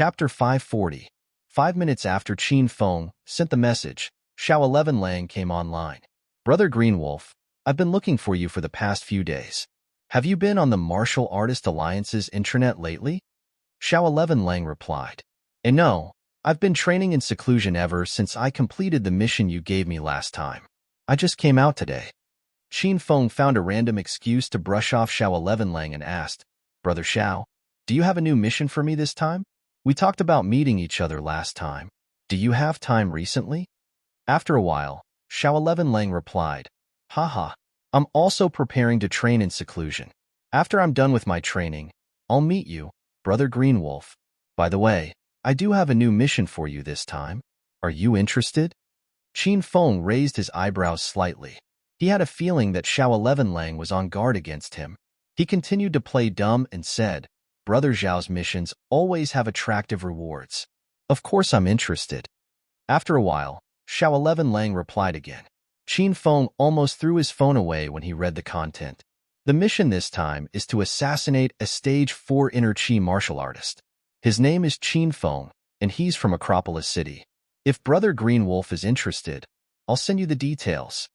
Chapter 540. 5 minutes after Qin Feng sent the message, Xiao 11 Lang came online. Brother Greenwolf, I've been looking for you for the past few days. Have you been on the Martial Artist Alliance's intranet lately? Xiao 11 Lang replied. No, I've been training in seclusion ever since I completed the mission you gave me last time. I just came out today. Qin Feng found a random excuse to brush off Xiao 11 Lang and asked, Brother Xiao, do you have a new mission for me this time? We talked about meeting each other last time. Do you have time recently? After a while, Xiao 11 Lang replied, Haha, I'm also preparing to train in seclusion. After I'm done with my training, I'll meet you, Brother Greenwolf. By the way, I do have a new mission for you this time. Are you interested? Qin Feng raised his eyebrows slightly. He had a feeling that Xiao 11 Lang was on guard against him. He continued to play dumb and said, Brother Zhao's missions always have attractive rewards. Of course I'm interested. After a while, Xiao 11 Lang replied again. Qin Feng almost threw his phone away when he read the content. The mission this time is to assassinate a Stage 4 inner chi martial artist. His name is Qin Feng, and he's from Acropolis City. If Brother Greenwolf is interested, I'll send you the details.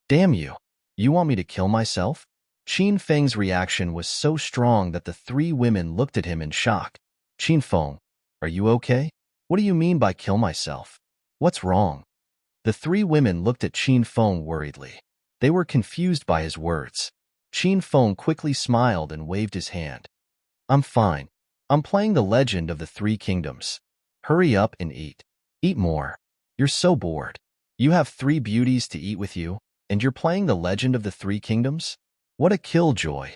Damn you! You want me to kill myself? Qin Feng's reaction was so strong that the three women looked at him in shock. Qin Feng, are you okay? What do you mean by kill myself? What's wrong? The three women looked at Qin Feng worriedly. They were confused by his words. Qin Feng quickly smiled and waved his hand. I'm fine. I'm playing the Legend of the Three Kingdoms. Hurry up and eat. Eat more. You're so bored. You have 3 beauties to eat with you, and you're playing the Legend of the Three Kingdoms? What a killjoy.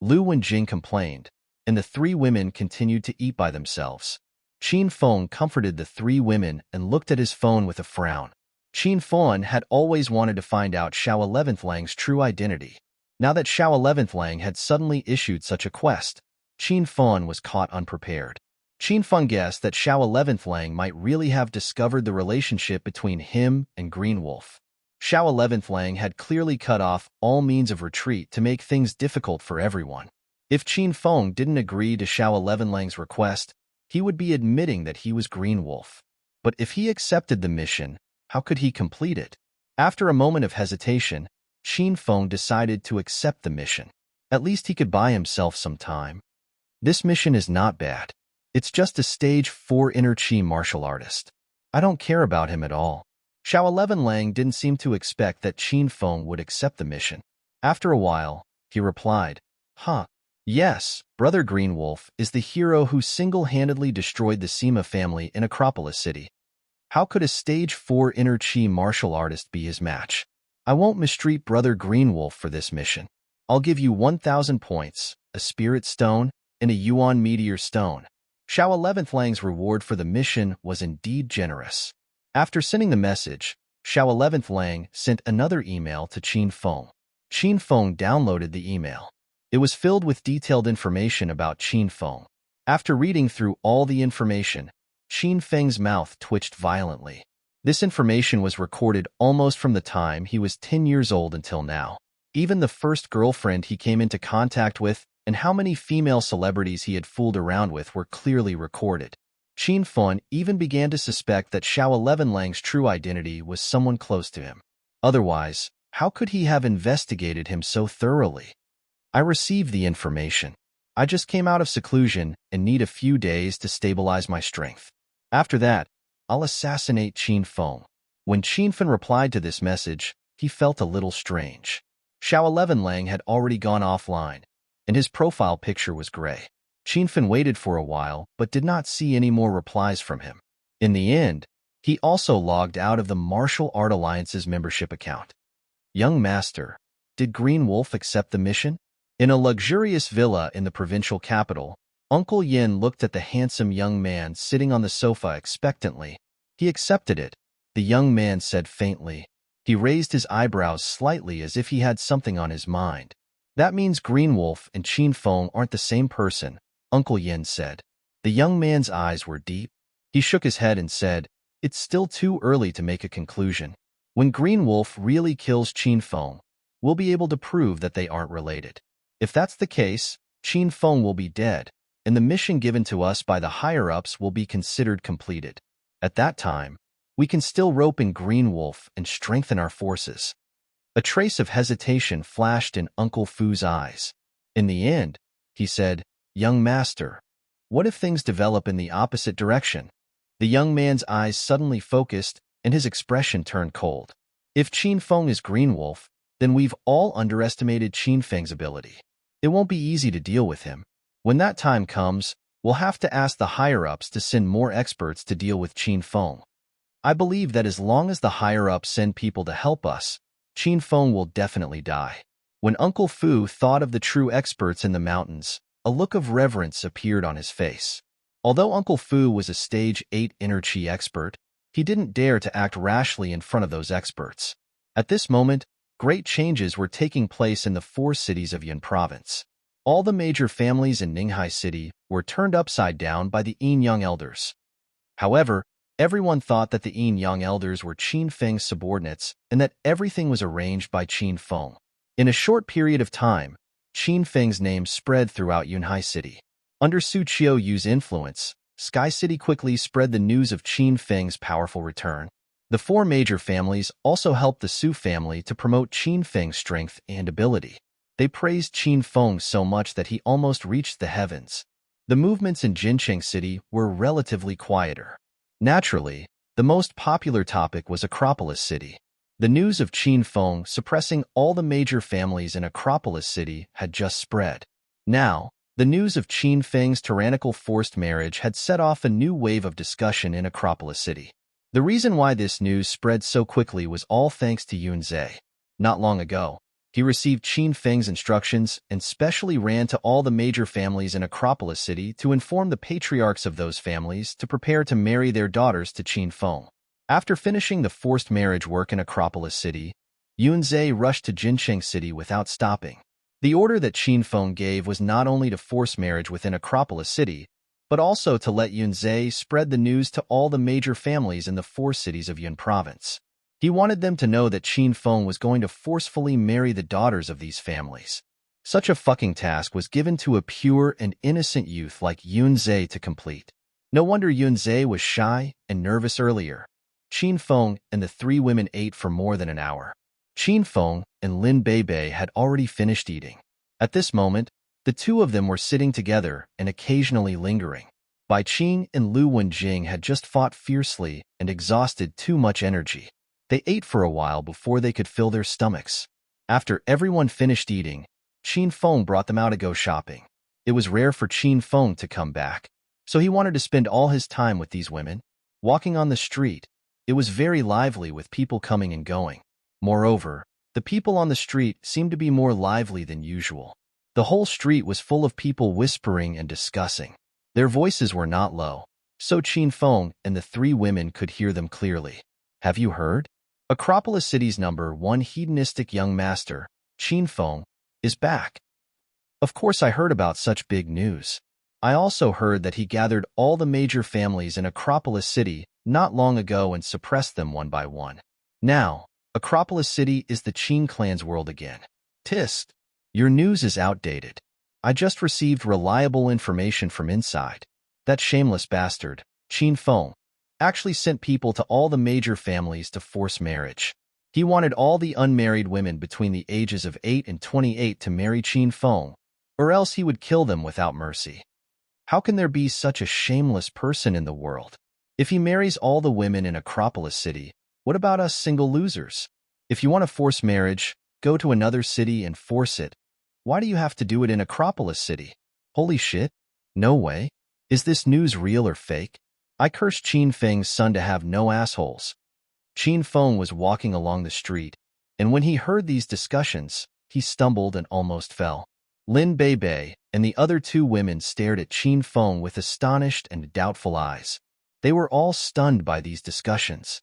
Lu Wenjing complained, and the 3 women continued to eat by themselves. Qin Feng comforted the 3 women and looked at his phone with a frown. Qin Feng had always wanted to find out Xiao 11 Lang's true identity. Now that Xiao 11 Lang had suddenly issued such a quest, Qin Feng was caught unprepared. Qin Feng guessed that Xiao 11 Lang might really have discovered the relationship between him and Greenwolf. Xiao 11 Lang had clearly cut off all means of retreat to make things difficult for everyone. If Qin Feng didn't agree to Xiao 11 Lang's request, he would be admitting that he was Greenwolf. But if he accepted the mission, how could he complete it? After a moment of hesitation, Qin Feng decided to accept the mission. At least he could buy himself some time. This mission is not bad. It's just a Stage 4 inner chi martial artist. I don't care about him at all. Xiao 11 Lang didn't seem to expect that Qin Feng would accept the mission. After a while, he replied, Yes, Brother Greenwolf is the hero who single-handedly destroyed the Sima family in Acropolis City. How could a Stage 4 inner chi martial artist be his match? I won't mistreat Brother Greenwolf for this mission. I'll give you 1,000 points, a spirit stone, and a Yuan meteor stone. Xiao 11 Lang's reward for the mission was indeed generous. After sending the message, Xiao 11 Lang sent another email to Qin Feng. Qin Feng downloaded the email. It was filled with detailed information about Qin Feng. After reading through all the information, Qin Feng's mouth twitched violently. This information was recorded almost from the time he was 10 years old until now. Even the first girlfriend he came into contact with and how many female celebrities he had fooled around with were clearly recorded. Qin Feng even began to suspect that Xiao 11 Lang's true identity was someone close to him. Otherwise, how could he have investigated him so thoroughly? I received the information. I just came out of seclusion and need a few days to stabilize my strength. After that, I'll assassinate Qin Feng. When Qin Feng replied to this message, he felt a little strange. Xiao 11 Lang had already gone offline, and his profile picture was gray. Qin Feng waited for a while but did not see any more replies from him. In the end, he also logged out of the Martial Art Alliance's membership account. Young Master, did Greenwolf accept the mission? In a luxurious villa in the provincial capital, Uncle Yin looked at the handsome young man sitting on the sofa expectantly. He accepted it, the young man said faintly. He raised his eyebrows slightly as if he had something on his mind. That means Greenwolf and Qin Feng aren't the same person, Uncle Yin said. The young man's eyes were deep. He shook his head and said, It's still too early to make a conclusion. When Greenwolf really kills Qin Feng, we'll be able to prove that they aren't related. If that's the case, Qin Feng will be dead, and the mission given to us by the higher-ups will be considered completed. At that time, we can still rope in Green Wolf and strengthen our forces. A trace of hesitation flashed in Uncle Fu's eyes. In the end, he said, "Young master, what if things develop in the opposite direction?" The young man's eyes suddenly focused, and his expression turned cold. If Qin Feng is Green Wolf, then we've all underestimated Qin Feng's ability. It won't be easy to deal with him. When that time comes, we'll have to ask the higher-ups to send more experts to deal with Qin Feng. I believe that as long as the higher-ups send people to help us, Qin Feng will definitely die. When Uncle Fu thought of the true experts in the mountains, a look of reverence appeared on his face. Although Uncle Fu was a Stage 8 Inner Qi expert, he didn't dare to act rashly in front of those experts. At this moment, great changes were taking place in the 4 cities of Yun Province. All the major families in Ninghai City were turned upside down by the Yin Young Elders. However, everyone thought that the Yin Young Elders were Qin Feng's subordinates and that everything was arranged by Qin Feng. In a short period of time, Qin Feng's name spread throughout Yunhai City. Under Su Qiuyu's influence, Sky City quickly spread the news of Qin Feng's powerful return. The 4 major families also helped the Su family to promote Qin Feng's strength and ability. They praised Qin Feng so much that he almost reached the heavens. The movements in Jincheng City were relatively quieter. Naturally, the most popular topic was Acropolis City. The news of Qin Feng suppressing all the major families in Acropolis City had just spread. Now, the news of Qin Feng's tyrannical forced marriage had set off a new wave of discussion in Acropolis City. The reason why this news spread so quickly was all thanks to Yun Zhe. Not long ago, he received Qin Feng's instructions and specially ran to all the major families in Acropolis City to inform the patriarchs of those families to prepare to marry their daughters to Qin Feng. After finishing the forced marriage work in Acropolis City, Yun Zhe rushed to Jincheng City without stopping. The order that Qin Feng gave was not only to force marriage within Acropolis City, but also to let Yun Zhe spread the news to all the major families in the 4 cities of Yun Province. He wanted them to know that Qin Feng was going to forcefully marry the daughters of these families. Such a fucking task was given to a pure and innocent youth like Yun Zhe to complete. No wonder Yun Zhe was shy and nervous earlier. Qin Feng and the 3 women ate for more than an hour. Qin Feng and Lin Beibei had already finished eating. At this moment, the 2 of them were sitting together and occasionally lingering. Bai Qing and Lu Wenjing had just fought fiercely and exhausted too much energy. They ate for a while before they could fill their stomachs. After everyone finished eating, Qin Feng brought them out to go shopping. It was rare for Qin Feng to come back, so he wanted to spend all his time with these women. Walking on the street, it was very lively with people coming and going. Moreover, the people on the street seemed to be more lively than usual. The whole street was full of people whispering and discussing. Their voices were not low, so Qin Feng and the 3 women could hear them clearly. Have you heard? Acropolis City's #1 hedonistic young master, Qin Feng, is back. Of course I heard about such big news. I also heard that he gathered all the major families in Acropolis City not long ago and suppressed them one by one. Now, Acropolis City is the Qin clan's world again. Tsk, your news is outdated. I just received reliable information from inside. That shameless bastard, Qin Feng, actually sent people to all the major families to force marriage. He wanted all the unmarried women between the ages of 8 and 28 to marry Qin Feng, or else he would kill them without mercy. How can there be such a shameless person in the world? If he marries all the women in Acropolis City, what about us single losers? If you want to force marriage, go to another city and force it. Why do you have to do it in Acropolis City? Holy shit. No way. Is this news real or fake? I curse Qin Feng's son to have no assholes. Qin Feng was walking along the street, and when he heard these discussions, he stumbled and almost fell. Lin Beibei and the other 2 women stared at Qin Feng with astonished and doubtful eyes. They were all stunned by these discussions.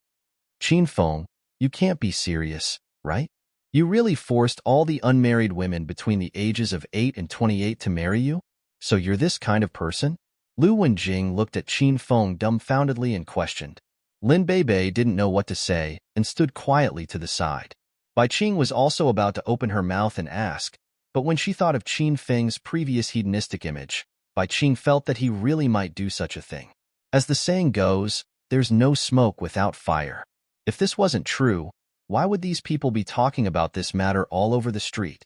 Qin Feng, you can't be serious, right? You really forced all the unmarried women between the ages of 8 and 28 to marry you? So you're this kind of person? Lu Wenjing looked at Qin Feng dumbfoundedly and questioned. Lin Beibei didn't know what to say and stood quietly to the side. Bai Qing was also about to open her mouth and ask, but when she thought of Qin Feng's previous hedonistic image, Bai Qing felt that he really might do such a thing. As the saying goes, there's no smoke without fire. If this wasn't true, why would these people be talking about this matter all over the street?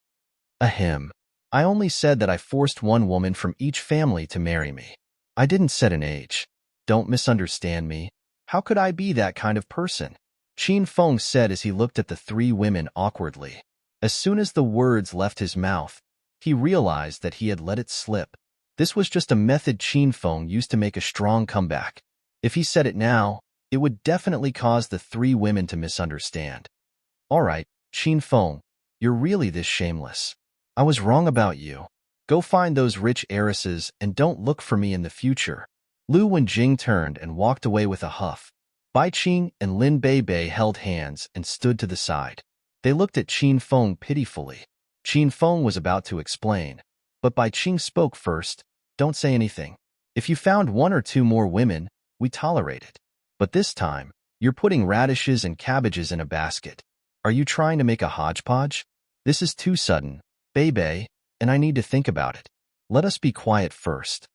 Ahem. I only said that I forced one woman from each family to marry me. I didn't set an age. Don't misunderstand me. How could I be that kind of person? Qin Feng said as he looked at the three women awkwardly. As soon as the words left his mouth, he realized that he had let it slip. This was just a method Qin Feng used to make a strong comeback. If he said it now, it would definitely cause the three women to misunderstand. All right, Qin Feng, you're really this shameless. I was wrong about you. Go find those rich heiresses and don't look for me in the future. Lu Wenjing turned and walked away with a huff. Bai Qing and Lin Beibei held hands and stood to the side. They looked at Qin Feng pitifully. Qin Feng was about to explain, but Bai Qing spoke first. Don't say anything. If you found one or two more women, we tolerate it. But this time, you're putting radishes and cabbages in a basket. Are you trying to make a hodgepodge? This is too sudden, Beibei, and I need to think about it. Let us be quiet first.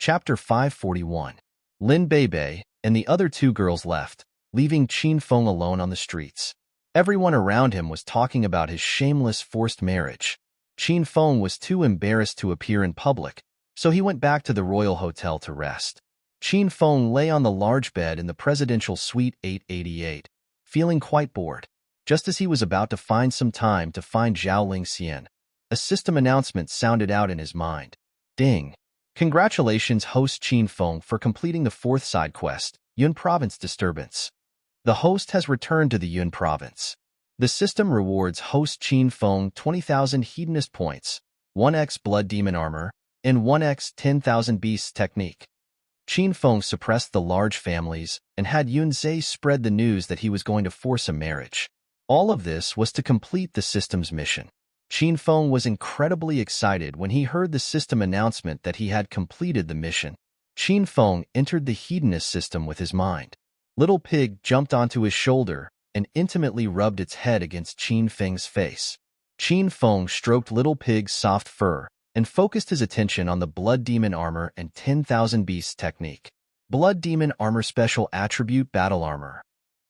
Chapter 541. Lin Beibei and the other two girls left, leaving Qin Feng alone on the streets. Everyone around him was talking about his shameless forced marriage. Qin Feng was too embarrassed to appear in public, so he went back to the royal hotel to rest. Qin Feng lay on the large bed in the presidential suite 888, feeling quite bored. Just as he was about to find some time to find Zhao Lingxian, a system announcement sounded out in his mind. Ding! Congratulations, host Qin Feng, for completing the fourth side quest, Yun Province Disturbance. The host has returned to the Yun Province. The system rewards host Qin Feng 20,000 Hedonist points, 1x Blood Demon Armor, and 1x 10,000 Beasts Technique. Qin Feng suppressed the large families and had Yun Zhe spread the news that he was going to force a marriage. All of this was to complete the system's mission. Qin Feng was incredibly excited when he heard the system announcement that he had completed the mission. Qin Feng entered the hedonist system with his mind. Little Pig jumped onto his shoulder and intimately rubbed its head against Qin Feng's face. Qin Feng stroked Little Pig's soft fur and focused his attention on the Blood Demon Armor and 10,000 Beasts Technique. Blood Demon Armor Special Attribute Battle Armor.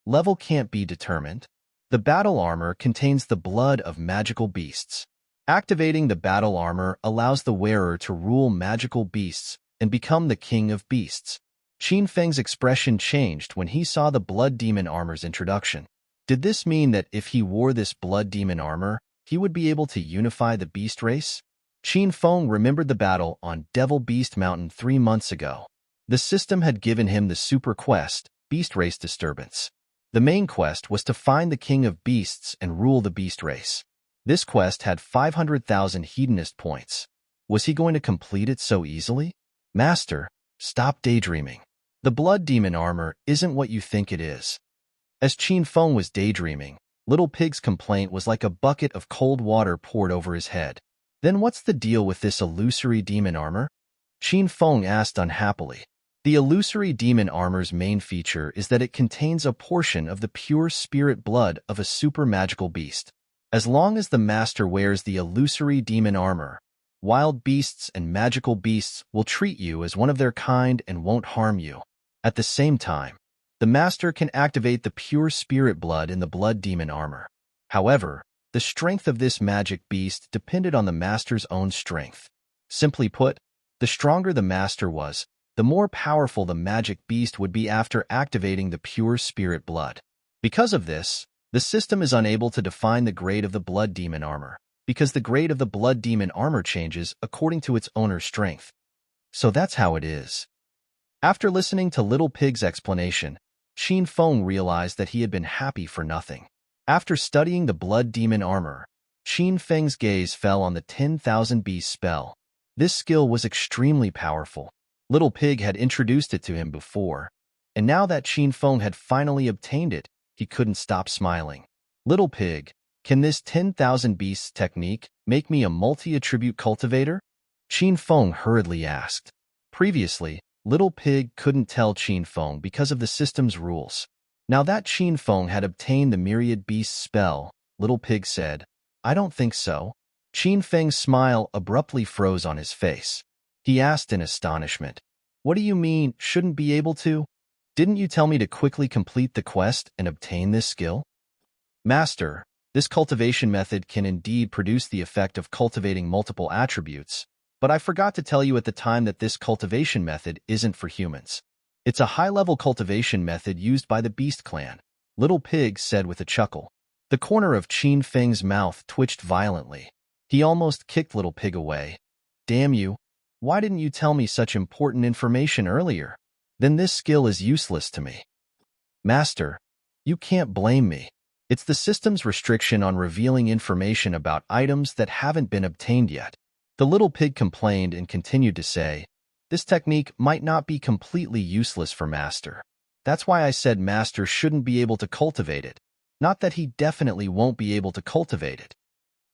Level can't be determined. The battle armor contains the blood of magical beasts. Activating the battle armor allows the wearer to rule magical beasts and become the king of beasts. Qin Feng's expression changed when he saw the Blood Demon Armor's introduction. Did this mean that if he wore this Blood Demon Armor, he would be able to unify the beast race? Qin Feng remembered the battle on Devil Beast Mountain 3 months ago. The system had given him the super quest, Beast Race Disturbance. The main quest was to find the king of beasts and rule the beast race. This quest had 500,000 hedonist points. Was he going to complete it so easily? Master, stop daydreaming. The Blood Demon Armor isn't what you think it is. As Qin Feng was daydreaming, Little Pig's complaint was like a bucket of cold water poured over his head. Then what's the deal with this illusory demon armor? Qin Feng asked unhappily. The illusory demon armor's main feature is that it contains a portion of the pure spirit blood of a super magical beast. As long as the master wears the illusory demon armor, wild beasts and magical beasts will treat you as one of their kind and won't harm you. At the same time, the master can activate the pure spirit blood in the blood demon armor. However, the strength of this magic beast depended on the master's own strength. Simply put, the stronger the master was, the more powerful the magic beast would be after activating the pure spirit blood. Because of this, the system is unable to define the grade of the blood demon armor, because the grade of the blood demon armor changes according to its owner's strength. So that's how it is. After listening to Little Pig's explanation, Qin Feng realized that he had been happy for nothing. After studying the blood demon armor, Qin Feng's gaze fell on the 10,000 Beast spell. This skill was extremely powerful. Little Pig had introduced it to him before, and now that Qin Feng had finally obtained it, he couldn't stop smiling. Little Pig, can this 10,000 Beasts technique make me a multi-attribute cultivator? Qin Feng hurriedly asked. Previously, Little Pig couldn't tell Qin Feng because of the system's rules. Now that Qin Feng had obtained the Myriad Beasts spell, Little Pig said, I don't think so. Qin Feng's smile abruptly froze on his face. He asked in astonishment, "What do you mean, shouldn't be able to? Didn't you tell me to quickly complete the quest and obtain this skill?" "Master, this cultivation method can indeed produce the effect of cultivating multiple attributes, but I forgot to tell you at the time that this cultivation method isn't for humans. It's a high-level cultivation method used by the Beast Clan," Little Pig said with a chuckle. The corner of Qin Feng's mouth twitched violently. He almost kicked Little Pig away. "Damn you! Why didn't you tell me such important information earlier? Then this skill is useless to me." "Master, you can't blame me. It's the system's restriction on revealing information about items that haven't been obtained yet." The Little Pig complained and continued to say, "This technique might not be completely useless for Master. That's why I said Master shouldn't be able to cultivate it, not that he definitely won't be able to cultivate it."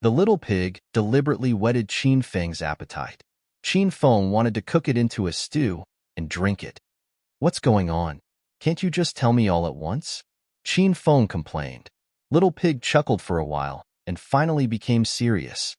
The Little Pig deliberately whetted Qin Feng's appetite. Qin Feng wanted to cook it into a stew and drink it. "What's going on? Can't you just tell me all at once?" Qin Feng complained. Little Pig chuckled for a while and finally became serious.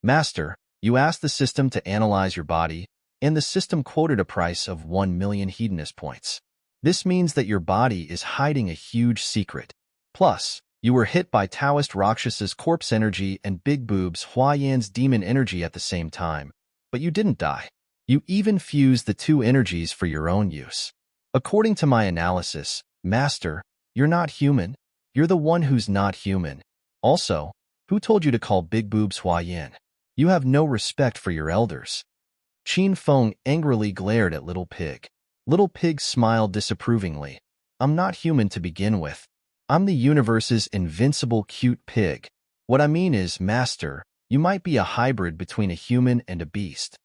"Master, you asked the system to analyze your body, and the system quoted a price of 1,000,000 hedonist points. This means that your body is hiding a huge secret. Plus, you were hit by Taoist Rakshas's corpse energy and Big Boob's Hua Yan's demon energy at the same time, but you didn't die. You even fused the two energies for your own use. According to my analysis, Master, you're not human. You're the one who's not human. Also, who told you to call Big Boob's Hua Yan? You have no respect for your elders." Qin Feng angrily glared at Little Pig. Little Pig smiled disapprovingly. "I'm not human to begin with. I'm the universe's invincible cute pig. What I mean is, Master, you might be a hybrid between a human and a beast."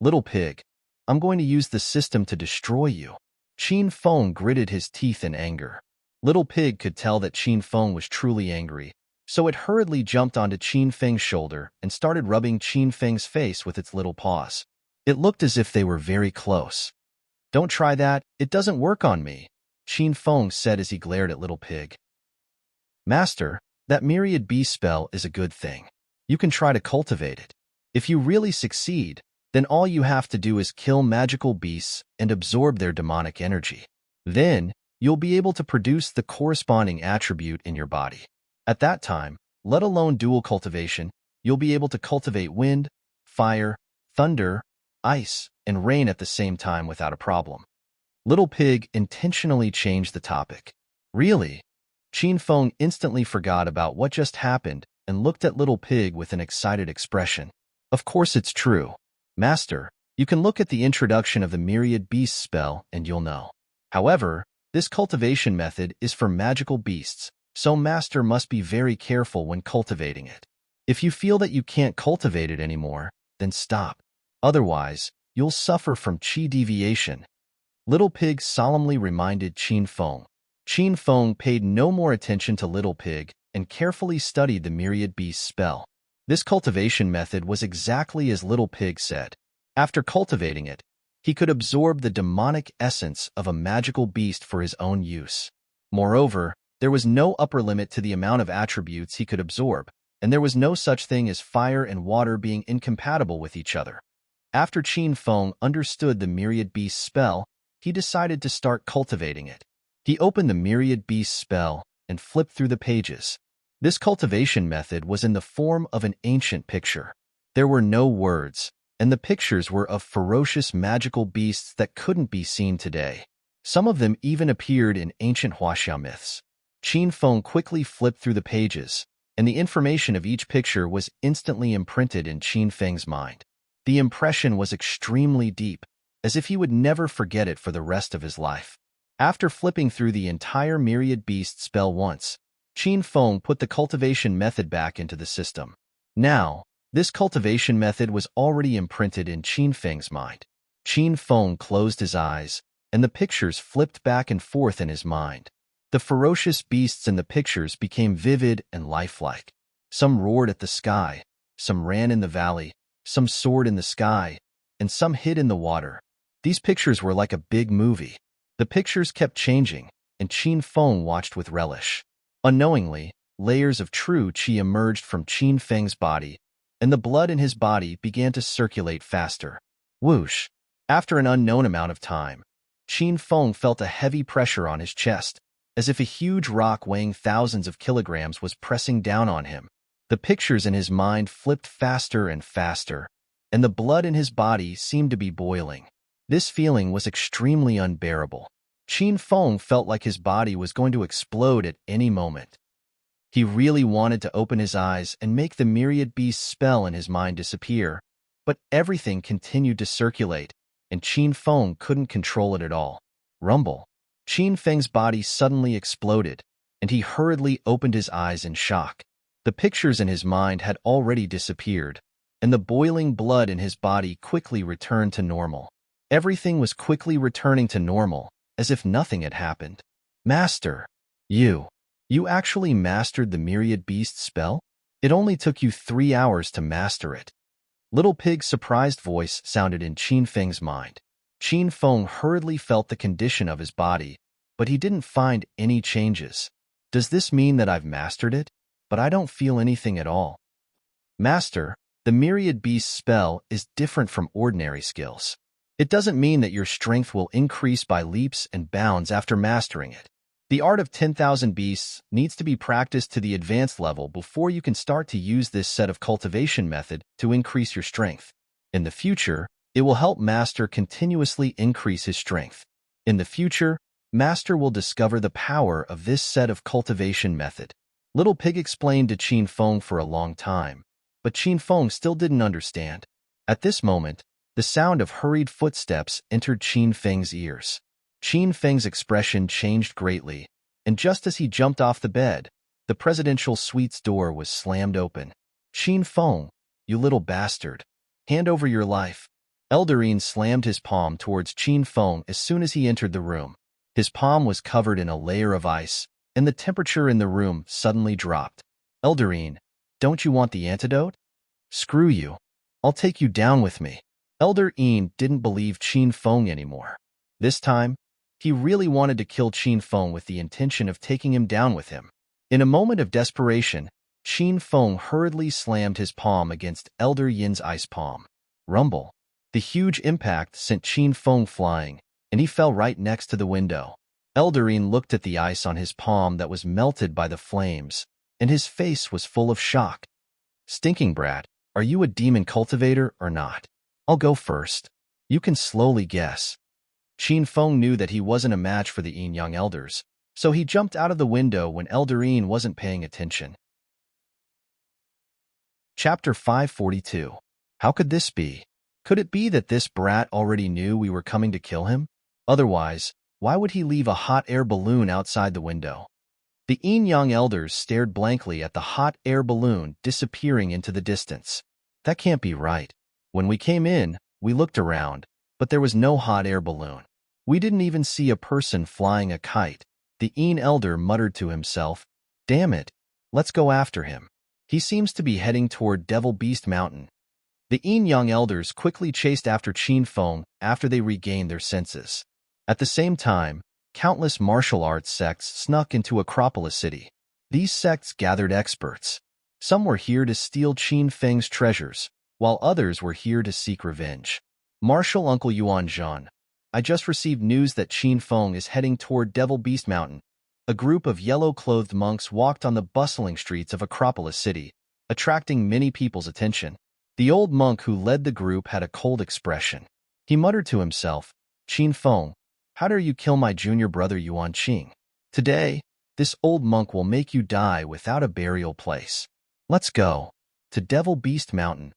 "Little Pig, I'm going to use the system to destroy you." Qin Feng gritted his teeth in anger. Little Pig could tell that Qin Feng was truly angry, so it hurriedly jumped onto Qin Feng's shoulder and started rubbing Qin Feng's face with its little paws. It looked as if they were very close. "Don't try that, it doesn't work on me," Qin Feng said as he glared at Little Pig. "Master, that myriad beast spell is a good thing. You can try to cultivate it. If you really succeed, then all you have to do is kill magical beasts and absorb their demonic energy. Then, you'll be able to produce the corresponding attribute in your body. At that time, let alone dual cultivation, you'll be able to cultivate wind, fire, thunder, ice, and rain at the same time without a problem." Little Pig intentionally changed the topic. "Really?" Qin Feng instantly forgot about what just happened and looked at Little Pig with an excited expression. "Of course it's true. Master, you can look at the introduction of the Myriad Beasts spell and you'll know. However, this cultivation method is for magical beasts, so Master must be very careful when cultivating it. If you feel that you can't cultivate it anymore, then stop. Otherwise, you'll suffer from chi deviation." Little Pig solemnly reminded Qin Feng. Qin Feng paid no more attention to Little Pig and carefully studied the Myriad Beast spell. This cultivation method was exactly as Little Pig said. After cultivating it, he could absorb the demonic essence of a magical beast for his own use. Moreover, there was no upper limit to the amount of attributes he could absorb, and there was no such thing as fire and water being incompatible with each other. After Qin Feng understood the Myriad Beast spell, he decided to start cultivating it. He opened the Myriad Beast spell and flipped through the pages. This cultivation method was in the form of an ancient picture. There were no words, and the pictures were of ferocious magical beasts that couldn't be seen today. Some of them even appeared in ancient Huaxia myths. Qin Feng quickly flipped through the pages, and the information of each picture was instantly imprinted in Qin Feng's mind. The impression was extremely deep, as if he would never forget it for the rest of his life. After flipping through the entire Myriad Beast spell once, Qin Feng put the cultivation method back into the system. Now, this cultivation method was already imprinted in Qin Feng's mind. Qin Feng closed his eyes, and the pictures flipped back and forth in his mind. The ferocious beasts in the pictures became vivid and lifelike. Some roared at the sky, some ran in the valley, some soared in the sky, and some hid in the water. These pictures were like a big movie. The pictures kept changing, and Qin Feng watched with relish. Unknowingly, layers of true qi emerged from Qin Feng's body, and the blood in his body began to circulate faster. Whoosh! After an unknown amount of time, Qin Feng felt a heavy pressure on his chest, as if a huge rock weighing thousands of kilograms was pressing down on him. The pictures in his mind flipped faster and faster, and the blood in his body seemed to be boiling. This feeling was extremely unbearable. Qin Feng felt like his body was going to explode at any moment. He really wanted to open his eyes and make the myriad beast spell in his mind disappear, but everything continued to circulate, and Qin Feng couldn't control it at all. Rumble. Qin Feng's body suddenly exploded, and he hurriedly opened his eyes in shock. The pictures in his mind had already disappeared, and the boiling blood in his body quickly returned to normal. Everything was quickly returning to normal, as if nothing had happened. Master, you actually mastered the myriad beast spell? It only took you 3 hours to master it. Little Pig's surprised voice sounded in Qin Feng's mind. Qin Feng hurriedly felt the condition of his body, but he didn't find any changes. Does this mean that I've mastered it? But I don't feel anything at all. Master, the myriad beast spell is different from ordinary skills. It doesn't mean that your strength will increase by leaps and bounds after mastering it. The art of 10,000 beasts needs to be practiced to the advanced level before you can start to use this set of cultivation method to increase your strength. In the future, it will help Master continuously increase his strength. In the future, Master will discover the power of this set of cultivation method. Little Pig explained to Qin Feng for a long time, but Qin Feng still didn't understand. At this moment, the sound of hurried footsteps entered Qin Feng's ears. Qin Feng's expression changed greatly, and just as he jumped off the bed, the presidential suite's door was slammed open. Qin Feng, you little bastard, hand over your life. Eldarine slammed his palm towards Qin Feng as soon as he entered the room. His palm was covered in a layer of ice, and the temperature in the room suddenly dropped. Eldarine, don't you want the antidote? Screw you. I'll take you down with me. Eldarine didn't believe Qin Feng anymore. This time, he really wanted to kill Qin Feng with the intention of taking him down with him. In a moment of desperation, Qin Feng hurriedly slammed his palm against Elder Yin's ice palm. Rumble. The huge impact sent Qin Feng flying, and he fell right next to the window. Eldarine looked at the ice on his palm that was melted by the flames, and his face was full of shock. Stinking brat, are you a demon cultivator or not? I'll go first. You can slowly guess. Qin Feng knew that he wasn't a match for the young elders, so he jumped out of the window when Eldarine wasn't paying attention. Chapter 542. How could this be? Could it be that this brat already knew we were coming to kill him? Otherwise, why would he leave a hot air balloon outside the window? The young elders stared blankly at the hot air balloon disappearing into the distance. That can't be right. When we came in, we looked around, but there was no hot air balloon. We didn't even see a person flying a kite. The elder muttered to himself, "Damn it, let's go after him. He seems to be heading toward Devil Beast Mountain." The young elders quickly chased after Qin Feng after they regained their senses. At the same time, countless martial arts sects snuck into Acropolis City. These sects gathered experts. Some were here to steal Qin Feng's treasures, while others were here to seek revenge. Martial Uncle Yuan Zhan, I just received news that Qin Feng is heading toward Devil Beast Mountain. A group of yellow-clothed monks walked on the bustling streets of Acropolis City, attracting many people's attention. The old monk who led the group had a cold expression. He muttered to himself, "Qin Feng, how dare you kill my junior brother Yuan Qing? Today, this old monk will make you die without a burial place. Let's go to Devil Beast Mountain."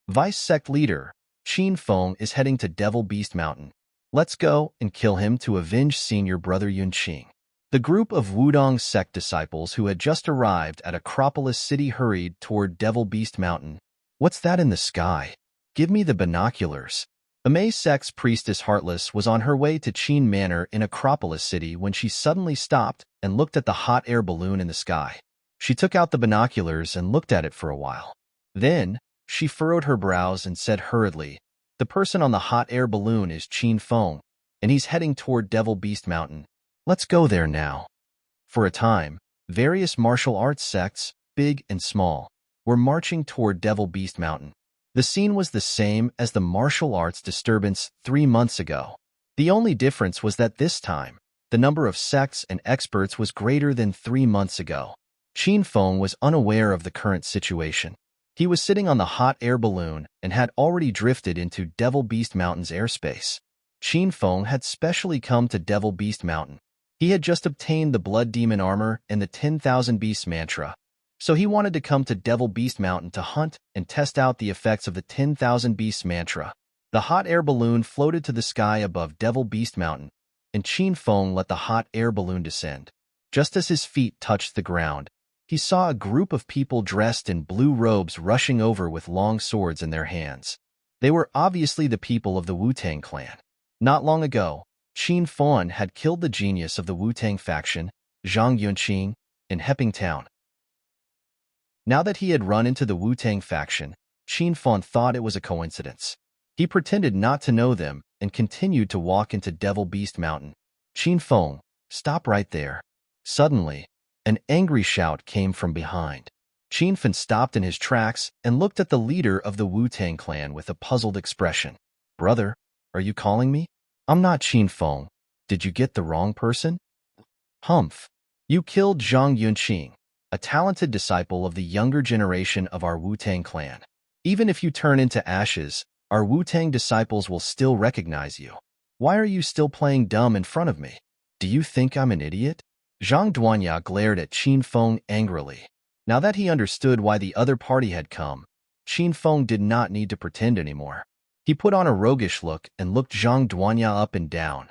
Vice Sect Leader, Qin Feng is heading to Devil Beast Mountain. Let's go and kill him to avenge senior brother Yun Qing. The group of Wudong sect disciples who had just arrived at Acropolis City hurried toward Devil Beast Mountain. What's that in the sky? Give me the binoculars. Amei sect's priestess Heartless was on her way to Qin Manor in Acropolis City when she suddenly stopped and looked at the hot air balloon in the sky. She took out the binoculars and looked at it for a while. Then, she furrowed her brows and said hurriedly, "The person on the hot air balloon is Qin Feng, and he's heading toward Devil Beast Mountain. Let's go there now." For a time, various martial arts sects, big and small, were marching toward Devil Beast Mountain. The scene was the same as the martial arts disturbance 3 months ago. The only difference was that this time, the number of sects and experts was greater than 3 months ago. Qin Feng was unaware of the current situation. He was sitting on the hot air balloon and had already drifted into Devil Beast Mountain's airspace. Qin Feng had specially come to Devil Beast Mountain. He had just obtained the Blood Demon armor and the 10,000 Beasts mantra, so he wanted to come to Devil Beast Mountain to hunt and test out the effects of the 10,000 Beasts mantra. The hot air balloon floated to the sky above Devil Beast Mountain, and Qin Feng let the hot air balloon descend. Just as his feet touched the ground, he saw a group of people dressed in blue robes rushing over with long swords in their hands. They were obviously the people of the Wu-Tang clan. Not long ago, Qin Feng had killed the genius of the Wu-Tang faction, Zhang Yunqing, in Heping Town. Now that he had run into the Wu-Tang faction, Qin Feng thought it was a coincidence. He pretended not to know them and continued to walk into Devil Beast Mountain. Qin Feng, stop right there. Suddenly, an angry shout came from behind. Qin Feng stopped in his tracks and looked at the leader of the Wu-Tang clan with a puzzled expression. Brother, are you calling me? I'm not Qin Feng. Did you get the wrong person? Humph. You killed Zhang Yunqing, a talented disciple of the younger generation of our Wu-Tang clan. Even if you turn into ashes, our Wu-Tang disciples will still recognize you. Why are you still playing dumb in front of me? Do you think I'm an idiot? Zhang Duanya glared at Qin Feng angrily. Now that he understood why the other party had come, Qin Feng did not need to pretend anymore. He put on a roguish look and looked Zhang Duanya up and down.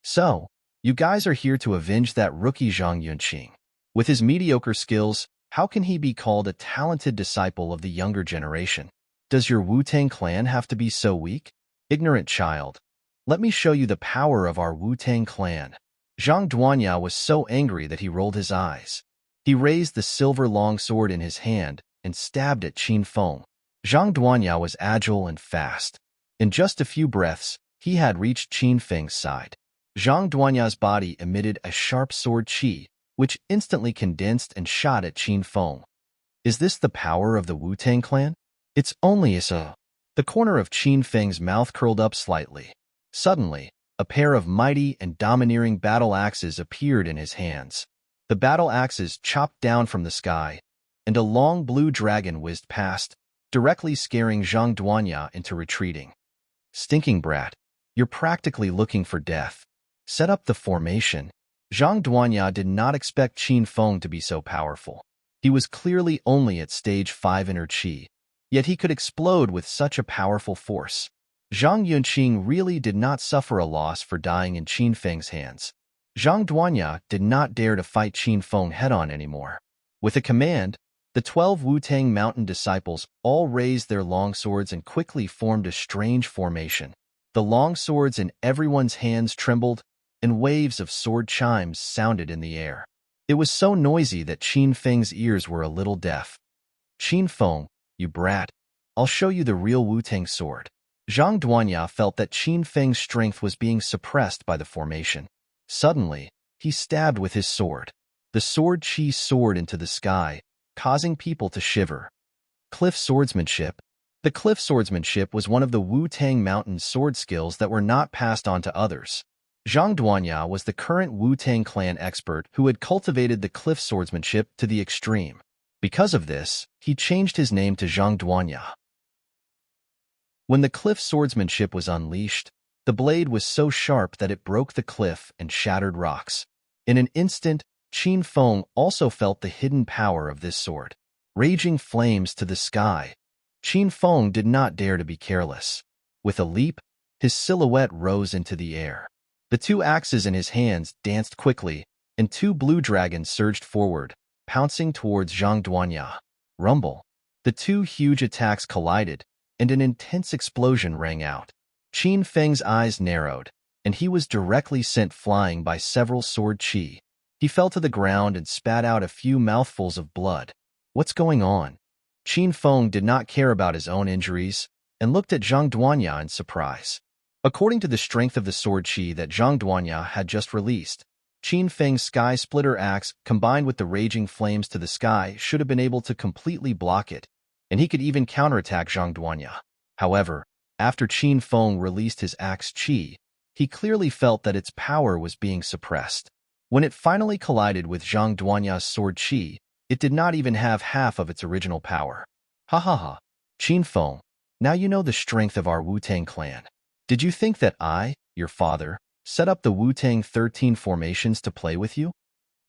So, you guys are here to avenge that rookie Zhang Yunqing. With his mediocre skills, how can he be called a talented disciple of the younger generation? Does your Wu-Tang clan have to be so weak? Ignorant child. Let me show you the power of our Wu-Tang clan. Zhang Duanya was so angry that he rolled his eyes. He raised the silver longsword in his hand and stabbed at Qin Feng. Zhang Duanya was agile and fast. In just a few breaths, he had reached Qin Feng's side. Zhang Duanya's body emitted a sharp sword qi, which instantly condensed and shot at Qin Feng. Is this the power of the Wu-Tang clan? It's only a... The corner of Qin Feng's mouth curled up slightly. Suddenly, a pair of mighty and domineering battle axes appeared in his hands. The battle axes chopped down from the sky, and a long blue dragon whizzed past, directly scaring Zhang Duanya into retreating. Stinking brat, you're practically looking for death. Set up the formation. Zhang Duanya did not expect Qin Feng to be so powerful. He was clearly only at stage 5 inner qi, yet he could explode with such a powerful force. Zhang Yunqing really did not suffer a loss for dying in Qin Feng's hands. Zhang Duanya did not dare to fight Qin Feng head-on anymore. With a command, the 12 Wu-Tang mountain disciples all raised their longswords and quickly formed a strange formation. The longswords in everyone's hands trembled, and waves of sword chimes sounded in the air. It was so noisy that Qin Feng's ears were a little deaf. Qin Feng, you brat, I'll show you the real Wu-Tang sword. Zhang Duanya felt that Qin Feng's strength was being suppressed by the formation. Suddenly, he stabbed with his sword. The sword qi soared into the sky, causing people to shiver. Cliff swordsmanship. The cliff swordsmanship was one of the Wu-Tang mountain sword skills that were not passed on to others. Zhang Duanya was the current Wu-Tang clan expert who had cultivated the cliff swordsmanship to the extreme. Because of this, he changed his name to Zhang Duanya. When the cliff swordsmanship was unleashed, the blade was so sharp that it broke the cliff and shattered rocks. In an instant, Qin Feng also felt the hidden power of this sword. Raging flames to the sky. Qin Feng did not dare to be careless. With a leap, his silhouette rose into the air. The 2 axes in his hands danced quickly, and 2 blue dragons surged forward, pouncing towards Zhang Duanya. Rumble. The 2 huge attacks collided, and an intense explosion rang out. Qin Feng's eyes narrowed, and he was directly sent flying by several sword qi. He fell to the ground and spat out a few mouthfuls of blood. What's going on? Qin Feng did not care about his own injuries, and looked at Zhang Duanya in surprise. According to the strength of the sword qi that Zhang Duanya had just released, Qin Feng's sky splitter axe, combined with the raging flames to the sky, should have been able to completely block it, and he could even counterattack Zhang Duanya. However, after Qin Feng released his axe Qi, he clearly felt that its power was being suppressed. When it finally collided with Zhang Duanya's sword Qi, it did not even have half of its original power. Ha ha ha. Qin Feng, now you know the strength of our Wu-Tang clan. Did you think that I, your father, set up the Wu-Tang 13 formations to play with you?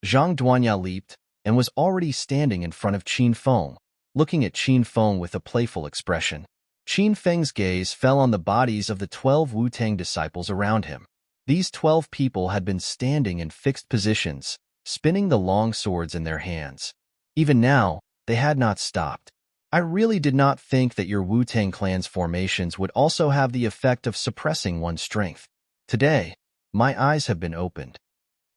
Zhang Duanya leaped and was already standing in front of Qin Feng, looking at Qin Feng with a playful expression. Qin Feng's gaze fell on the bodies of the 12 Wu-Tang disciples around him. These 12 people had been standing in fixed positions, spinning the long swords in their hands. Even now, they had not stopped. I really did not think that your Wu-Tang clan's formations would also have the effect of suppressing one's strength. Today, my eyes have been opened.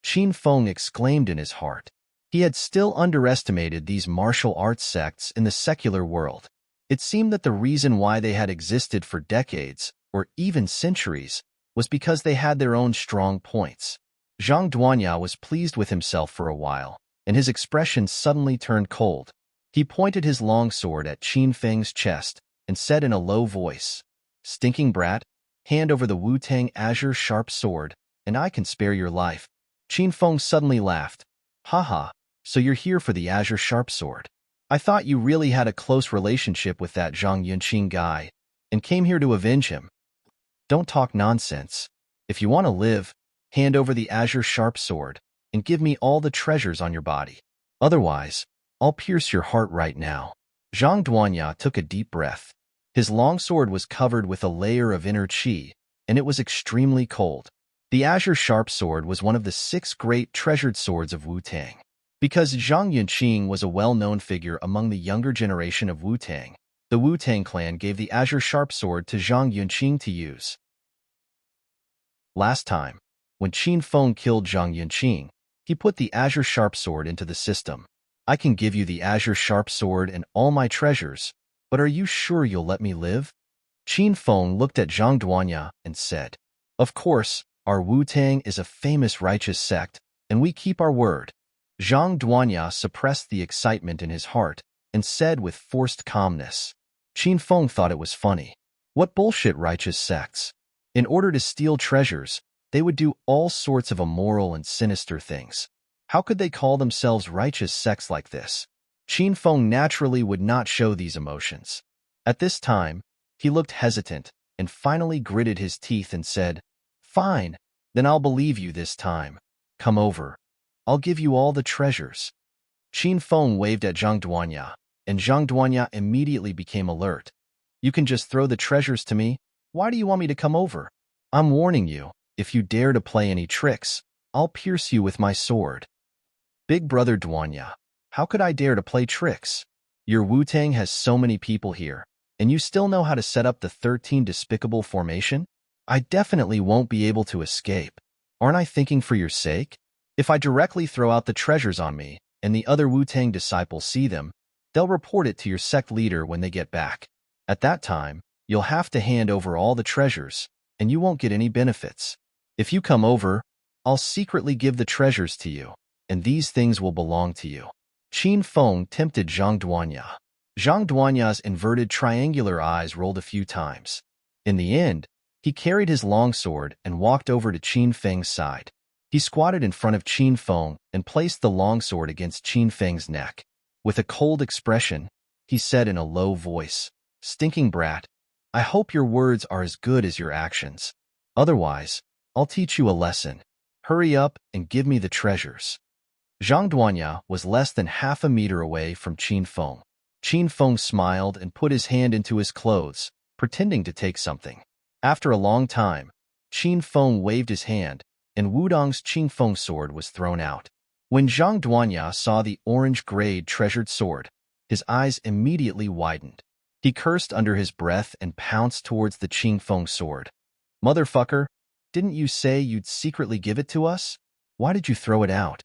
Qin Feng exclaimed in his heart. He had still underestimated these martial arts sects in the secular world. It seemed that the reason why they had existed for decades, or even centuries, was because they had their own strong points. Zhang Duanya was pleased with himself for a while, and his expression suddenly turned cold. He pointed his long sword at Qin Feng's chest and said in a low voice, "Stinking brat, hand over the Wu-Tang azure sharp sword, and I can spare your life." Qin Feng suddenly laughed. "Haha, so you're here for the azure sharp sword. I thought you really had a close relationship with that Zhang Yunqing guy, and came here to avenge him. Don't talk nonsense. If you want to live, hand over the azure sharp sword, and give me all the treasures on your body. Otherwise, I'll pierce your heart right now." Zhang Duanya took a deep breath. His long sword was covered with a layer of inner qi, and it was extremely cold. The azure sharp sword was one of the 6 great treasured swords of Wu-Tang. Because Zhang Yunqing was a well-known figure among the younger generation of Wu-Tang, the Wu-Tang clan gave the azure sharp sword to Zhang Yunqing to use. Last time, when Qin Feng killed Zhang Yunqing, he put the azure sharp sword into the system. "I can give you the azure sharp sword and all my treasures, but are you sure you'll let me live?" Qin Feng looked at Zhang Duanya and said, "Of course, our Wu-Tang is a famous righteous sect, and we keep our word." Zhang Duanya suppressed the excitement in his heart and said with forced calmness. Qin Feng thought it was funny. What bullshit righteous sects? In order to steal treasures, they would do all sorts of immoral and sinister things. How could they call themselves righteous sects like this? Qin Feng naturally would not show these emotions. At this time, he looked hesitant and finally gritted his teeth and said, "Fine, then I'll believe you this time. Come over. I'll give you all the treasures." Qin Feng waved at Zhang Duanya, and Zhang Duanya immediately became alert. "You can just throw the treasures to me? Why do you want me to come over? I'm warning you, if you dare to play any tricks, I'll pierce you with my sword." "Big brother Duanya, how could I dare to play tricks? Your Wu-Tang has so many people here, and you still know how to set up the 13 despicable formation? I definitely won't be able to escape. Aren't I thinking for your sake? If I directly throw out the treasures on me, and the other Wu-Tang disciples see them, they'll report it to your sect leader when they get back. At that time, you'll have to hand over all the treasures, and you won't get any benefits. If you come over, I'll secretly give the treasures to you, and these things will belong to you." Qin Feng tempted Zhang Duanya. Zhang Duanya's inverted triangular eyes rolled a few times. In the end, he carried his long sword and walked over to Qin Feng's side. He squatted in front of Qin Feng and placed the longsword against Qin Feng's neck. With a cold expression, he said in a low voice, "Stinking brat, I hope your words are as good as your actions. Otherwise, I'll teach you a lesson. Hurry up and give me the treasures." Zhang Duanya was less than half a meter away from Qin Feng. Qin Feng smiled and put his hand into his clothes, pretending to take something. After a long time, Qin Feng waved his hand, and Wudong's Qin Feng sword was thrown out. When Zhang Duanya saw the orange-grayed treasured sword, his eyes immediately widened. He cursed under his breath and pounced towards the Qin Feng sword. "Motherfucker, didn't you say you'd secretly give it to us? Why did you throw it out?"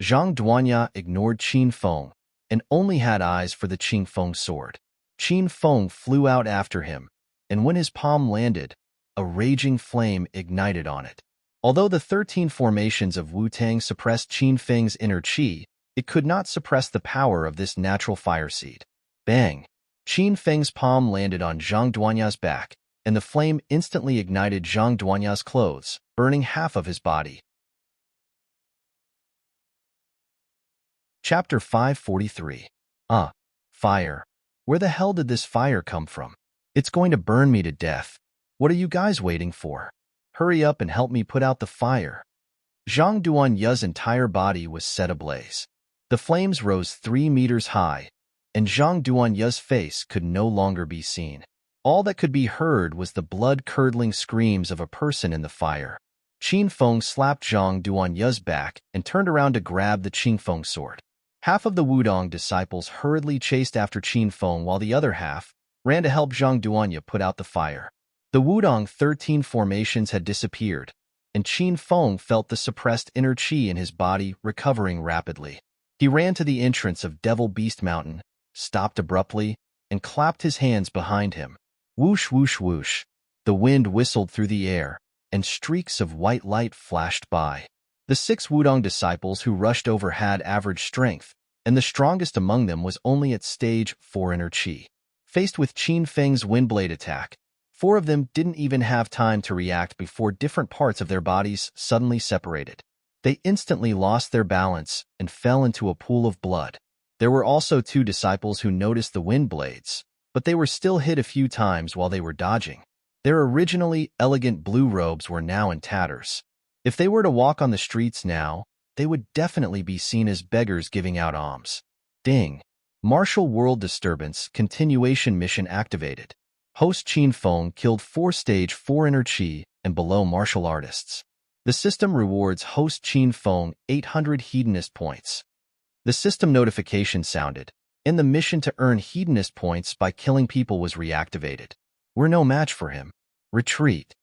Zhang Duanya ignored Qin Feng and only had eyes for the Qin Feng sword. Qin Feng flew out after him, and when his palm landed, a raging flame ignited on it. Although the 13 formations of Wu-Tang suppressed Qin Feng's inner qi, it could not suppress the power of this natural fire seed. Bang! Qin Feng's palm landed on Zhang Duanya's back, and the flame instantly ignited Zhang Duanya's clothes, burning half of his body. Chapter 543. Fire. Where the hell did this fire come from? It's going to burn me to death. What are you guys waiting for? Hurry up and help me put out the fire. Zhang Duanya's entire body was set ablaze. The flames rose 3 meters high, and Zhang Duanya's face could no longer be seen. All that could be heard was the blood-curdling screams of a person in the fire. Qin Feng slapped Zhang Duanya's back and turned around to grab the Qin Feng sword. Half of the Wudong disciples hurriedly chased after Qin Feng while the other half ran to help Zhang Duanya put out the fire. The Wudong 13 formations had disappeared, and Qin Feng felt the suppressed inner qi in his body recovering rapidly. He ran to the entrance of Devil Beast Mountain, stopped abruptly, and clapped his hands behind him. Whoosh, whoosh, whoosh. The wind whistled through the air, and streaks of white light flashed by. The 6 Wudong disciples who rushed over had average strength, and the strongest among them was only at stage 4 inner qi. Faced with Qin Feng's windblade attack, 4 of them didn't even have time to react before different parts of their bodies suddenly separated. They instantly lost their balance and fell into a pool of blood. There were also 2 disciples who noticed the wind blades, but they were still hit a few times while they were dodging. Their originally elegant blue robes were now in tatters. If they were to walk on the streets now, they would definitely be seen as beggars giving out alms. Ding! Martial World Disturbance Continuation Mission activated. Host Qin Feng killed 4 stage 4 inner qi and below martial artists. The system rewards host Qin Feng 800 hedonist points. The system notification sounded, and the mission to earn hedonist points by killing people was reactivated. We're no match for him. Retreat.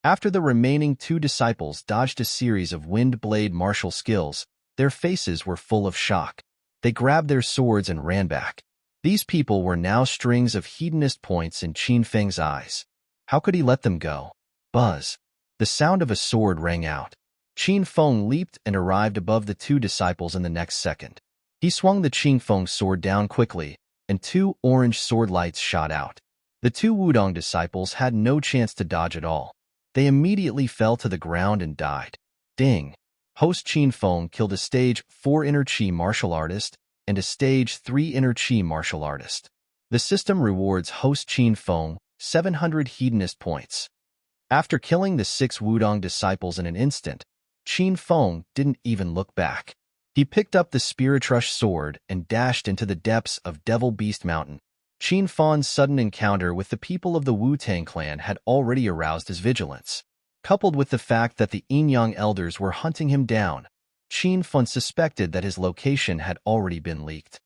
After the remaining 2 disciples dodged a series of wind blade martial skills, their faces were full of shock. They grabbed their swords and ran back. These people were now strings of hedonist points in Qin Feng's eyes. How could he let them go? Buzz. The sound of a sword rang out. Qin Feng leaped and arrived above the 2 disciples in the next second. He swung the Qin Feng sword down quickly, and 2 orange sword lights shot out. The 2 Wudong disciples had no chance to dodge at all. They immediately fell to the ground and died. Ding! Host Qin Feng killed a stage 4 inner qi martial artist and a stage 3 inner qi martial artist. The system rewards host Qin Feng 700 hedonist points. After killing the 6 Wudong disciples in an instant, Qin Feng didn't even look back. He picked up the Spiritrush sword and dashed into the depths of Devil Beast Mountain. Qin Feng's sudden encounter with the people of the Wu-Tang clan had already aroused his vigilance. Coupled with the fact that the Yin-Yang elders were hunting him down, Qin Feng suspected that his location had already been leaked.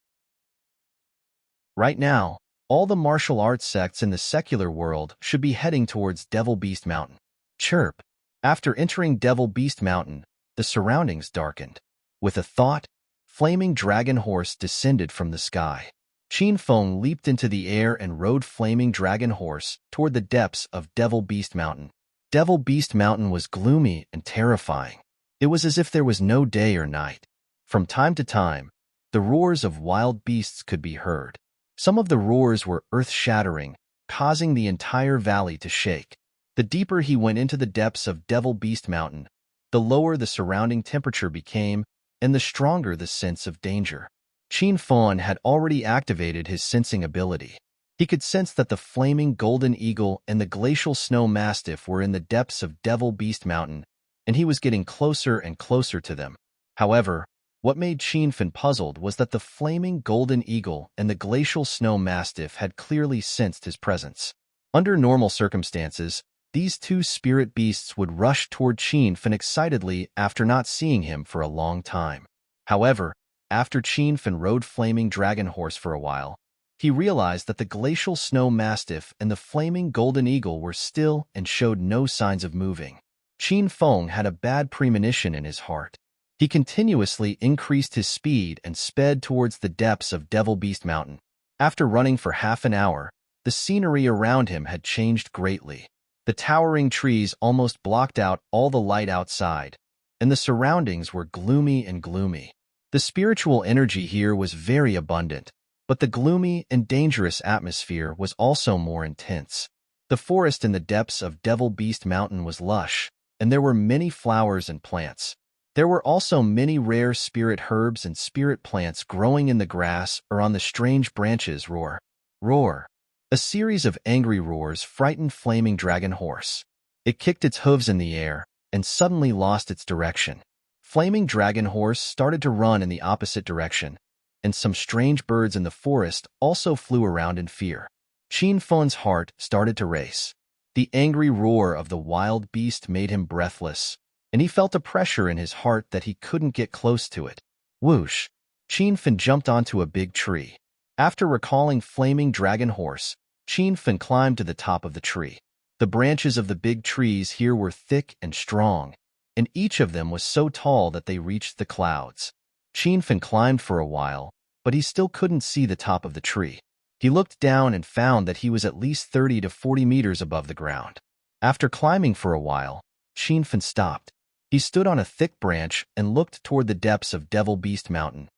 Right now, all the martial arts sects in the secular world should be heading towards Devil Beast Mountain. Chirp! After entering Devil Beast Mountain, the surroundings darkened. With a thought, Flaming Dragon Horse descended from the sky. Qin Feng leaped into the air and rode Flaming Dragon Horse toward the depths of Devil Beast Mountain. Devil Beast Mountain was gloomy and terrifying. It was as if there was no day or night. From time to time, the roars of wild beasts could be heard. Some of the roars were earth-shattering, causing the entire valley to shake. The deeper he went into the depths of Devil Beast Mountain, the lower the surrounding temperature became, and the stronger the sense of danger. Qin Feng had already activated his sensing ability. He could sense that the flaming golden eagle and the glacial snow mastiff were in the depths of Devil Beast Mountain, and he was getting closer and closer to them. However, what made Qin Feng puzzled was that the flaming golden eagle and the glacial snow mastiff had clearly sensed his presence. Under normal circumstances, these 2 spirit beasts would rush toward Qin Feng excitedly after not seeing him for a long time. However, after Qin Feng rode Flaming Dragon Horse for a while, he realized that the glacial snow mastiff and the flaming golden eagle were still and showed no signs of moving. Qin Feng had a bad premonition in his heart. He continuously increased his speed and sped towards the depths of Devil Beast Mountain. After running for half an hour, the scenery around him had changed greatly. The towering trees almost blocked out all the light outside, and the surroundings were gloomy and gloomy. The spiritual energy here was very abundant, but the gloomy and dangerous atmosphere was also more intense. The forest in the depths of Devil Beast Mountain was lush, and there were many flowers and plants. There were also many rare spirit herbs and spirit plants growing in the grass or on the strange branches. Roar, roar. A series of angry roars frightened Flaming Dragon Horse. It kicked its hooves in the air and suddenly lost its direction. Flaming Dragon Horse started to run in the opposite direction, and some strange birds in the forest also flew around in fear. Qin Fen's heart started to race. The angry roar of the wild beast made him breathless, and he felt a pressure in his heart that he couldn't get close to it. Whoosh! Qin Fen jumped onto a big tree. After recalling Flaming Dragon Horse, Qin Fen climbed to the top of the tree. The branches of the big trees here were thick and strong, and each of them was so tall that they reached the clouds. Qin Fen climbed for a while, but he still couldn't see the top of the tree. He looked down and found that he was at least 30 to 40 meters above the ground. After climbing for a while, Qin Fen stopped. He stood on a thick branch and looked toward the depths of Devil Beast Mountain.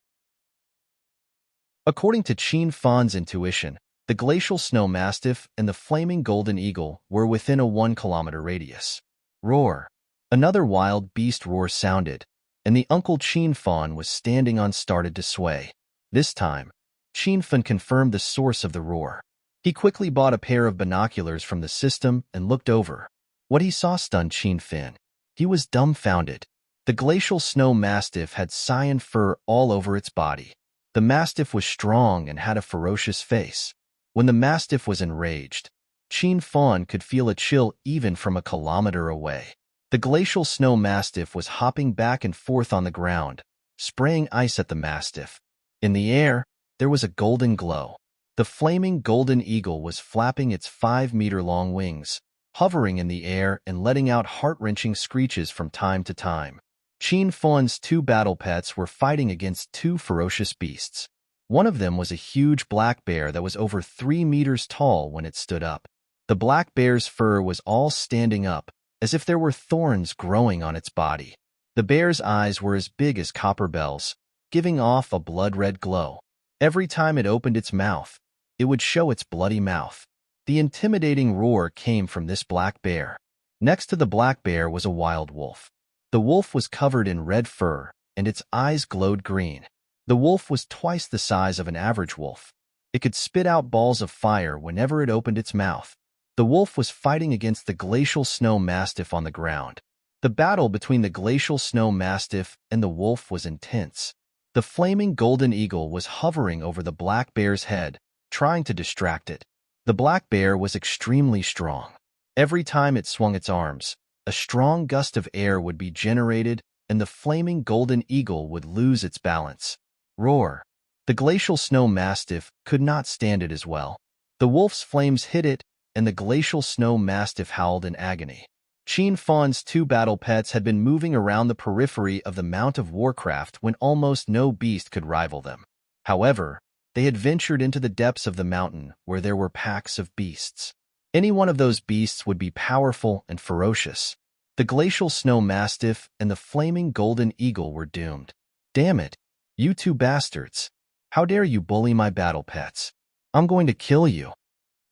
According to Qin Fen's intuition, the glacial snow mastiff and the flaming golden eagle were within a 1-kilometer radius. Roar! Another wild beast roar sounded, and the Uncle Qin Fen was standing on started to sway. This time, Qin Fen confirmed the source of the roar. He quickly bought a pair of binoculars from the system and looked over. What he saw stunned Qin Fen. He was dumbfounded. The glacial snow mastiff had cyan fur all over its body. The mastiff was strong and had a ferocious face. When the mastiff was enraged, Qin Fen could feel a chill even from a kilometer away. The glacial snow mastiff was hopping back and forth on the ground, spraying ice at the mastiff. In the air, there was a golden glow. The flaming golden eagle was flapping its 5-meter-long wings, hovering in the air and letting out heart-wrenching screeches from time to time. Qin Fen's 2 battle pets were fighting against 2 ferocious beasts. One of them was a huge black bear that was over 3 meters tall when it stood up. The black bear's fur was all standing up, as if there were thorns growing on its body. The bear's eyes were as big as copper bells, giving off a blood-red glow. Every time it opened its mouth, it would show its bloody mouth. The intimidating roar came from this black bear. Next to the black bear was a wild wolf. The wolf was covered in red fur, and its eyes glowed green. The wolf was twice the size of an average wolf. It could spit out balls of fire whenever it opened its mouth. The wolf was fighting against the glacial snow mastiff on the ground. The battle between the glacial snow mastiff and the wolf was intense. The flaming golden eagle was hovering over the black bear's head, trying to distract it. The black bear was extremely strong. Every time it swung its arms, a strong gust of air would be generated, and the flaming golden eagle would lose its balance. Roar! The glacial snow mastiff could not stand it as well. The wolf's flames hit it, and the glacial snow mastiff howled in agony. Qin Fen's 2 battle pets had been moving around the periphery of the Mount of Warcraft when almost no beast could rival them. However, they had ventured into the depths of the mountain where there were packs of beasts. Any one of those beasts would be powerful and ferocious. The glacial snow mastiff and the flaming golden eagle were doomed. Damn it, you 2 bastards. How dare you bully my battle pets? I'm going to kill you.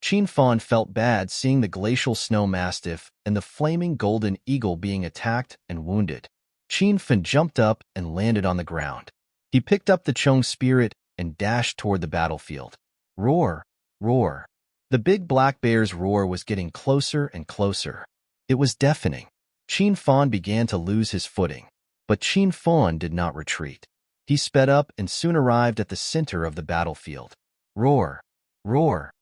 Qin Fen felt bad seeing the glacial snow mastiff and the flaming golden eagle being attacked and wounded. Qin Fen jumped up and landed on the ground. He picked up the Chung spirit and dashed toward the battlefield. Roar! Roar! The big black bear's roar was getting closer and closer. It was deafening. Qin Fen began to lose his footing, but Qin Fen did not retreat. He sped up and soon arrived at the center of the battlefield. Roar! Roar!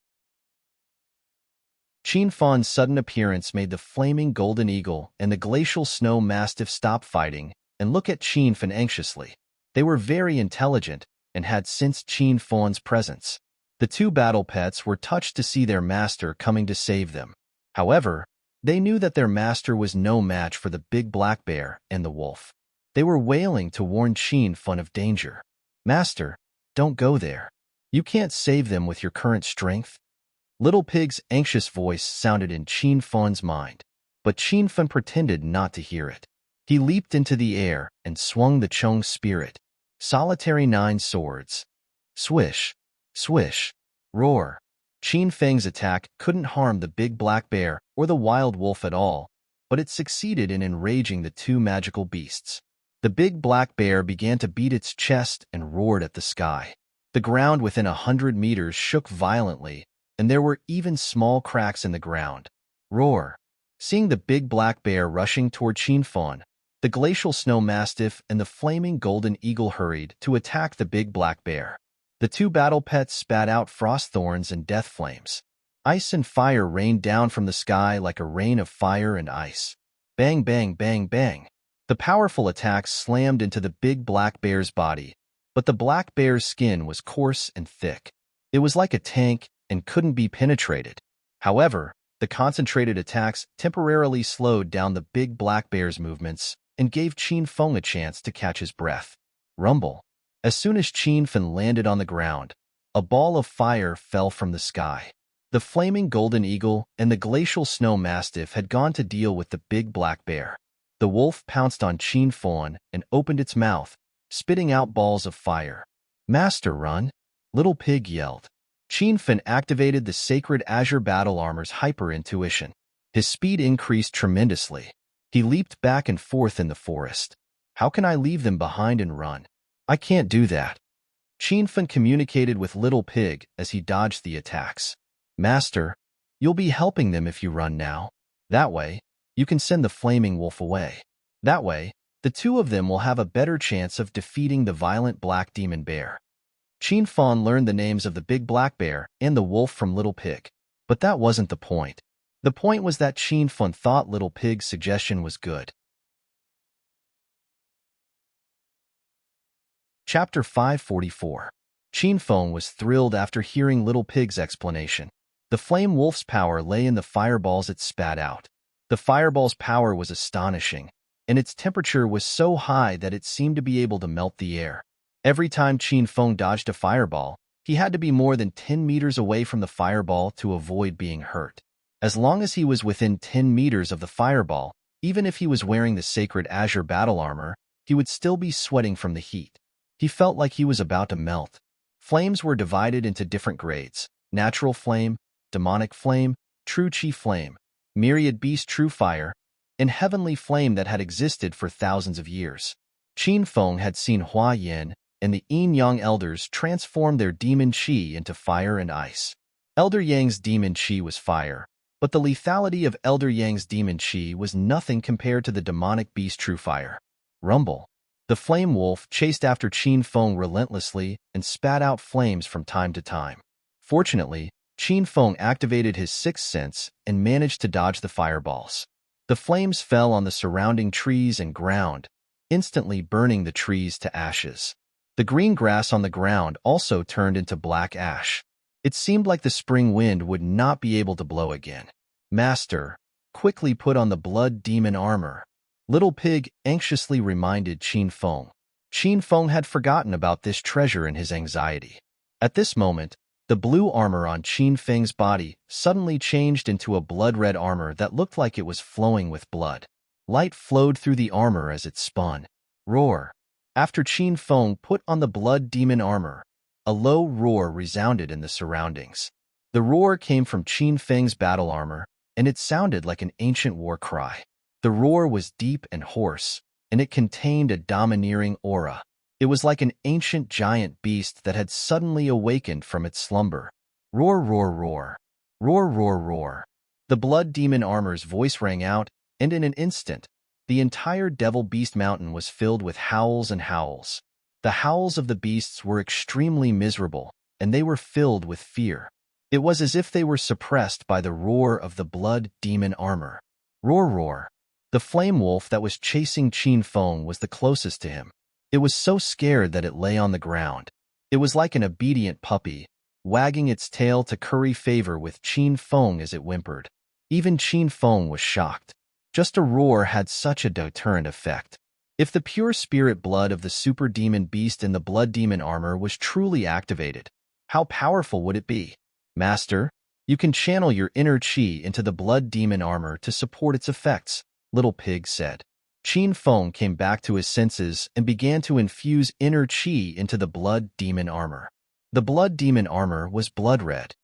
Qin Fen's sudden appearance made the flaming golden eagle and the glacial snow mastiff stop fighting and look at Qin Fen anxiously. They were very intelligent and had sensed Qin Fen's presence. The 2 battle pets were touched to see their master coming to save them. However, they knew that their master was no match for the big black bear and the wolf. They were wailing to warn Qin Fen of danger. Master, don't go there. You can't save them with your current strength. Little Pig's anxious voice sounded in Qin Feng's mind, but Qin Feng pretended not to hear it. He leaped into the air and swung the Chong spirit. Solitary 9 swords. Swish, swish, roar. Qin Feng's attack couldn't harm the big black bear or the wild wolf at all, but it succeeded in enraging the two magical beasts. The big black bear began to beat its chest and roared at the sky. The ground within 100 meters shook violently, and there were even small cracks in the ground. Roar. Seeing the big black bear rushing toward Qin Feng, the glacial snow mastiff and the flaming golden eagle hurried to attack the big black bear. The two battle pets spat out frost thorns and death flames. Ice and fire rained down from the sky like a rain of fire and ice. Bang, bang, bang, bang. The powerful attacks slammed into the big black bear's body, but the black bear's skin was coarse and thick. It was like a tank and couldn't be penetrated. However, the concentrated attacks temporarily slowed down the big black bear's movements and gave Qin Feng a chance to catch his breath. Rumble. As soon as Qin Feng landed on the ground, a ball of fire fell from the sky. The flaming golden eagle and the glacial snow mastiff had gone to deal with the big black bear. The wolf pounced on Qin Feng and opened its mouth, spitting out balls of fire. "Master, run!" Little Pig yelled. Qin Feng activated the sacred azure battle armor's hyper-intuition. His speed increased tremendously. He leaped back and forth in the forest. "How can I leave them behind and run? I can't do that." Qin Feng communicated with Little Pig as he dodged the attacks. "Master, you'll be helping them if you run now. That way, you can send the flaming wolf away. That way, the two of them will have a better chance of defeating the violent black demon bear." Qin Feng learned the names of the big black bear and the wolf from Little Pig. But that wasn't the point. The point was that Qin Feng thought Little Pig's suggestion was good. Chapter 544. Qin Feng was thrilled after hearing Little Pig's explanation. The flame wolf's power lay in the fireballs it spat out. The fireball's power was astonishing, and its temperature was so high that it seemed to be able to melt the air. Every time Qin Feng dodged a fireball, he had to be more than 10 meters away from the fireball to avoid being hurt. As long as he was within 10 meters of the fireball, even if he was wearing the sacred azure battle armor, he would still be sweating from the heat. He felt like he was about to melt. Flames were divided into different grades: natural flame, demonic flame, true chi flame, myriad beast true fire, and heavenly flame that had existed for thousands of years. Qin Feng had seen Hua Yin and the Yin Yang elders transform their demon chi into fire and ice. Elder Yang's demon chi was fire, but the lethality of Elder Yang's demon chi was nothing compared to the demonic beast true fire. Rumble. The flame wolf chased after Qin Feng relentlessly and spat out flames from time to time. Fortunately, Qin Feng activated his sixth sense and managed to dodge the fireballs. The flames fell on the surrounding trees and ground, instantly burning the trees to ashes. The green grass on the ground also turned into black ash. It seemed like the spring wind would not be able to blow again. "Master, quickly put on the blood demon armor," Little Pig anxiously reminded Qin Feng. Qin Feng had forgotten about this treasure in his anxiety. At this moment, the blue armor on Qin Feng's body suddenly changed into a blood-red armor that looked like it was flowing with blood. Light flowed through the armor as it spun. Roar. After Qin Feng put on the blood demon armor, a low roar resounded in the surroundings. The roar came from Qin Feng's battle armor, and it sounded like an ancient war cry. The roar was deep and hoarse, and it contained a domineering aura. It was like an ancient giant beast that had suddenly awakened from its slumber. Roar, roar, roar. Roar, roar, roar. The blood demon armor's voice rang out, and in an instant, the entire Devil Beast Mountain was filled with howls and howls. The howls of the beasts were extremely miserable, and they were filled with fear. It was as if they were suppressed by the roar of the blood demon armor. Roar, roar. The flame wolf that was chasing Qin Feng was the closest to him. It was so scared that it lay on the ground. It was like an obedient puppy, wagging its tail to curry favor with Qin Feng as it whimpered. Even Qin Feng was shocked. Just a roar had such a deterrent effect. If the pure spirit blood of the super demon beast in the blood demon armor was truly activated, how powerful would it be? "Master, You can channel your inner chi into the blood demon armor to support its effects, Little Pig said. Qin Feng came back to his senses and began to infuse inner chi into the blood demon armor. The blood demon armor was blood red.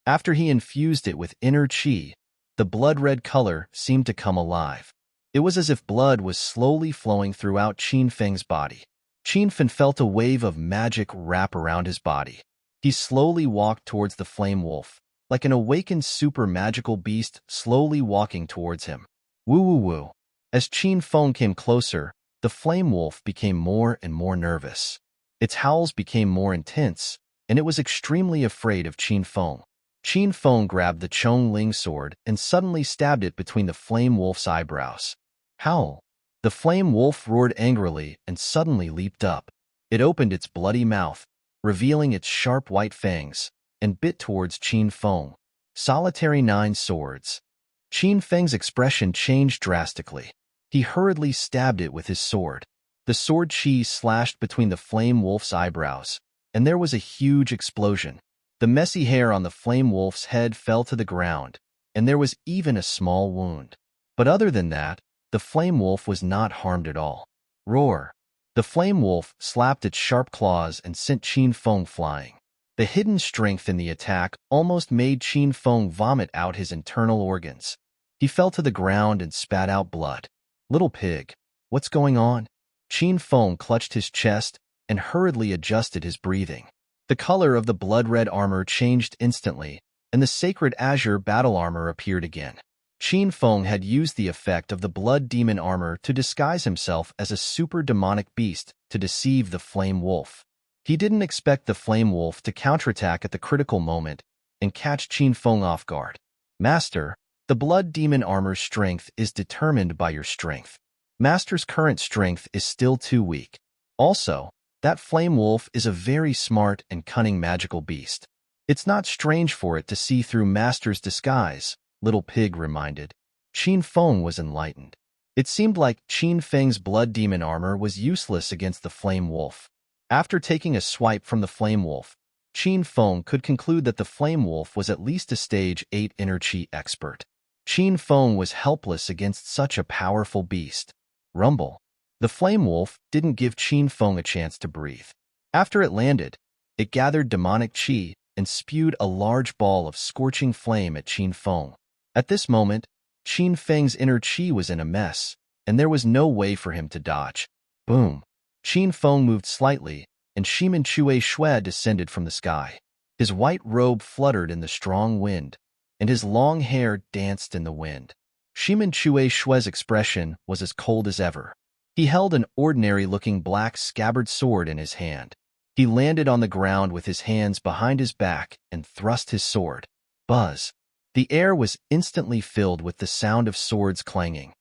After he infused it with inner chi, the blood red color seemed to come alive. It was as if blood was slowly flowing throughout Qin Feng's body. Qin Feng felt a wave of magic wrap around his body. He slowly walked towards the flame wolf, like an awakened super magical beast slowly walking towards him. Woo woo woo. As Qin Feng came closer, the flame wolf became more and more nervous. Its howls became more intense, and it was extremely afraid of Qin Feng. Qin Feng grabbed the Chong Ling sword and suddenly stabbed it between the flame wolf's eyebrows. Howl! The flame wolf roared angrily and suddenly leaped up. It opened its bloody mouth, revealing its sharp white fangs, and bit towards Qin Feng. Solitary 9 swords. Qin Feng's expression changed drastically. He hurriedly stabbed it with his sword. The sword chi slashed between the flame wolf's eyebrows, and there was a huge explosion. The messy hair on the flame wolf's head fell to the ground, and there was even a small wound. But other than that, the flame wolf was not harmed at all. Roar! The flame wolf slapped its sharp claws and sent Qin Feng flying. The hidden strength in the attack almost made Qin Feng vomit out his internal organs. He fell to the ground and spat out blood. Little Pig, what's going on? Qin Feng clutched his chest and hurriedly adjusted his breathing. The color of the blood-red armor changed instantly, and the sacred azure battle armor appeared again. Qin Feng had used the effect of the blood demon armor to disguise himself as a super demonic beast to deceive the flame wolf. He didn't expect the flame wolf to counterattack at the critical moment and catch Qin Feng off guard. Master, the blood demon armor's strength is determined by your strength. Master's current strength is still too weak. Also, that flame wolf is a very smart and cunning magical beast. It's not strange for it to see through Master's disguise, Little Pig reminded. Qin Feng was enlightened. It seemed like Qin Feng's blood demon armor was useless against the flame wolf. After taking a swipe from the flame wolf, Qin Feng could conclude that the flame wolf was at least a stage 8 inner chi expert. Qin Feng was helpless against such a powerful beast. Rumble. The flame wolf didn't give Qin Feng a chance to breathe. After it landed, it gathered demonic chi and spewed a large ball of scorching flame at Qin Feng. At this moment, Qin Feng's inner chi was in a mess, and there was no way for him to dodge. Boom! Qin Feng moved slightly, and Shimen Chue Shui descended from the sky. His white robe fluttered in the strong wind, and his long hair danced in the wind. Shimen Chue Shui's expression was as cold as ever. He held an ordinary-looking black scabbard sword in his hand. He landed on the ground with his hands behind his back and thrust his sword. Buzz! The air was instantly filled with the sound of swords clanging.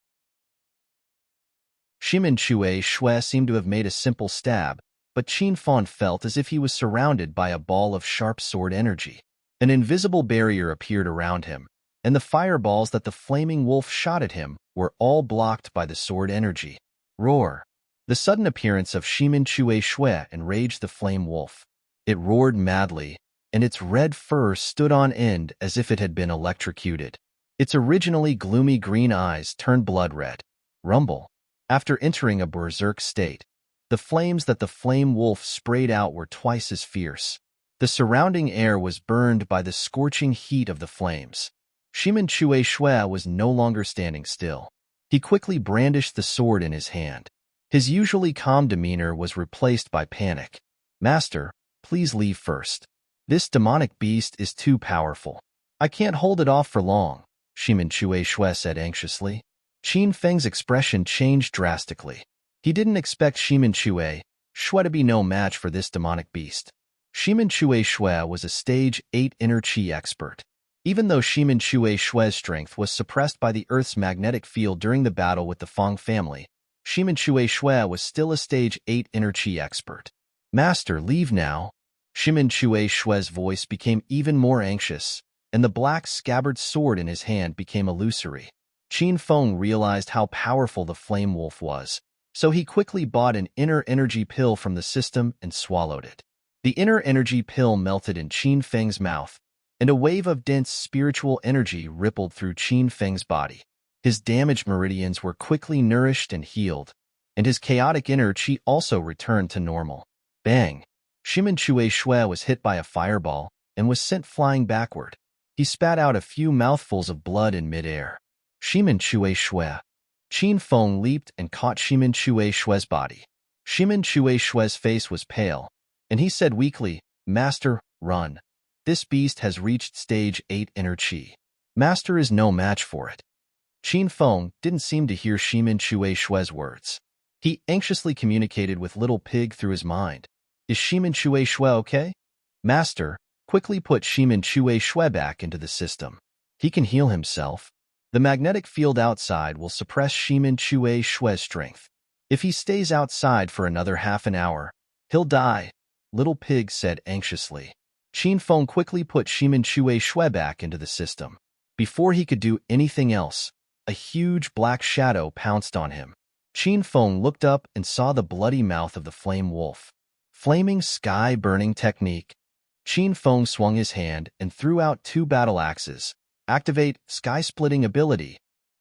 Shimen Chue Shui seemed to have made a simple stab, but Qin Feng felt as if he was surrounded by a ball of sharp sword energy. An invisible barrier appeared around him, and the fireballs that the flaming wolf shot at him were all blocked by the sword energy. Roar! The sudden appearance of Shimen Chue Shui enraged the flame wolf. It roared madly, and its red fur stood on end as if it had been electrocuted. Its originally gloomy green eyes turned blood red. Rumble! After entering a berserk state, the flames that the flame wolf sprayed out were twice as fierce. The surrounding air was burned by the scorching heat of the flames. Shimen Chue Shui was no longer standing still. He quickly brandished the sword in his hand. His usually calm demeanor was replaced by panic. Master, please leave first. This demonic beast is too powerful. I can't hold it off for long, Shimen Chue Shui said anxiously. Qin Feng's expression changed drastically. He didn't expect Shimen Chue Shui to be no match for this demonic beast. Shimen Chue Shui was a stage 8 inner chi expert. Even though Shimen Chue Shui's strength was suppressed by the Earth's magnetic field during the battle with the Feng family, Shimen Chue Shui was still a stage 8 inner chi expert. Master, leave now. Shimen Chue Shui's voice became even more anxious, and the black scabbard sword in his hand became illusory. Qin Feng realized how powerful the flame wolf was, so he quickly bought an inner energy pill from the system and swallowed it. The inner energy pill melted in Qin Feng's mouth, and a wave of dense spiritual energy rippled through Qin Feng's body. His damaged meridians were quickly nourished and healed, and his chaotic inner qi also returned to normal. Bang! Shimin Chue Shui was hit by a fireball and was sent flying backward. He spat out a few mouthfuls of blood in midair. Shimin Chue Shui. Qin Feng leaped and caught Shimin Chue Shui's body. Shimin Chue Shui's face was pale, and he said weakly, "Master, run. This beast has reached stage 8 inner qi. Master is no match for it." Qin Feng didn't seem to hear Shimin Chue Shui's words. He anxiously communicated with Little Pig through his mind. "Is Shimin Chue Shui okay?" "Master, quickly put Shimin Chue Shui back into the system. He can heal himself. The magnetic field outside will suppress Shimin Chue Shui's strength. If he stays outside for another half an hour, he'll die," Little Pig said anxiously. Qin Feng quickly put Shimin Chue Shui back into the system. Before he could do anything else, a huge black shadow pounced on him. Qin Feng looked up and saw the bloody mouth of the flame wolf. Flaming sky burning technique. Qin Feng swung his hand and threw out 2 battle axes. Activate sky-splitting ability.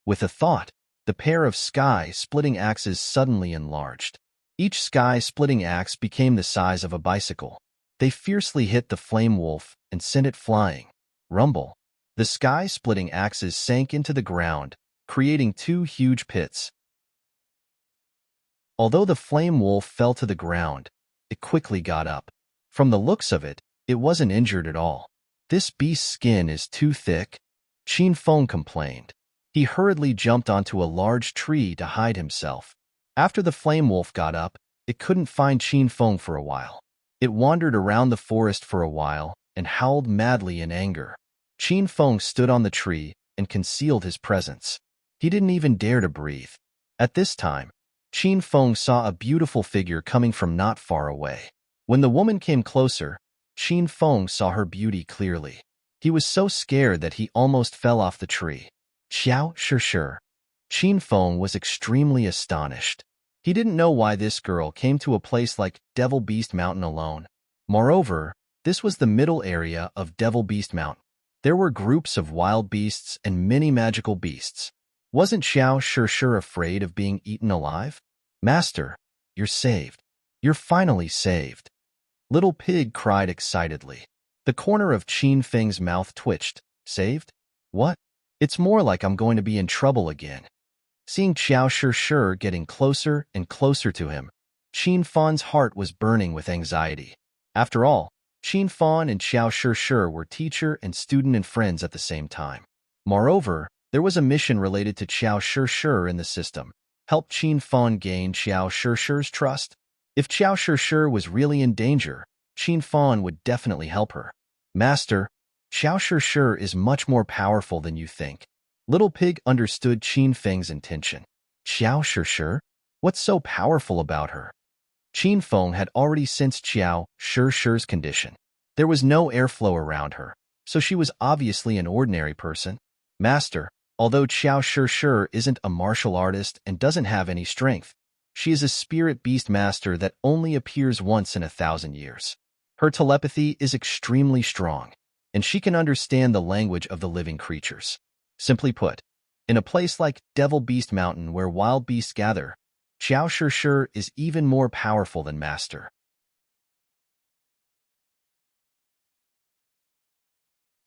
With a thought, the pair of sky-splitting axes suddenly enlarged. Each sky-splitting axe became the size of a bicycle. They fiercely hit the flame wolf and sent it flying. Rumble. The sky-splitting axes sank into the ground, creating 2 huge pits. Although the flame wolf fell to the ground, it quickly got up. From the looks of it, it wasn't injured at all. "This beast's skin is too thick," Qin Feng complained. He hurriedly jumped onto a large tree to hide himself. After the flame wolf got up, it couldn't find Qin Feng for a while. It wandered around the forest for a while and howled madly in anger. Qin Feng stood on the tree and concealed his presence. He didn't even dare to breathe. At this time, Qin Feng saw a beautiful figure coming from not far away. When the woman came closer, Qin Feng saw her beauty clearly. He was so scared that he almost fell off the tree. "Xiao Shi." Qin Feng was extremely astonished. He didn't know why this girl came to a place like Devil Beast Mountain alone. Moreover, this was the middle area of Devil Beast Mountain. There were groups of wild beasts and many magical beasts. Wasn't Xiao Shi afraid of being eaten alive? "Master, you're saved. You're finally saved." Little Pig cried excitedly. The corner of Qin Feng's mouth twitched. "Saved? What? It's more like I'm going to be in trouble again." Seeing Xiao Shi getting closer and closer to him, Qin Feng's heart was burning with anxiety. After all, Qin Feng and Xiao Shi were teacher and student and friends at the same time. Moreover, there was a mission related to Xiao Shi in the system. Help Qin Feng gain Xiao Shi's trust. If Xiao Shi was really in danger, Qin Feng would definitely help her. "Master, Xiao Shi is much more powerful than you think." Little Pig understood Qin Feng's intention. "Xiao Shi? What's so powerful about her?" Qin Feng had already sensed Xiao Shi's condition. There was no airflow around her, so she was obviously an ordinary person. "Master, although Xiao Shi isn't a martial artist and doesn't have any strength, she is a spirit beast master that only appears once in 1,000 years. Her telepathy is extremely strong, and she can understand the language of the living creatures. Simply put, in a place like Devil Beast Mountain where wild beasts gather, Xiao Shi is even more powerful than Master."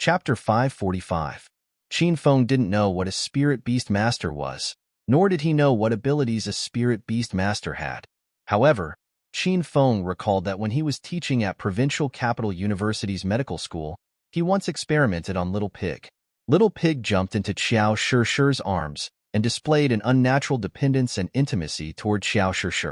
Chapter 545. Qin Feng didn't know what a spirit beast master was, nor did he know what abilities a spirit beast master had. However, Qin Feng recalled that when he was teaching at Provincial Capital University's medical school, he once experimented on Little Pig. Little Pig jumped into Xiao Shi's arms and displayed an unnatural dependence and intimacy toward Xiao Shi.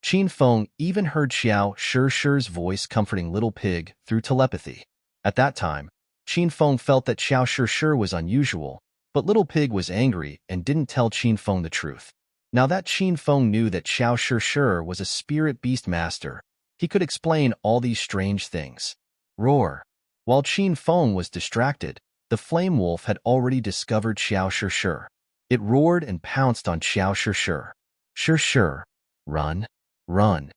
Qin Feng even heard Xiao Shi's voice comforting Little Pig through telepathy. At that time, Qin Feng felt that Xiao Shi was unusual, but Little Pig was angry and didn't tell Qin Feng the truth. Now that Qin Feng knew that Xiao Shi was a spirit beast master, he could explain all these strange things. Roar. While Qin Feng was distracted, the flame wolf had already discovered Xiao Shi. It roared and pounced on Xiao Shi. Shi, run, run.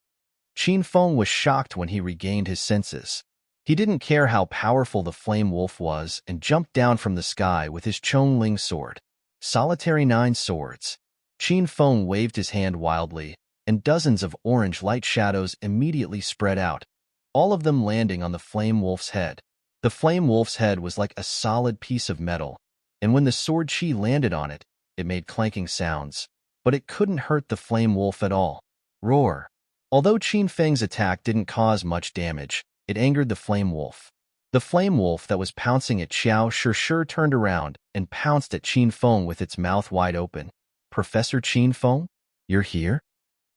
Qin Feng was shocked when he regained his senses. He didn't care how powerful the flame wolf was and jumped down from the sky with his Chongling sword. Solitary 9 swords. Qin Feng waved his hand wildly, and dozens of orange light shadows immediately spread out, all of them landing on the flame wolf's head. The flame wolf's head was like a solid piece of metal, and when the sword qi landed on it, it made clanking sounds. But it couldn't hurt the flame wolf at all. Roar. Although Qin Feng's attack didn't cause much damage, it angered the flame wolf. The flame wolf that was pouncing at Xiao Shishir turned around and pounced at Qin Feng with its mouth wide open. Professor Qin Feng? You're here?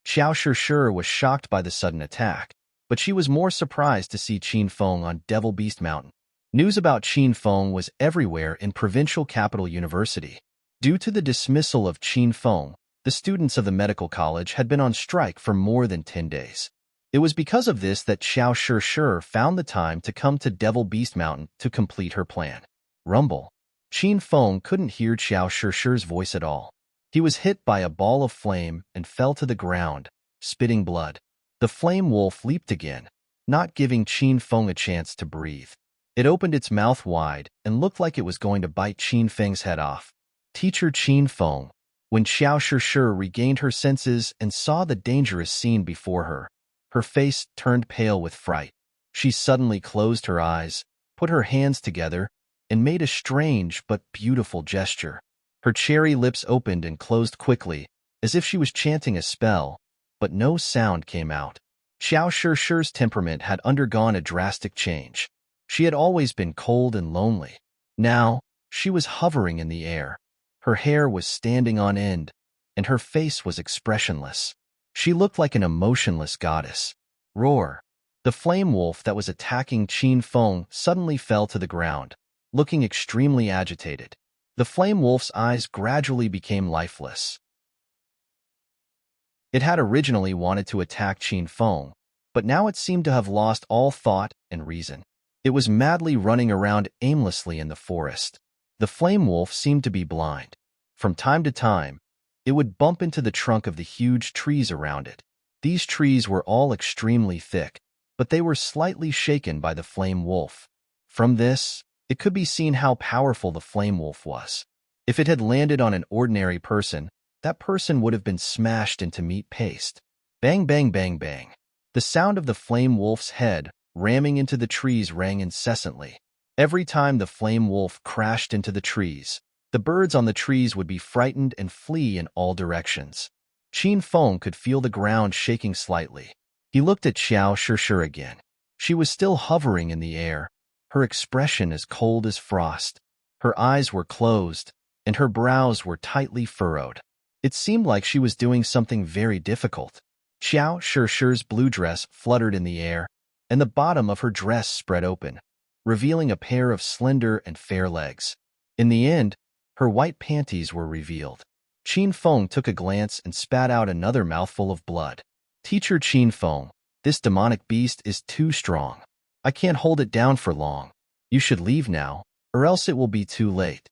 Xiao Shishir was shocked by the sudden attack, but she was more surprised to see Qin Feng on Devil Beast Mountain. News about Qin Feng was everywhere in Provincial Capital University. Due to the dismissal of Qin Feng, the students of the medical college had been on strike for more than 10 days. It was because of this that Xiao Shishir found the time to come to Devil Beast Mountain to complete her plan. Rumble. Qin Feng couldn't hear Xiao Shishir's voice at all. He was hit by a ball of flame and fell to the ground, spitting blood. The flame wolf leaped again, not giving Qin Feng a chance to breathe. It opened its mouth wide and looked like it was going to bite Qin Feng's head off. Teacher Qin Feng. When Xiao Shishir regained her senses and saw the dangerous scene before her, her face turned pale with fright. She suddenly closed her eyes, put her hands together, and made a strange but beautiful gesture. Her cherry lips opened and closed quickly, as if she was chanting a spell, but no sound came out. Xiao Shishir's temperament had undergone a drastic change. She had always been cold and lonely. Now, she was hovering in the air. Her hair was standing on end, and her face was expressionless. She looked like an emotionless goddess. Roar. The flame wolf that was attacking Qin Feng suddenly fell to the ground, looking extremely agitated. The flame wolf's eyes gradually became lifeless. It had originally wanted to attack Qin Feng, but now it seemed to have lost all thought and reason. It was madly running around aimlessly in the forest. The flame wolf seemed to be blind. From time to time, it would bump into the trunk of the huge trees around it. These trees were all extremely thick, but they were slightly shaken by the flame wolf. From this, it could be seen how powerful the flame wolf was. If it had landed on an ordinary person, that person would have been smashed into meat paste. Bang, bang, bang, bang. The sound of the flame wolf's head ramming into the trees rang incessantly. Every time the flame wolf crashed into the trees, the birds on the trees would be frightened and flee in all directions. Qin Feng could feel the ground shaking slightly. He looked at Xiao Shishir again. She was still hovering in the air, her expression as cold as frost. Her eyes were closed, and her brows were tightly furrowed. It seemed like she was doing something very difficult. Xiao Shishir's blue dress fluttered in the air, and the bottom of her dress spread open, revealing a pair of slender and fair legs. In the end, her white panties were revealed. Qin Feng took a glance and spat out another mouthful of blood. Teacher Qin Feng, this demonic beast is too strong. I can't hold it down for long. You should leave now, or else it will be too late.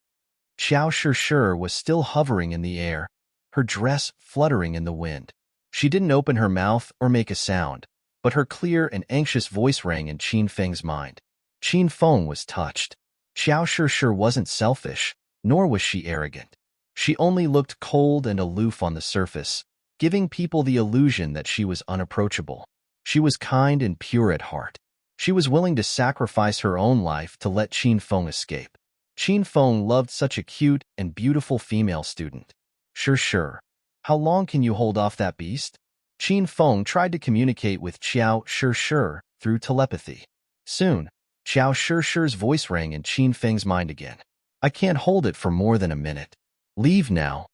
Xiao Shishir was still hovering in the air, her dress fluttering in the wind. She didn't open her mouth or make a sound, but her clear and anxious voice rang in Qin Feng's mind. Qin Feng was touched. Xiao Shishir wasn't selfish, nor was she arrogant. She only looked cold and aloof on the surface, giving people the illusion that she was unapproachable. She was kind and pure at heart. She was willing to sacrifice her own life to let Qin Feng escape. Qin Feng loved such a cute and beautiful female student. Sure. How long can you hold off that beast? Qin Feng tried to communicate with Xiao Shishir through telepathy. Soon, Xiao Shishir's voice rang in Qin Feng's mind again. I can't hold it for more than a minute. Leave now.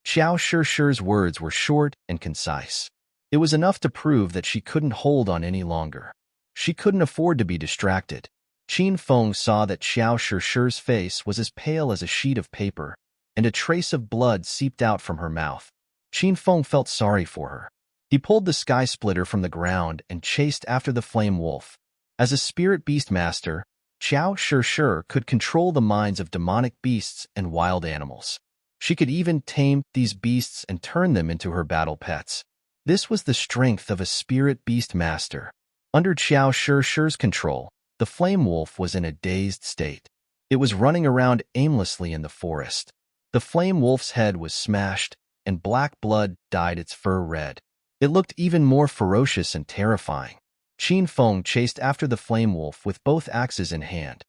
Xiao Shishir's words were short and concise. It was enough to prove that she couldn't hold on any longer. She couldn't afford to be distracted. Qin Feng saw that Xiao Shishir's face was as pale as a sheet of paper, and a trace of blood seeped out from her mouth. Qin Feng felt sorry for her. He pulled the sky splitter from the ground and chased after the flame wolf. As a spirit beast master, Xiao Shishir could control the minds of demonic beasts and wild animals. She could even tame these beasts and turn them into her battle pets. This was the strength of a spirit beast master. Under Xiao Shishir's control, The flame wolf was in a dazed state. It was running around aimlessly in the forest. The flame wolf's head was smashed, and black blood dyed its fur red. It looked even more ferocious and terrifying. Qin Feng chased after the flame wolf with both axes in hand.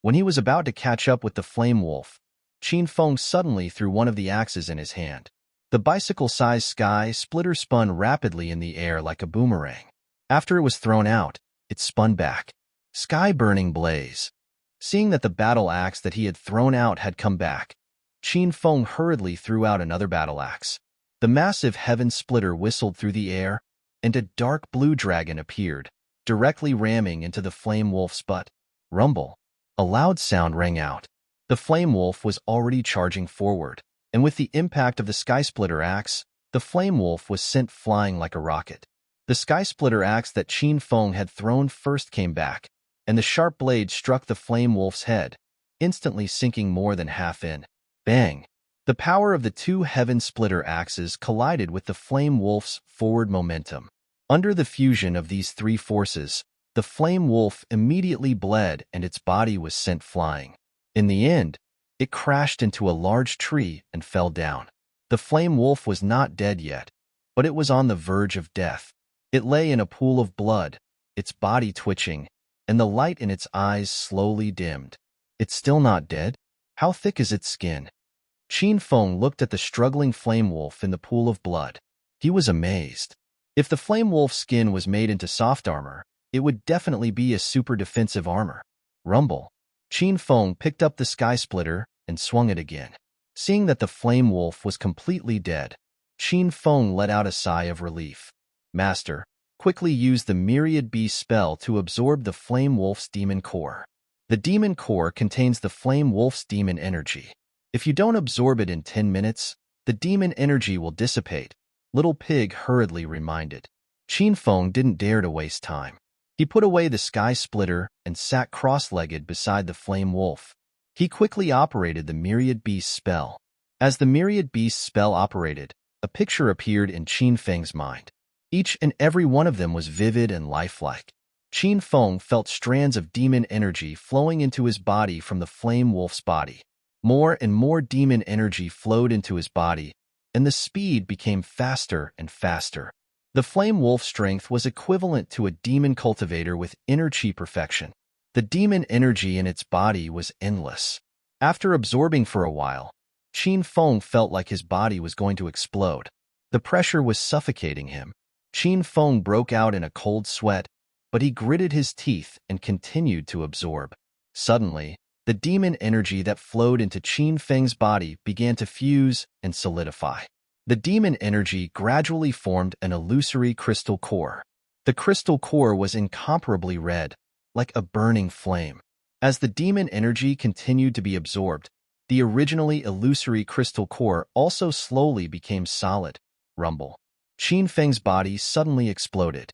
When he was about to catch up with the flame wolf, Qin Feng suddenly threw one of the axes in his hand. The bicycle-sized sky splitter spun rapidly in the air like a boomerang. After it was thrown out, it spun back. Sky burning blaze. Seeing that the battle axe that he had thrown out had come back, Qin Feng hurriedly threw out another battle axe. The massive heaven splitter whistled through the air, and a dark blue dragon appeared, directly ramming into the flame wolf's butt. Rumble. A loud sound rang out. The flame wolf was already charging forward, and with the impact of the sky splitter axe, the flame wolf was sent flying like a rocket. The sky splitter axe that Qin Feng had thrown first came back, and the sharp blade struck the flame wolf's head, instantly sinking more than half in. Bang! The power of the two heaven splitter axes collided with the flame wolf's forward momentum. Under the fusion of these three forces, the flame wolf immediately bled and its body was sent flying. In the end, it crashed into a large tree and fell down. The flame wolf was not dead yet, but it was on the verge of death. It lay in a pool of blood, its body twitching, and the light in its eyes slowly dimmed. It's still not dead? How thick is its skin? Qin Feng looked at the struggling flame wolf in the pool of blood. He was amazed. If the flame wolf's skin was made into soft armor, it would definitely be a super defensive armor. Rumble. Qin Feng picked up the sky splitter and swung it again. Seeing that the flame wolf was completely dead, Qin Feng let out a sigh of relief. Master, quickly use the Myriad Beast spell to absorb the flame wolf's demon core. The demon core contains the flame wolf's demon energy. If you don't absorb it in 10 minutes, the demon energy will dissipate, Little Pig hurriedly reminded. Qin Feng didn't dare to waste time. He put away the sky splitter and sat cross-legged beside the flame wolf. He quickly operated the Myriad Beast spell. As the Myriad Beast spell operated, a picture appeared in Qin Feng's mind. Each and every one of them was vivid and lifelike. Qin Feng felt strands of demon energy flowing into his body from the flame wolf's body. More and more demon energy flowed into his body, and the speed became faster and faster. The flame wolf's strength was equivalent to a demon cultivator with inner chi perfection. The demon energy in its body was endless. After absorbing for a while, Qin Feng felt like his body was going to explode. The pressure was suffocating him. Qin Feng broke out in a cold sweat, but he gritted his teeth and continued to absorb. Suddenly, the demon energy that flowed into Qin Feng's body began to fuse and solidify. The demon energy gradually formed an illusory crystal core. The crystal core was incomparably red, like a burning flame. As the demon energy continued to be absorbed, the originally illusory crystal core also slowly became solid. Rumble. Qin Feng's body suddenly exploded.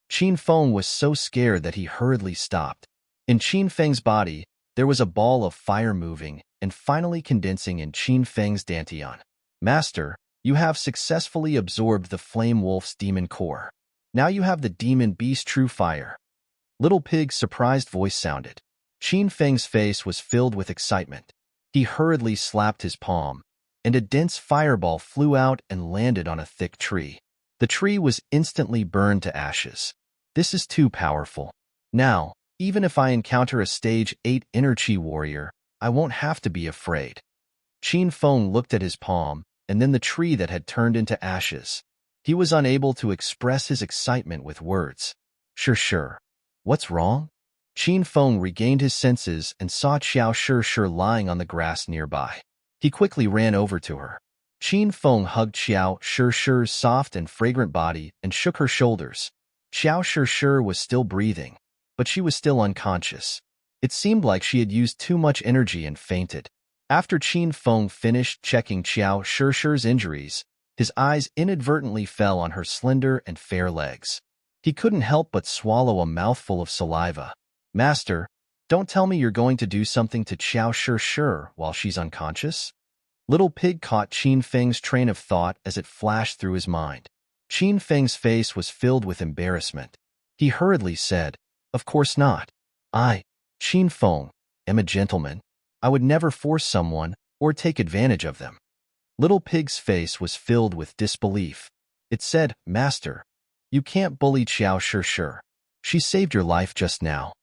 Qin Feng was so scared that he hurriedly stopped. In Qin Feng's body, there was a ball of fire moving and finally condensing in Qin Feng's dantian. Master, you have successfully absorbed the flame wolf's demon core. Now you have the demon beast true fire. Little Pig's surprised voice sounded. Qin Feng's face was filled with excitement. He hurriedly slapped his palm, and a dense fireball flew out and landed on a thick tree. The tree was instantly burned to ashes. This is too powerful. Now, even if I encounter a stage 8 inner chi warrior, I won't have to be afraid. Qin Feng looked at his palm, and then the tree that had turned into ashes. He was unable to express his excitement with words. Sure. What's wrong? Qin Feng regained his senses and saw Xiao Sure lying on the grass nearby. He quickly ran over to her. Qin Feng hugged Xiao Sure's soft and fragrant body and shook her shoulders. Xiao Sure was still breathing, but she was still unconscious. It seemed like she had used too much energy and fainted. After Qin Feng finished checking Xiao Sure's injuries, his eyes inadvertently fell on her slender and fair legs. He couldn't help but swallow a mouthful of saliva. Master, don't tell me you're going to do something to Xiao Sure while she's unconscious? Little Pig caught Qin Feng's train of thought as it flashed through his mind. Qin Feng's face was filled with embarrassment. He hurriedly said, "Of course not. I, Qin Feng, am a gentleman. I would never force someone or take advantage of them." Little Pig's face was filled with disbelief. It said, "Master, you can't bully Qiao Shishir. She saved your life just now."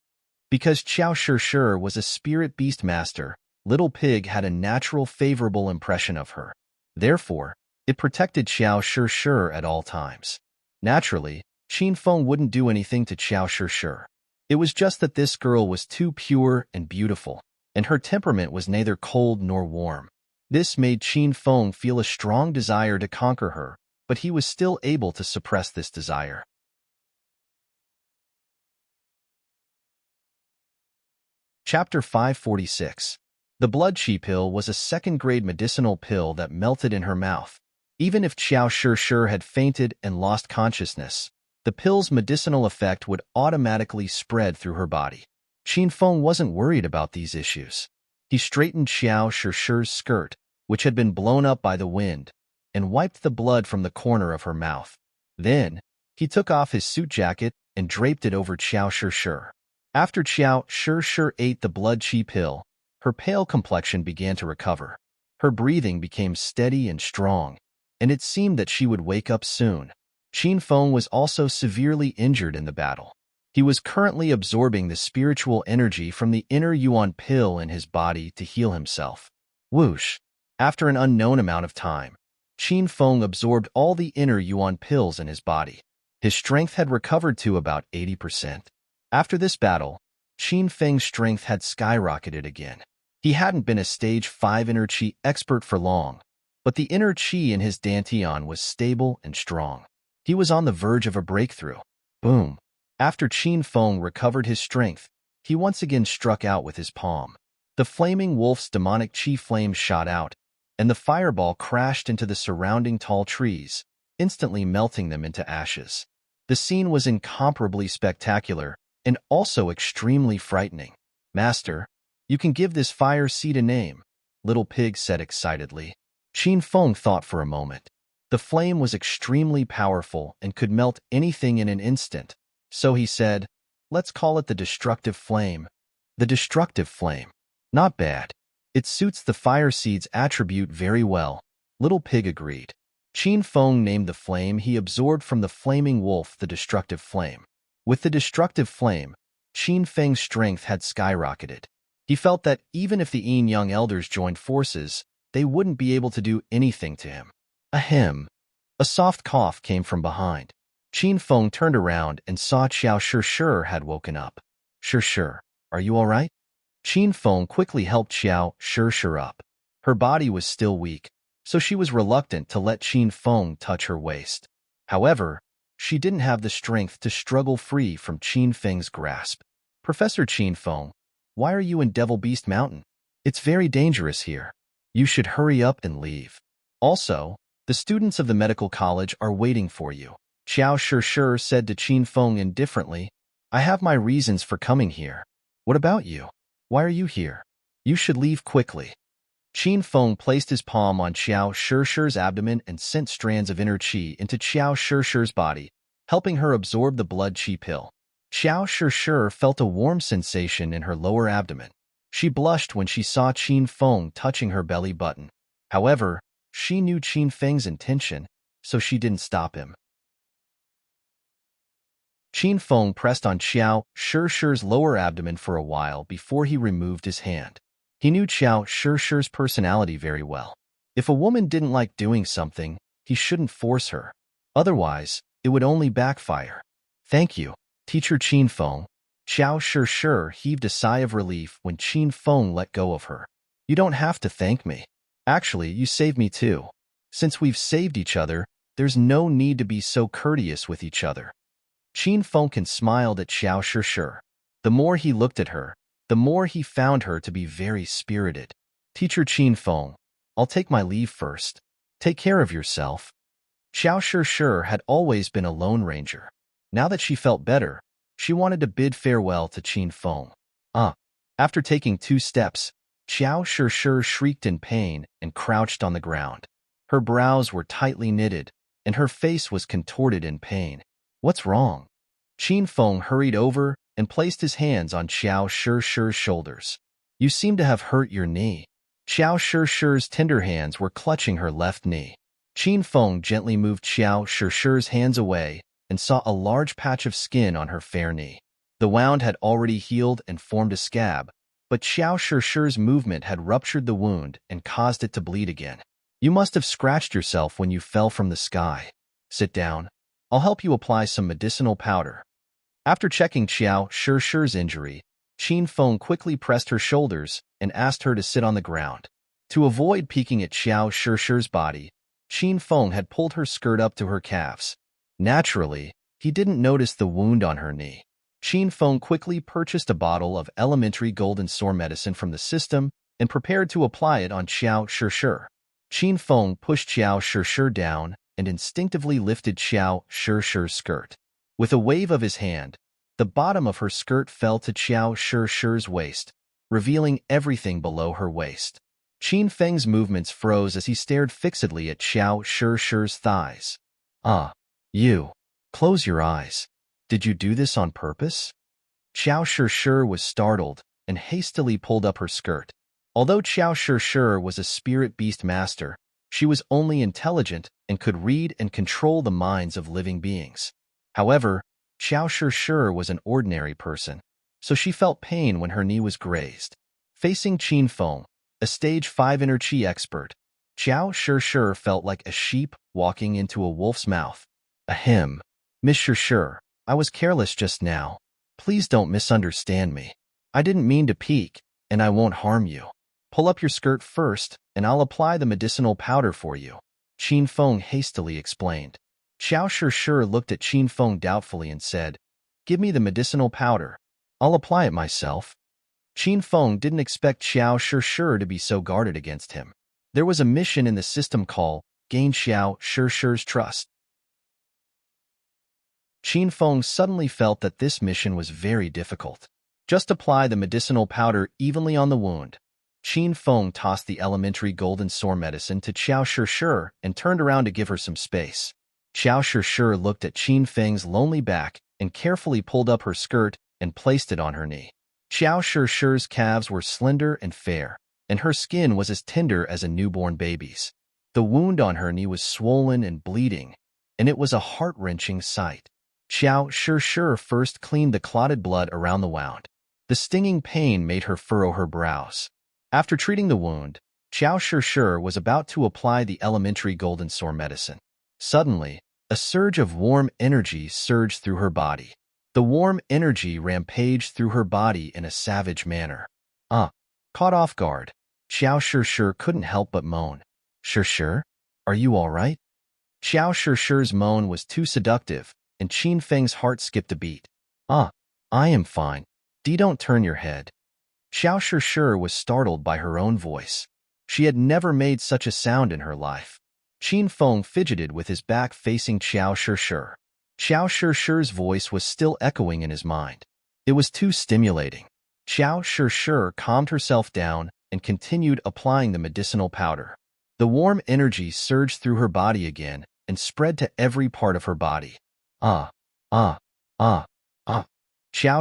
Because Qiao Shishir was a spirit beast master, Little Pig had a natural favorable impression of her. Therefore, it protected Qiao Shishir at all times. Naturally, Qin Feng wouldn't do anything to Qiao Shishir. It was just that this girl was too pure and beautiful, and her temperament was neither cold nor warm. This made Qin Feng feel a strong desire to conquer her, but he was still able to suppress this desire. Chapter 546. The blood qi pill was a second-grade medicinal pill that melted in her mouth. Even if Qiao Shishir had fainted and lost consciousness, the pill's medicinal effect would automatically spread through her body. Qin Feng wasn't worried about these issues. He straightened Qiao Shishir's skirt, which had been blown up by the wind, and wiped the blood from the corner of her mouth. Then, he took off his suit jacket and draped it over Qiao Shishir. After Qiao Shishir ate the blood qi pill, her pale complexion began to recover. Her breathing became steady and strong, and it seemed that she would wake up soon. Qin Feng was also severely injured in the battle. He was currently absorbing the spiritual energy from the inner yuan pill in his body to heal himself. Whoosh! After an unknown amount of time, Qin Feng absorbed all the inner yuan pills in his body. His strength had recovered to about 80%. After this battle, Qin Feng's strength had skyrocketed again. He hadn't been a stage 5 inner qi expert for long, but the inner qi in his dantian was stable and strong. He was on the verge of a breakthrough. Boom! After Qin Feng recovered his strength, he once again struck out with his palm. The flaming wolf's demonic qi flame shot out, and the fireball crashed into the surrounding tall trees, instantly melting them into ashes. The scene was incomparably spectacular and also extremely frightening. "Master, you can give this fire seed a name," Little Pig said excitedly. Qin Feng thought for a moment. The flame was extremely powerful and could melt anything in an instant, so he said, "Let's call it the destructive flame." The destructive flame. Not bad. It suits the fire seed's attribute very well, Little Pig agreed. Qin Feng named the flame he absorbed from the flaming wolf the destructive flame. With the destructive flame, Qin Feng's strength had skyrocketed. He felt that even if the Yin-Yang elders joined forces, they wouldn't be able to do anything to him. Ahem. A soft cough came from behind. Qin Feng turned around and saw Qiao Shishir had woken up. "Shishir, are you all right?" Qin Feng quickly helped Qiao Shishir up. Her body was still weak, so she was reluctant to let Qin Feng touch her waist. However, she didn't have the strength to struggle free from Qin Feng's grasp. "Professor Qin Feng, why are you in Devil Beast Mountain? It's very dangerous here. You should hurry up and leave. Also, the students of the medical college are waiting for you," Qiao Shishir said to Qin Feng indifferently. "I have my reasons for coming here. What about you? Why are you here? You should leave quickly." Qin Feng placed his palm on Qiao Shishir's abdomen and sent strands of inner qi into Qiao Shishir's body, helping her absorb the blood qi pill. Qiao Shishir felt a warm sensation in her lower abdomen. She blushed when she saw Qin Feng touching her belly button. However, she knew Qin Feng's intention, so she didn't stop him. Qin Feng pressed on Qiao Shishir's lower abdomen for a while before he removed his hand. He knew Qiao Shishir's personality very well. If a woman didn't like doing something, he shouldn't force her. Otherwise, it would only backfire. "Thank you, Teacher Qin Feng." Qiao Shishir heaved a sigh of relief when Qin Feng let go of her. "You don't have to thank me. Actually, you saved me too. Since we've saved each other, there's no need to be so courteous with each other." Qin Feng smiled at Qiao Shishir. The more he looked at her, the more he found her to be very spirited. "Teacher Qin Feng, I'll take my leave first. Take care of yourself." Qiao Shishir had always been a lone ranger. Now that she felt better, she wanted to bid farewell to Qin Feng. After taking 2 steps, Qiao Shishir shrieked in pain and crouched on the ground. Her brows were tightly knitted, and her face was contorted in pain. What's wrong? Qin Feng hurried over and placed his hands on Xiao Shirshi's shoulders. You seem to have hurt your knee. Xiao Shirshi's tender hands were clutching her left knee. Qin Feng gently moved Xiao Shirshi's hands away and saw a large patch of skin on her fair knee. The wound had already healed and formed a scab, but Xiao Shirshi's movement had ruptured the wound and caused it to bleed again. You must have scratched yourself when you fell from the sky. Sit down. I'll help you apply some medicinal powder. After checking Xiao Shirshi's injury, Qin Feng quickly pressed her shoulders and asked her to sit on the ground. To avoid peeking at Xiao Shirshi's body, Qin Feng had pulled her skirt up to her calves. Naturally, he didn't notice the wound on her knee. Qin Feng quickly purchased a bottle of elementary golden sore medicine from the system and prepared to apply it on Xiao Shirshi. Qin Feng pushed Xiao Shirshi down and instinctively lifted Xiao Shirshi's skirt. With a wave of his hand, the bottom of her skirt fell to Xiao Shirshi's waist, revealing everything below her waist. Qin Feng's movements froze as he stared fixedly at Xiao Shirshi's thighs. You. Close your eyes. Did you do this on purpose? Xiao Shirshi was startled and hastily pulled up her skirt. Although Xiao Shirshi was a spirit beast master, she was only intelligent and could read and control the minds of living beings. However, Xiao Shirshi was an ordinary person, so she felt pain when her knee was grazed. Facing Qin Feng, a stage 5 inner chi expert, Xiao Shirshi felt like a sheep walking into a wolf's mouth. Ahem. Miss Shirshi, I was careless just now. Please don't misunderstand me. I didn't mean to peek, and I won't harm you. Pull up your skirt first, and I'll apply the medicinal powder for you, Qin Feng hastily explained. Xiao Shirshi looked at Qin Feng doubtfully and said, Give me the medicinal powder. I'll apply it myself. Qin Feng didn't expect Xiao Shirshi to be so guarded against him. There was a mission in the system called Gain Xiao Shirshi's Trust. Qin Feng suddenly felt that this mission was very difficult. Just apply the medicinal powder evenly on the wound. Qin Feng tossed the elementary golden sore medicine to Xiao Shirshi and turned around to give her some space. Xiao Shirshi looked at Qin Feng's lonely back and carefully pulled up her skirt and placed it on her knee. Xiao Shirshi's calves were slender and fair, and her skin was as tender as a newborn baby's. The wound on her knee was swollen and bleeding, and it was a heart-wrenching sight. Xiao Shirshi first cleaned the clotted blood around the wound. The stinging pain made her furrow her brows. After treating the wound, Xiao Shirshi was about to apply the elementary golden sore medicine. Suddenly, a surge of warm energy surged through her body. The warm energy rampaged through her body in a savage manner. Caught off guard, Xiao Shirshi couldn't help but moan. Shirshi, are you all right? Xiao Shirshi's moan was too seductive, and Qin Feng's heart skipped a beat. I am fine. Don't turn your head. Xiao Shirshi was startled by her own voice. She had never made such a sound in her life. Qin Feng fidgeted with his back facing Xiao Shirshi. Xiao Shirshi's voice was still echoing in his mind. It was too stimulating. Xiao Shirshi calmed herself down and continued applying the medicinal powder. The warm energy surged through her body again and spread to every part of her body. Xiao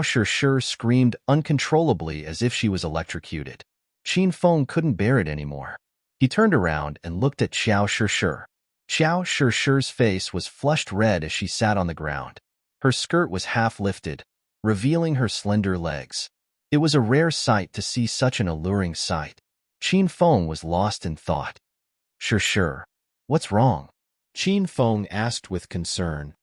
Shirshi screamed uncontrollably as if she was electrocuted. Qin Feng couldn't bear it anymore. He turned around and looked at Xiao Shirshi. Xiao Shirshi's face was flushed red as she sat on the ground. Her skirt was half lifted, revealing her slender legs. It was a rare sight to see such an alluring sight. Qin Feng was lost in thought. Shirshi, what's wrong? Qin Feng asked with concern.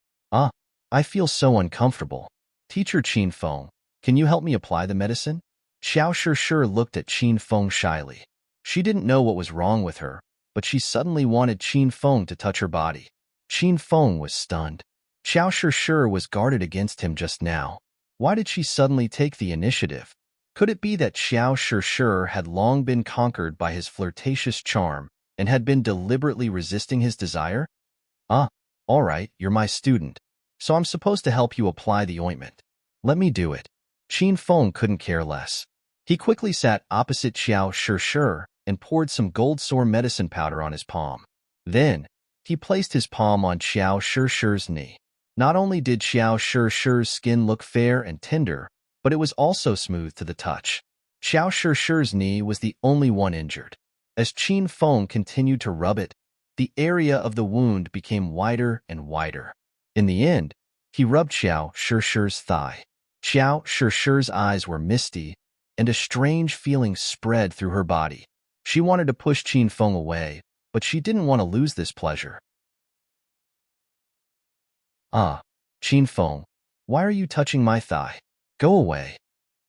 I feel so uncomfortable. Teacher Qin Feng, can you help me apply the medicine? Xiao Shirshi looked at Qin Feng shyly. She didn't know what was wrong with her, but she suddenly wanted Qin Feng to touch her body. Qin Feng was stunned. Xiao Shirshi was guarded against him just now. Why did she suddenly take the initiative? Could it be that Xiao Shirshi had long been conquered by his flirtatious charm and had been deliberately resisting his desire? All right, you're my student, so I'm supposed to help you apply the ointment. Let me do it. Qin Feng couldn't care less. He quickly sat opposite Xiao Shirshi and poured some gold sore medicine powder on his palm. Then, He placed his palm on Xiao Shishi's knee. Not only did Xiao Shishi's skin look fair and tender, but it was also smooth to the touch. Xiao Shishi's knee was the only one injured. As Qin Feng continued to rub it, the area of the wound became wider and wider. In the end, he rubbed Xiao Shishi's thigh. Xiao Shishi's eyes were misty, and a strange feeling spread through her body. She wanted to push Qin Feng away, but she didn't want to lose this pleasure. Ah, Qin Feng, why are you touching my thigh? Go away.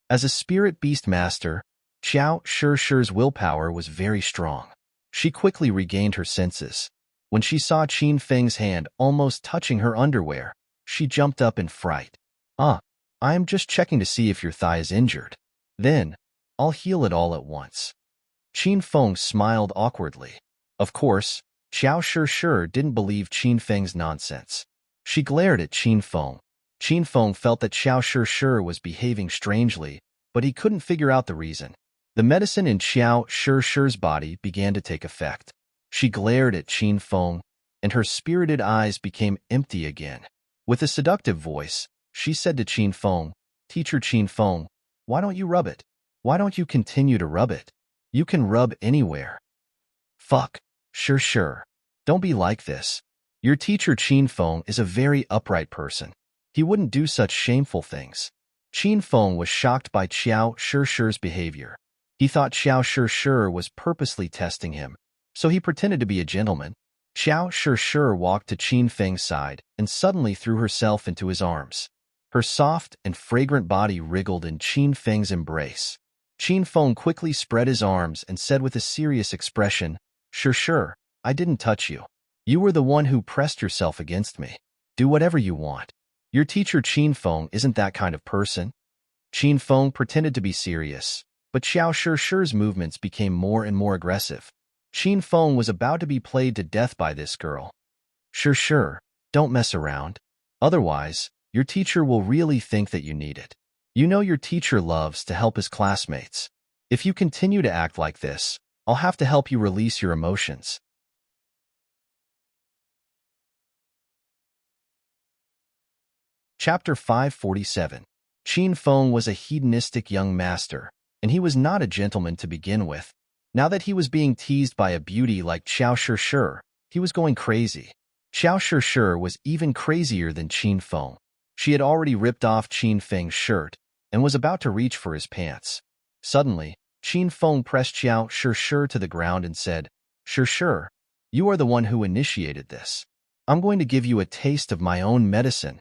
As a spirit beast master, Xiao Shishi's willpower was very strong. She quickly regained her senses. When she saw Qin Feng's hand almost touching her underwear, she jumped up in fright. Ah, I am just checking to see if your thigh is injured. Then, I'll heal it all at once. Qin Feng smiled awkwardly. Of course, Xiao Shishi didn't believe Qin Feng's nonsense. She glared at Qin Feng. Qin Feng felt that Xiao Shishi was behaving strangely, but he couldn't figure out the reason. The medicine in Xiao Shishi's body began to take effect. She glared at Qin Feng, and her spirited eyes became empty again. With a seductive voice, she said to Qin Feng, "Teacher Qin Feng, why don't you rub it? Why don't you continue to rub it? You can rub anywhere." Fuck, sure. Don't be like this. Your teacher Qin Feng is a very upright person. He wouldn't do such shameful things. Qin Feng was shocked by Xiao Shishi's behavior. He thought Xiao Shishi was purposely testing him, so he pretended to be a gentleman. Xiao Shishi walked to Qin Feng's side and suddenly threw herself into his arms. Her soft and fragrant body wriggled in Qin Feng's embrace. Qin Feng quickly spread his arms and said with a serious expression, "Shishi, I didn't touch you. You were the one who pressed yourself against me. Do whatever you want. Your teacher Qin Feng isn't that kind of person." Qin Feng pretended to be serious, but Xiao Shishi's movements became more and more aggressive. Qin Feng was about to be played to death by this girl. Shishi, don't mess around. Otherwise, your teacher will really think that you need it. You know your teacher loves to help his classmates. If you continue to act like this, I'll have to help you release your emotions. Chapter 547. Qin Feng was a hedonistic young master, and he was not a gentleman to begin with. Now that he was being teased by a beauty like Xiao Shishi, he was going crazy. Xiao Shishi was even crazier than Qin Feng. She had already ripped off Qin Feng's shirt and was about to reach for his pants. Suddenly, Qin Feng pressed Xiao Shishi to the ground and said, "Shishi, you are the one who initiated this. I'm going to give you a taste of my own medicine."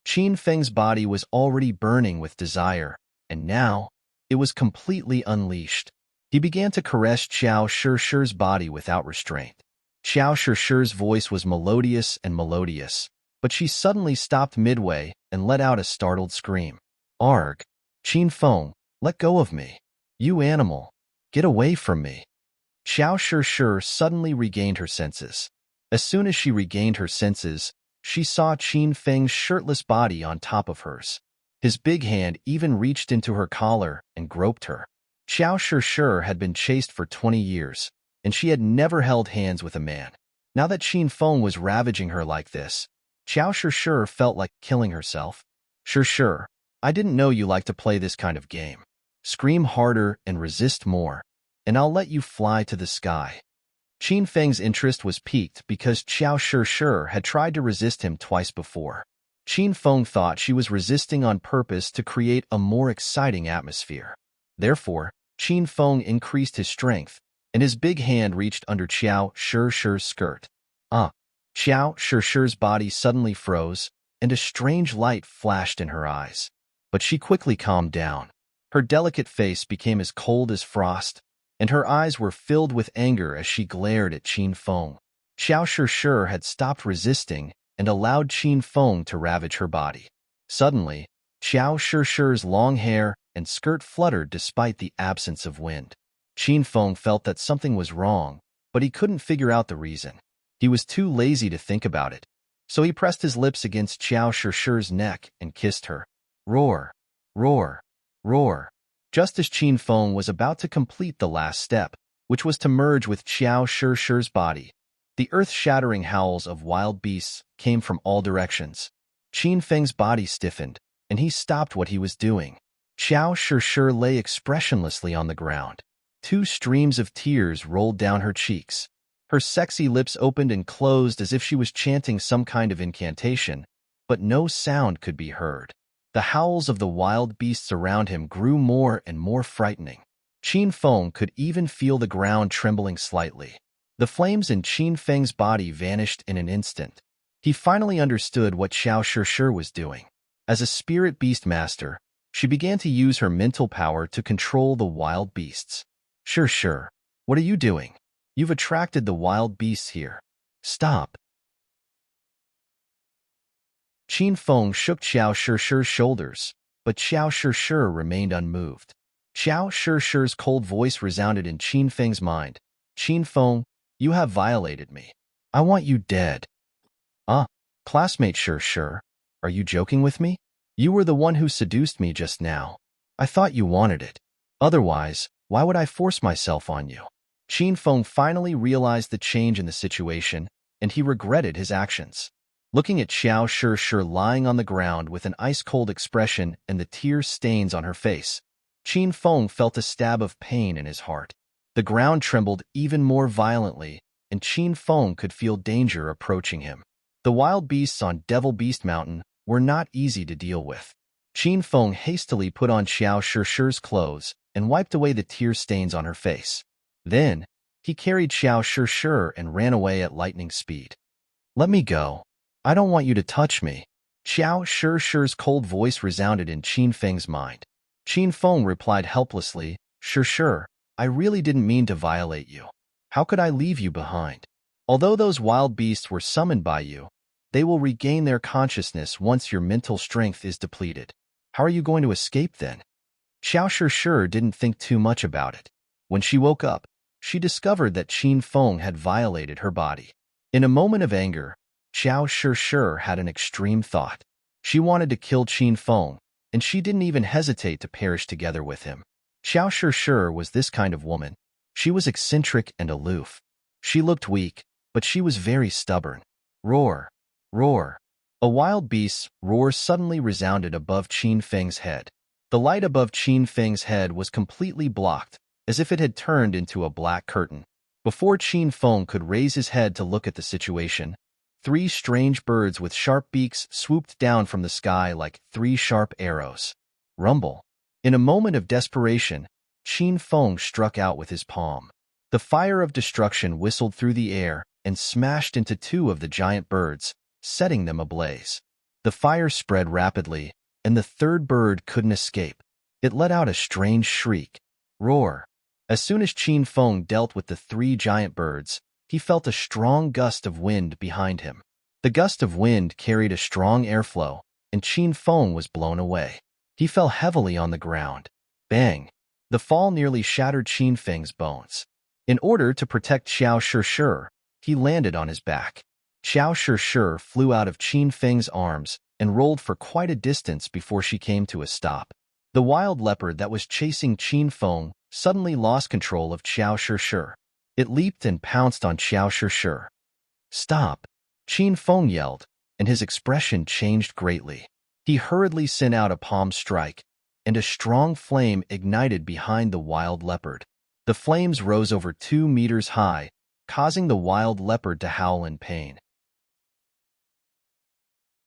Qin Feng's body was already burning with desire, and now it was completely unleashed. He began to caress Xiao Shishi's body without restraint. Xiao Shishi's voice was melodious, but she suddenly stopped midway and let out a startled scream. "Arg! Qin Feng, let go of me. You animal! Get away from me!" Xiao Shishi suddenly regained her senses. As soon as she regained her senses, she saw Qin Feng's shirtless body on top of hers. His big hand even reached into her collar and groped her. Xiao Shishi had been chaste for 20 years, and she had never held hands with a man. Now that Qin Feng was ravaging her like this, Xiao Shishi felt like killing herself. "Shishi, I didn't know you liked to play this kind of game. Scream harder and resist more, and I'll let you fly to the sky." Qin Feng's interest was piqued because Xiao Shishi had tried to resist him twice before. Qin Feng thought she was resisting on purpose to create a more exciting atmosphere. Therefore, Qin Feng increased his strength, and his big hand reached under Xiao Shishi's skirt. Xiao Shishi's body suddenly froze, and a strange light flashed in her eyes. But she quickly calmed down. Her delicate face became as cold as frost, and her eyes were filled with anger as she glared at Qin Feng. Xiao Shishi had stopped resisting and allowed Qin Feng to ravage her body. Suddenly, Xiao Shishi's long hair and skirt fluttered despite the absence of wind. Qin Feng felt that something was wrong, but he couldn't figure out the reason. He was too lazy to think about it, so he pressed his lips against Xiao Shishi's neck and kissed her. Roar, roar, roar. Just as Qin Feng was about to complete the last step, which was to merge with Xiao Shishi's body, The earth-shattering howls of wild beasts came from all directions. Qin Feng's body stiffened, and he stopped what he was doing. Xiao Shishir lay expressionlessly on the ground. Two streams of tears rolled down her cheeks. Her sexy lips opened and closed as if she was chanting some kind of incantation, but no sound could be heard. The howls of the wild beasts around him grew more and more frightening. Qin Feng could even feel the ground trembling slightly. The flames in Qin Feng's body vanished in an instant. He finally understood what Xiao Shishir was doing. As a spirit beast master, she began to use her mental power to control the wild beasts. Shishir, what are you doing? You've attracted the wild beasts here. Stop. Qin Feng shook Xiao Shishir's shoulders, but Xiao Shishir remained unmoved. Xiao Shishir's cold voice resounded in Qin Feng's mind. Qin Feng, you have violated me. I want you dead. Classmate Shishir, are you joking with me? You were the one who seduced me just now. I thought you wanted it. Otherwise, why would I force myself on you? Qin Feng finally realized the change in the situation, and he regretted his actions. Looking at Xiao Shishir lying on the ground with an ice-cold expression and the tear stains on her face, Qin Feng felt a stab of pain in his heart. The ground trembled even more violently, and Qin Feng could feel danger approaching him. The wild beasts on Devil Beast Mountain were not easy to deal with. Qin Feng hastily put on Xiao Shishir's clothes and wiped away the tear stains on her face. Then, he carried Xiao Shishir and ran away at lightning speed. Let me go. I don't want you to touch me. Xiao Shishir's cold voice resounded in Qin Feng's mind. Qin Feng replied helplessly, Shishir, I really didn't mean to violate you. How could I leave you behind? Although those wild beasts were summoned by you, they will regain their consciousness once your mental strength is depleted. How are you going to escape then? Xiao Shishir didn't think too much about it. When she woke up, she discovered that Qin Feng had violated her body. In a moment of anger, Xiao Shishir had an extreme thought. She wanted to kill Qin Feng, and she didn't even hesitate to perish together with him. Xiao Shishir was this kind of woman. She was eccentric and aloof. She looked weak, but she was very stubborn. Roar! Roar! A wild beast's roar suddenly resounded above Qin Feng's head. The light above Qin Feng's head was completely blocked, as if it had turned into a black curtain. Before Qin Feng could raise his head to look at the situation, 3 strange birds with sharp beaks swooped down from the sky like 3 sharp arrows. Rumble! In a moment of desperation, Qin Feng struck out with his palm. The fire of destruction whistled through the air and smashed into 2 of the giant birds, setting them ablaze. The fire spread rapidly, and the 3rd bird couldn't escape. It let out a strange shriek. Roar! As soon as Qin Feng dealt with the 3 giant birds, he felt a strong gust of wind behind him. The gust of wind carried a strong airflow, and Qin Feng was blown away. He fell heavily on the ground. Bang! The fall nearly shattered Qin Feng's bones. In order to protect Xiao Shishir, he landed on his back. Xiao Shishir flew out of Qin Feng's arms and rolled for quite a distance before she came to a stop. The wild leopard that was chasing Qin Feng suddenly lost control of Xiao Shishir. It leaped and pounced on Xiao Shishir. Stop! Qin Feng yelled, and his expression changed greatly. He hurriedly sent out a palm strike, and a strong flame ignited behind the wild leopard. The flames rose over 2 meters high, causing the wild leopard to howl in pain.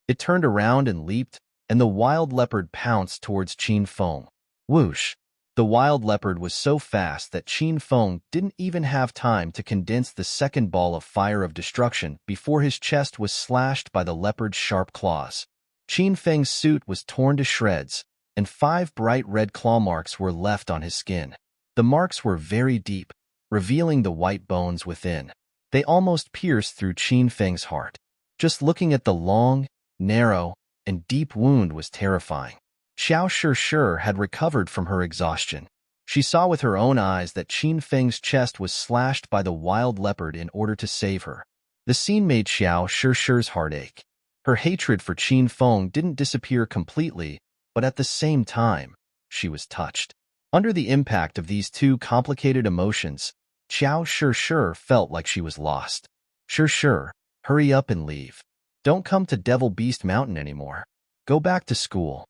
It turned around and leaped, and the wild leopard pounced towards Qin Feng. Whoosh! The wild leopard was so fast that Qin Feng didn't even have time to condense the second ball of fire of destruction before his chest was slashed by the leopard's sharp claws. Qin Feng's suit was torn to shreds, and 5 bright red claw marks were left on his skin. The marks were very deep, revealing the white bones within. They almost pierced through Qin Feng's heart. Just looking at the long, narrow, and deep wound was terrifying. Xiao Shishir had recovered from her exhaustion. She saw with her own eyes that Qin Feng's chest was slashed by the wild leopard in order to save her. The scene made Xiao Shishir's heart ache. Her hatred for Qin Feng didn't disappear completely, but at the same time, she was touched. Under the impact of these 2 complicated emotions, Xiao Shishir felt like she was lost. Sure. Hurry up and leave. Don't come to Devil Beast Mountain anymore. Go back to school.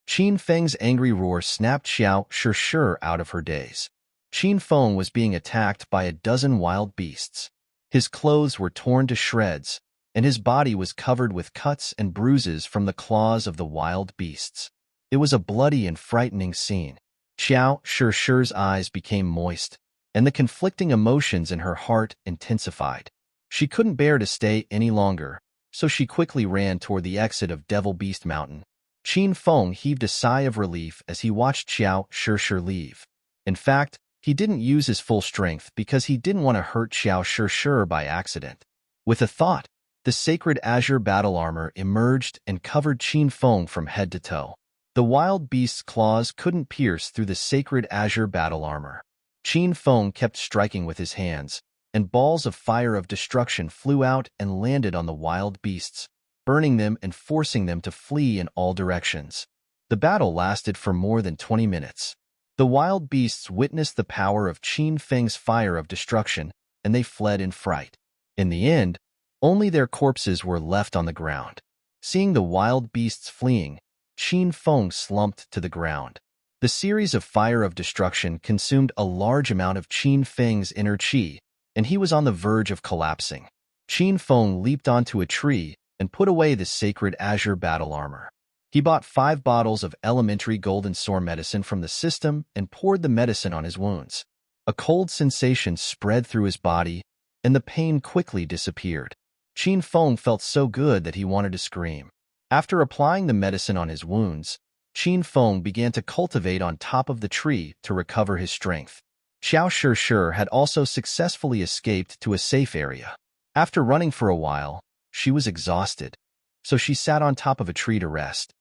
Qin Feng's angry roar snapped Xiao Sure out of her daze. Qin Feng was being attacked by a dozen wild beasts. His clothes were torn to shreds, and his body was covered with cuts and bruises from the claws of the wild beasts. It was a bloody and frightening scene. Xiao Shure's eyes became moist, and the conflicting emotions in her heart intensified. She couldn't bear to stay any longer, so she quickly ran toward the exit of Devil Beast Mountain. Qin Feng heaved a sigh of relief as he watched Xiao Shure leave. In fact, he didn't use his full strength because he didn't want to hurt Xiao Shure by accident. With a thought, the sacred azure battle armor emerged and covered Qin Feng from head to toe. The wild beast's claws couldn't pierce through the sacred azure battle armor. Qin Feng kept striking with his hands, and balls of fire of destruction flew out and landed on the wild beasts, burning them and forcing them to flee in all directions. The battle lasted for more than 20 minutes. The wild beasts witnessed the power of Qin Feng's fire of destruction, and they fled in fright. In the end, only their corpses were left on the ground. Seeing the wild beasts fleeing, Qin Feng slumped to the ground. The series of fire of destruction consumed a large amount of Qin Feng's inner qi, and he was on the verge of collapsing. Qin Feng leaped onto a tree and put away the sacred azure battle armor. He bought 5 bottles of elementary golden sore medicine from the system and poured the medicine on his wounds. A cold sensation spread through his body, and the pain quickly disappeared. Qin Feng felt so good that he wanted to scream. After applying the medicine on his wounds, Qin Feng began to cultivate on top of the tree to recover his strength. Xiao Shure had also successfully escaped to a safe area. After running for a while, she was exhausted, so she sat on top of a tree to rest.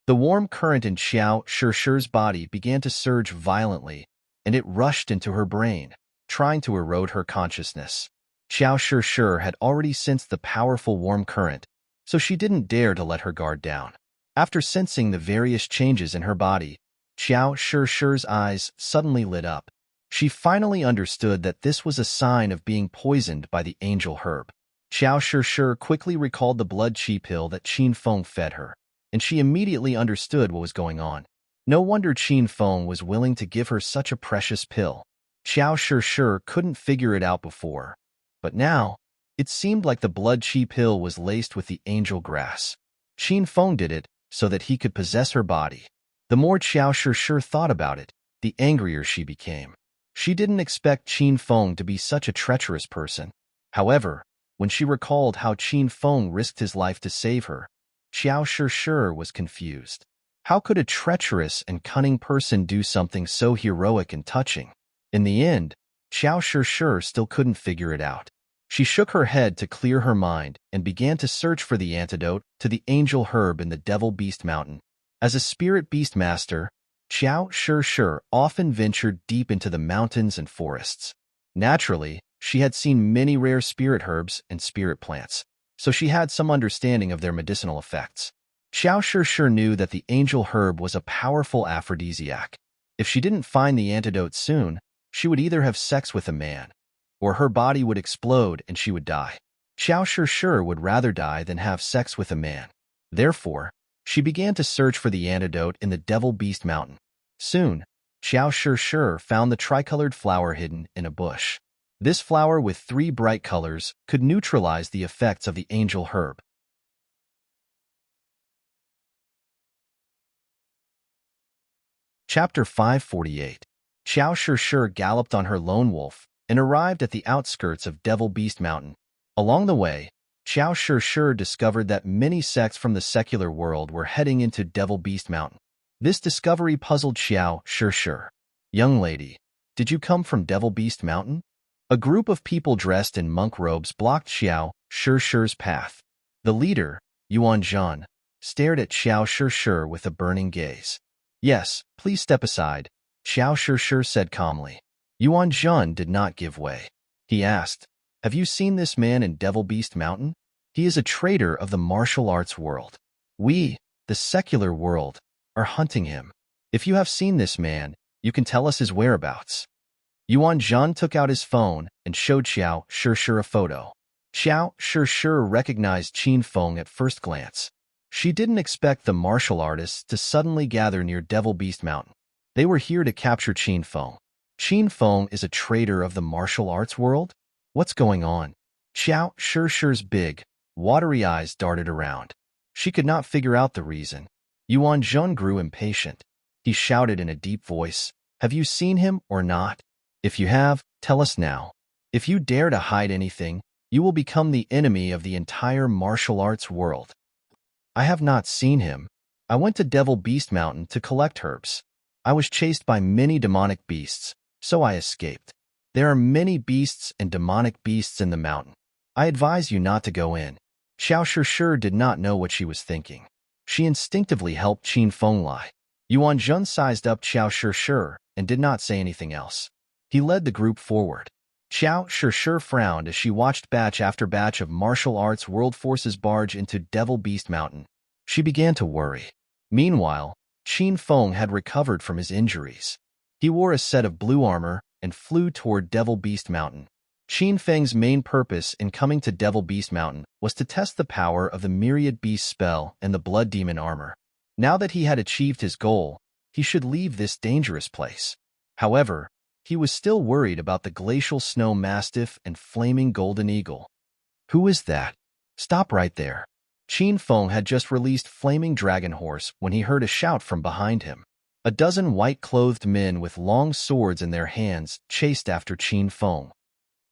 The warm current in Xiao Shure's body began to surge violently, and it rushed into her brain, trying to erode her consciousness. Xiao Shure had already sensed the powerful warm current, so she didn't dare to let her guard down. After sensing the various changes in her body, Xiao Shure's eyes suddenly lit up. She finally understood that this was a sign of being poisoned by the angel herb. Xiao Shure quickly recalled the blood qi pill that Qin Feng fed her, and she immediately understood what was going on. No wonder Qin Feng was willing to give her such a precious pill. Xiao Shure couldn't figure it out before, but now, it seemed like the blood qi pill was laced with the angel grass. Qin Feng did it so that he could possess her body. The more Xiao Shure thought about it, the angrier she became. She didn't expect Qin Feng to be such a treacherous person. However, when she recalled how Qin Feng risked his life to save her, Xiao Shure was confused. How could a treacherous and cunning person do something so heroic and touching? In the end, Xiao Shure still couldn't figure it out. She shook her head to clear her mind and began to search for the antidote to the angel herb in the Devil Beast Mountain. As a spirit beast master, Xiao Shure often ventured deep into the mountains and forests. Naturally, she had seen many rare spirit herbs and spirit plants, so she had some understanding of their medicinal effects. Xiao Shure knew that the angel herb was a powerful aphrodisiac. If she didn't find the antidote soon, she would either have sex with a man, or her body would explode and she would die. Xiao Shure would rather die than have sex with a man. Therefore, she began to search for the antidote in the Devil Beast Mountain. Soon, Xiao Shure found the tricolored flower hidden in a bush. This flower with 3 bright colors could neutralize the effects of the angel herb. Chapter 548. Xiao Shure galloped on her lone wolf and arrived at the outskirts of Devil Beast Mountain. Along the way, Xiao Shure discovered that many sects from the secular world were heading into Devil Beast Mountain. This discovery puzzled Xiao Shure. "Young lady, did you come from Devil Beast Mountain?" A group of people dressed in monk robes blocked Xiao Shure's path. The leader, Yuan Zhan, stared at Xiao Shure with a burning gaze. "Yes, please step aside," Xiao Shure said calmly. Yuan Zhan did not give way. He asked, "Have you seen this man in Devil Beast Mountain? He is a traitor of the martial arts world. We, the secular world, are hunting him. If you have seen this man, you can tell us his whereabouts." Yuan Zhan took out his phone and showed Xiao Shishir a photo. Xiao Shishir recognized Qin Feng at first glance. She didn't expect the martial artists to suddenly gather near Devil Beast Mountain. They were here to capture Qin Feng. Qin Feng is a traitor of the martial arts world? What's going on? Xiao Shishir's big, watery eyes darted around. She could not figure out the reason. Yuan Zhan grew impatient. He shouted in a deep voice, "Have you seen him or not? If you have, tell us now. If you dare to hide anything, you will become the enemy of the entire martial arts world." "I have not seen him. I went to Devil Beast Mountain to collect herbs. I was chased by many demonic beasts, so I escaped. There are many beasts and demonic beasts in the mountain. I advise you not to go in." Xiao Shishir did not know what she was thinking. She instinctively helped Qin Feng lie. Yuan Zhan sized up Xiao Shishir and did not say anything else. He led the group forward. Xiao Shishir frowned as she watched batch after batch of martial arts world forces barge into Devil Beast Mountain. She began to worry. Meanwhile, Qin Feng had recovered from his injuries. He wore a set of blue armor and flew toward Devil Beast Mountain. Qin Feng's main purpose in coming to Devil Beast Mountain was to test the power of the Myriad Beast spell and the Blood Demon armor. Now that he had achieved his goal, he should leave this dangerous place. However, he was still worried about the glacial snow mastiff and flaming golden eagle. "Who is that? Stop right there." Qin Feng had just released Flaming Dragon Horse when he heard a shout from behind him. A dozen white-clothed men with long swords in their hands chased after Qin Feng.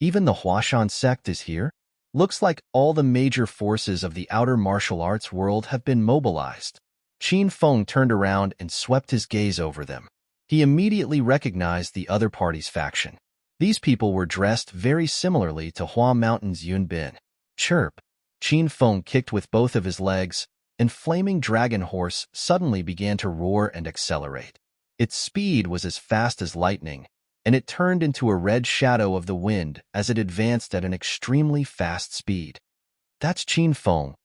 "Even the Huashan sect is here? Looks like all the major forces of the outer martial arts world have been mobilized." Qin Feng turned around and swept his gaze over them. He immediately recognized the other party's faction. These people were dressed very similarly to Hua Mountain's Yun Bin. "Chirp!" Qin Feng kicked with both of his legs, and Flaming Dragon Horse suddenly began to roar and accelerate. Its speed was as fast as lightning, and it turned into a red shadow of the wind as it advanced at an extremely fast speed. "That's Qin Feng.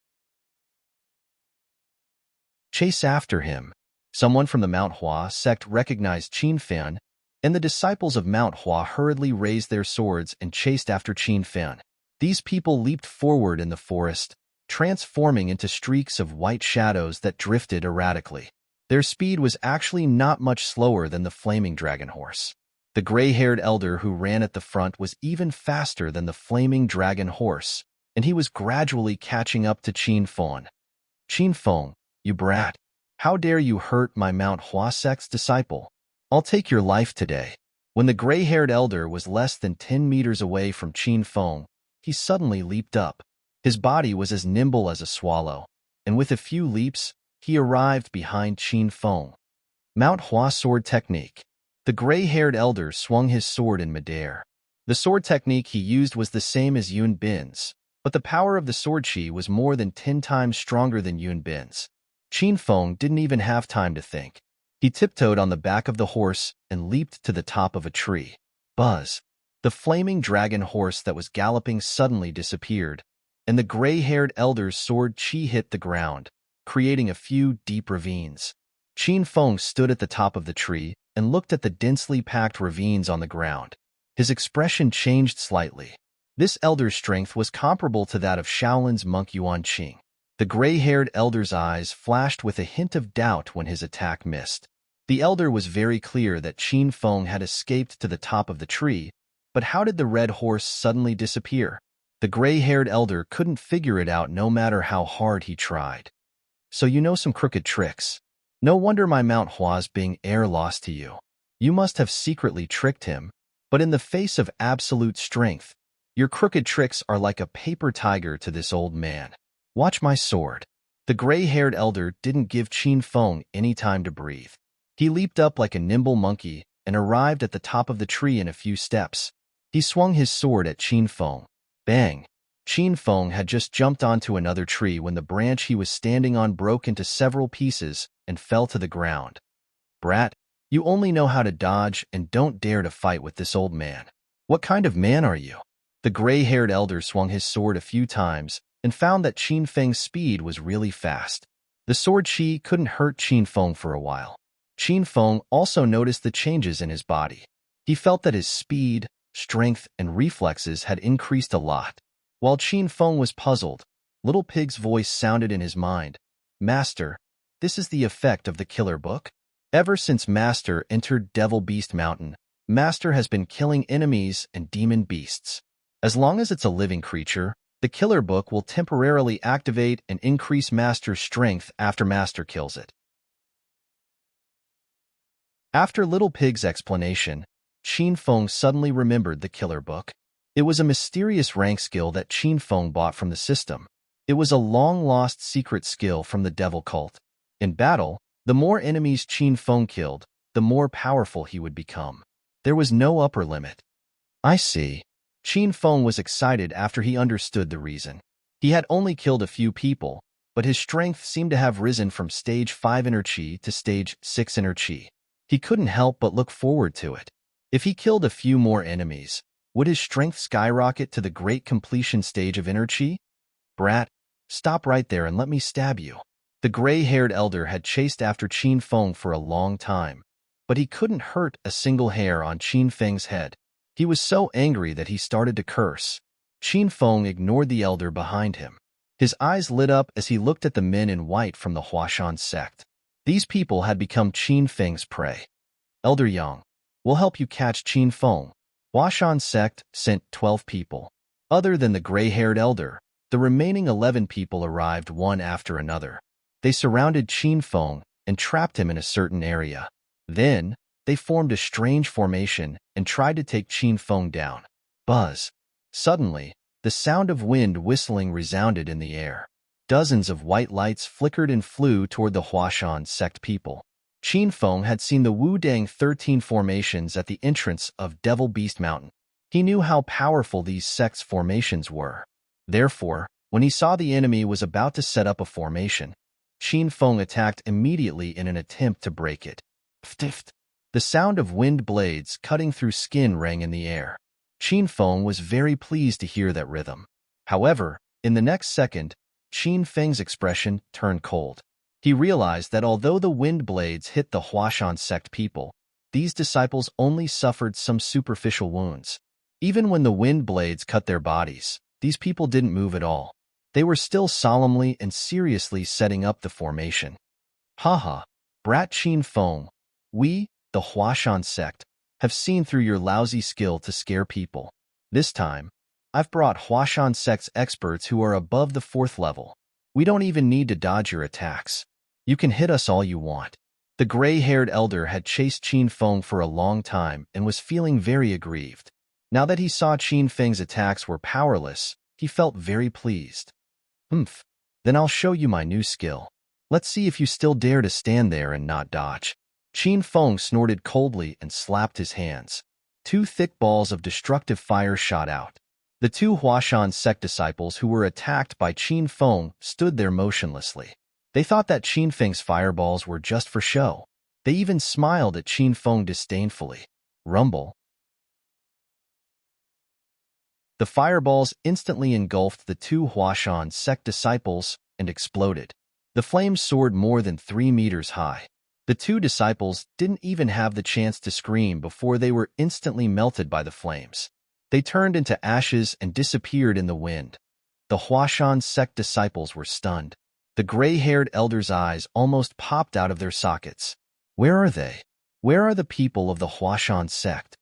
Chase after him." Someone from the Mount Hua sect recognized Qin Feng, and the disciples of Mount Hua hurriedly raised their swords and chased after Qin Feng. These people leaped forward in the forest, transforming into streaks of white shadows that drifted erratically. Their speed was actually not much slower than the Flaming Dragon Horse. The gray-haired elder who ran at the front was even faster than the Flaming Dragon Horse, and he was gradually catching up to Qin Feng. "Qin Feng, you brat! How dare you hurt my Mount Hua sect's disciple? I'll take your life today." When the gray-haired elder was less than 10 meters away from Qin Feng, he suddenly leaped up. His body was as nimble as a swallow, and with a few leaps, he arrived behind Qin Feng. Mount Hua sword technique. The gray-haired elder swung his sword in midair. The sword technique he used was the same as Yun Bin's, but the power of the sword chi was more than 10 times stronger than Yun Bin's. Qin Feng didn't even have time to think. He tiptoed on the back of the horse and leaped to the top of a tree. Buzz! The Flaming Dragon Horse that was galloping suddenly disappeared, and the gray-haired elder's sword chi hit the ground, creating a few deep ravines. Qin Feng stood at the top of the tree and looked at the densely packed ravines on the ground. His expression changed slightly. This elder's strength was comparable to that of Shaolin's monk Yuan Qing. The gray-haired elder's eyes flashed with a hint of doubt when his attack missed. The elder was very clear that Qin Feng had escaped to the top of the tree, but how did the red horse suddenly disappear? The gray-haired elder couldn't figure it out no matter how hard he tried. "So you know some crooked tricks. No wonder my Mount Hua's being lost to you. You must have secretly tricked him, but in the face of absolute strength, your crooked tricks are like a paper tiger to this old man. Watch my sword." The gray-haired elder didn't give Qin Feng any time to breathe. He leaped up like a nimble monkey and arrived at the top of the tree in a few steps. He swung his sword at Qin Feng. Bang! Qin Feng had just jumped onto another tree when the branch he was standing on broke into several pieces and fell to the ground. "Brat, you only know how to dodge and don't dare to fight with this old man. What kind of man are you?" The gray-haired elder swung his sword a few times and found that Qin Feng's speed was really fast. The sword chi couldn't hurt Qin Feng for a while. Qin Feng also noticed the changes in his body. He felt that his speed, strength, and reflexes had increased a lot. While Qin Feng was puzzled, Little Pig's voice sounded in his mind. Master, this is the effect of the killer book? Ever since Master entered Devil Beast Mountain, Master has been killing enemies and demon beasts. As long as it's a living creature, the killer book will temporarily activate and increase Master's strength after Master kills it. After Little Pig's explanation, Qin Feng suddenly remembered the killer book. It was a mysterious rank skill that Qin Feng bought from the system. It was a long-lost secret skill from the devil cult. In battle, the more enemies Qin Feng killed, the more powerful he would become. There was no upper limit. I see. Qin Feng was excited after he understood the reason. He had only killed a few people, but his strength seemed to have risen from stage 5 inner chi to stage 6 inner chi. He couldn't help but look forward to it. If he killed a few more enemies, would his strength skyrocket to the great completion stage of inner chi? Brat, stop right there and let me stab you. The gray-haired elder had chased after Qin Feng for a long time, but he couldn't hurt a single hair on Qin Feng's head. He was so angry that he started to curse. Qin Feng ignored the elder behind him. His eyes lit up as he looked at the men in white from the Huashan sect. These people had become Qin Feng's prey. Elder Yang, we'll help you catch Qin Feng. Huashan sect sent 12 people. Other than the gray-haired elder, the remaining 11 people arrived one after another. They surrounded Qin Feng and trapped him in a certain area. Then, they formed a strange formation and tried to take Qin Feng down. Buzz. Suddenly, the sound of wind whistling resounded in the air. Dozens of white lights flickered and flew toward the Huashan sect people. Qin Feng had seen the Wudang 13 formations at the entrance of Devil Beast Mountain. He knew how powerful these sect's formations were. Therefore, when he saw the enemy was about to set up a formation, Qin Feng attacked immediately in an attempt to break it. Pft! The sound of wind blades cutting through skin rang in the air. Qin Feng was very pleased to hear that rhythm. However, in the next second, Qin Feng's expression turned cold. He realized that although the wind blades hit the Huashan sect people, these disciples only suffered some superficial wounds. Even when the wind blades cut their bodies, these people didn't move at all. They were still solemnly and seriously setting up the formation. Haha, brat Qin Feng, we, the Huashan sect, have seen through your lousy skill to scare people. This time, I've brought Huashan sect's experts who are above the 4th level. We don't even need to dodge your attacks. You can hit us all you want. The gray-haired elder had chased Qin Feng for a long time and was feeling very aggrieved. Now that he saw Qin Feng's attacks were powerless, he felt very pleased. Then I'll show you my new skill. Let's see if you still dare to stand there and not dodge. Qin Feng snorted coldly and slapped his hands. 2 thick balls of destructive fire shot out. The 2 Huashan sect disciples who were attacked by Qin Feng stood there motionlessly. They thought that Qin Feng's fireballs were just for show. They even smiled at Qin Feng disdainfully. Rumble. The fireballs instantly engulfed the 2 Huashan sect disciples and exploded. The flames soared more than 3 meters high. The 2 disciples didn't even have the chance to scream before they were instantly melted by the flames. They turned into ashes and disappeared in the wind. The Huashan sect disciples were stunned. The gray-haired elder's eyes almost popped out of their sockets. Where are they? Where are the people of the Huashan sect?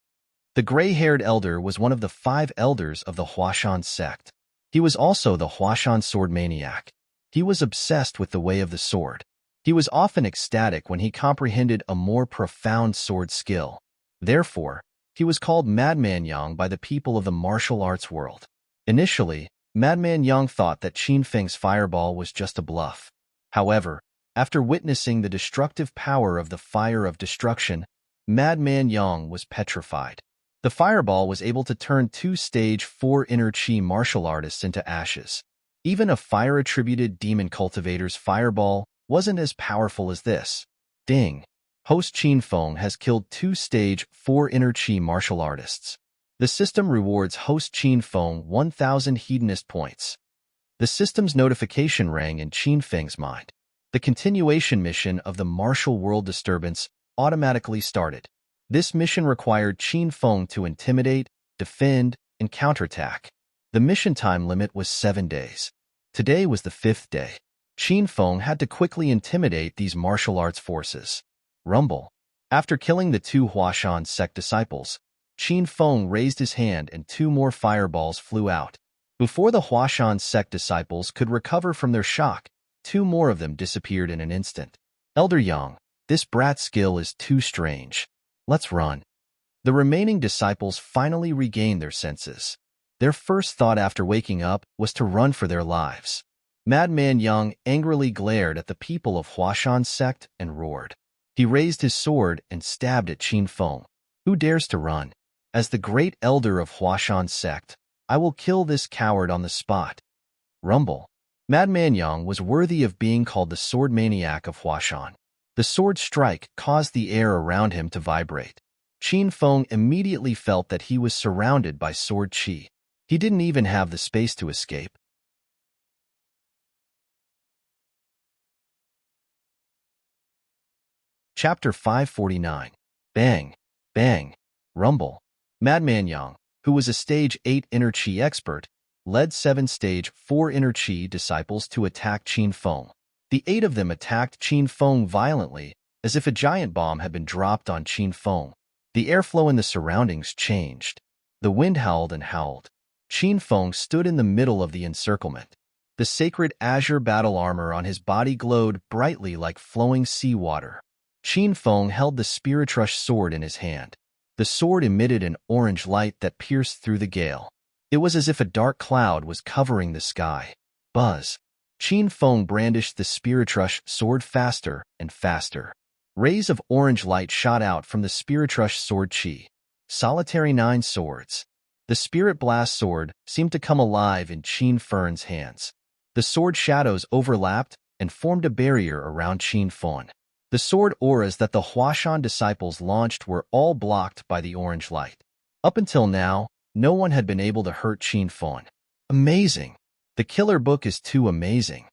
The gray-haired elder was one of the 5 elders of the Huashan sect. He was also the Huashan sword maniac. He was obsessed with the way of the sword. He was often ecstatic when he comprehended a more profound sword skill. Therefore, he was called Madman Yang by the people of the martial arts world. Initially, Madman Yang thought that Qin Feng's fireball was just a bluff. However, after witnessing the destructive power of the fire of destruction, Madman Yang was petrified. The fireball was able to turn 2 stage 4 inner chi martial artists into ashes. Even a fire-attributed demon cultivator's fireball wasn't as powerful as this. Ding! Host Qin Feng has killed 2 stage 4 inner chi martial artists. The system rewards host Qin Feng 1,000 hedonist points. The system's notification rang in Qin Feng's mind. The continuation mission of the martial world disturbance automatically started. This mission required Qin Feng to intimidate, defend, and counterattack. The mission time limit was 7 days. Today was the 5th day. Qin Feng had to quickly intimidate these martial arts forces. Rumble. After killing the 2 Huashan sect disciples, Qin Feng raised his hand and 2 more fireballs flew out. Before the Huashan sect disciples could recover from their shock, 2 more of them disappeared in an instant. Elder Yang, this brat's skill is too strange. Let's run. The remaining disciples finally regained their senses. Their first thought after waking up was to run for their lives. Madman Yang angrily glared at the people of Huashan sect and roared. He raised his sword and stabbed at Qin Feng. Who dares to run? As the great elder of Huashan sect, I will kill this coward on the spot. Rumble. Madman Yang was worthy of being called the sword maniac of Huashan. The sword strike caused the air around him to vibrate. Qin Feng immediately felt that he was surrounded by sword qi. He didn't even have the space to escape. Chapter 549. Bang! Bang! Rumble. Madman Yang, who was a Stage 8 Inner Qi expert, led 7 Stage 4 Inner Qi disciples to attack Qin Feng. The 8 of them attacked Qin Feng violently, as if a giant bomb had been dropped on Qin Feng. The airflow in the surroundings changed. The wind howled and howled. Qin Feng stood in the middle of the encirclement. The sacred azure battle armor on his body glowed brightly like flowing seawater. Qin Feng held the Spiritrush sword in his hand. The sword emitted an orange light that pierced through the gale. It was as if a dark cloud was covering the sky. Buzz. Qin Feng brandished the Spiritrush sword faster and faster. Rays of orange light shot out from the Spiritrush sword qi. Solitary 9 swords. The Spirit Blast sword seemed to come alive in Qin Feng's hands. The sword shadows overlapped and formed a barrier around Qin Feng. The sword auras that the Huashan disciples launched were all blocked by the orange light. Up until now, no one had been able to hurt Qin Feng. Amazing! The killer book is too amazing.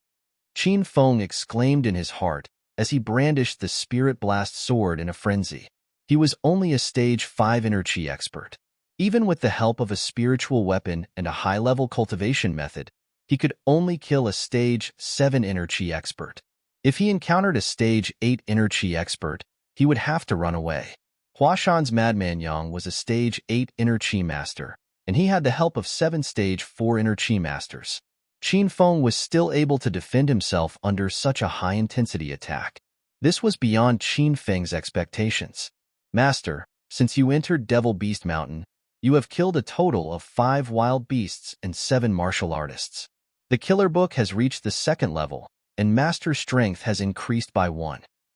Qin Feng exclaimed in his heart as he brandished the Spirit Blast sword in a frenzy. He was only a Stage 5 Inner Qi expert. Even with the help of a spiritual weapon and a high-level cultivation method, he could only kill a Stage 7 Inner Qi expert. If he encountered a Stage 8 Inner Qi expert, he would have to run away. Huashan's Madman Yang was a Stage 8 Inner Qi master, and he had the help of 7 Stage 4 Inner Qi masters. Qin Feng was still able to defend himself under such a high-intensity attack. This was beyond Qin Feng's expectations. Master, since you entered Devil Beast Mountain, you have killed a total of 5 wild beasts and 7 martial artists. The killer book has reached the 2nd level, and Master's strength has increased by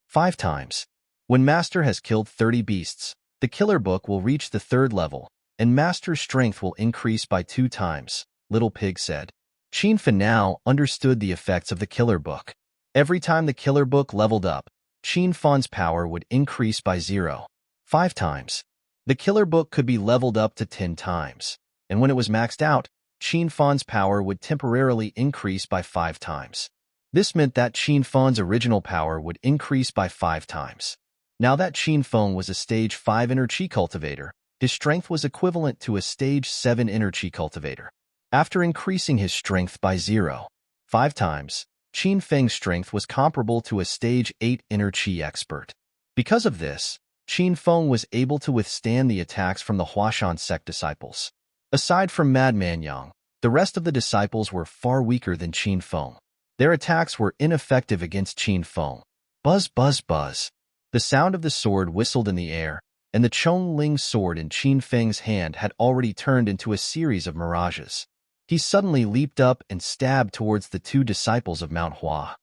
5 times. When Master has killed 30 beasts, the killer book will reach the 3rd level, and Master's strength will increase by 2 times, Little Pig said. Qin Feng now understood the effects of the killer book. Every time the killer book leveled up, Qin Feng's power would increase by 0.5 times. The killer book could be leveled up to 10 times, and when it was maxed out, Qin Feng's power would temporarily increase by 5 times. This meant that Qin Feng's original power would increase by 5 times. Now that Qin Feng was a Stage 5 Inner Qi cultivator, his strength was equivalent to a Stage 7 Inner Qi cultivator. After increasing his strength by 0.5 times, Qin Feng's strength was comparable to a Stage 8 Inner Qi expert. Because of this, Qin Feng was able to withstand the attacks from the Huashan sect disciples. Aside from Madman Yang, the rest of the disciples were far weaker than Qin Feng. Their attacks were ineffective against Qin Feng. Buzz, buzz, buzz. The sound of the sword whistled in the air, and the Chongling sword in Qin Feng's hand had already turned into a series of mirages. He suddenly leaped up and stabbed towards the 2 disciples of Mount Hua.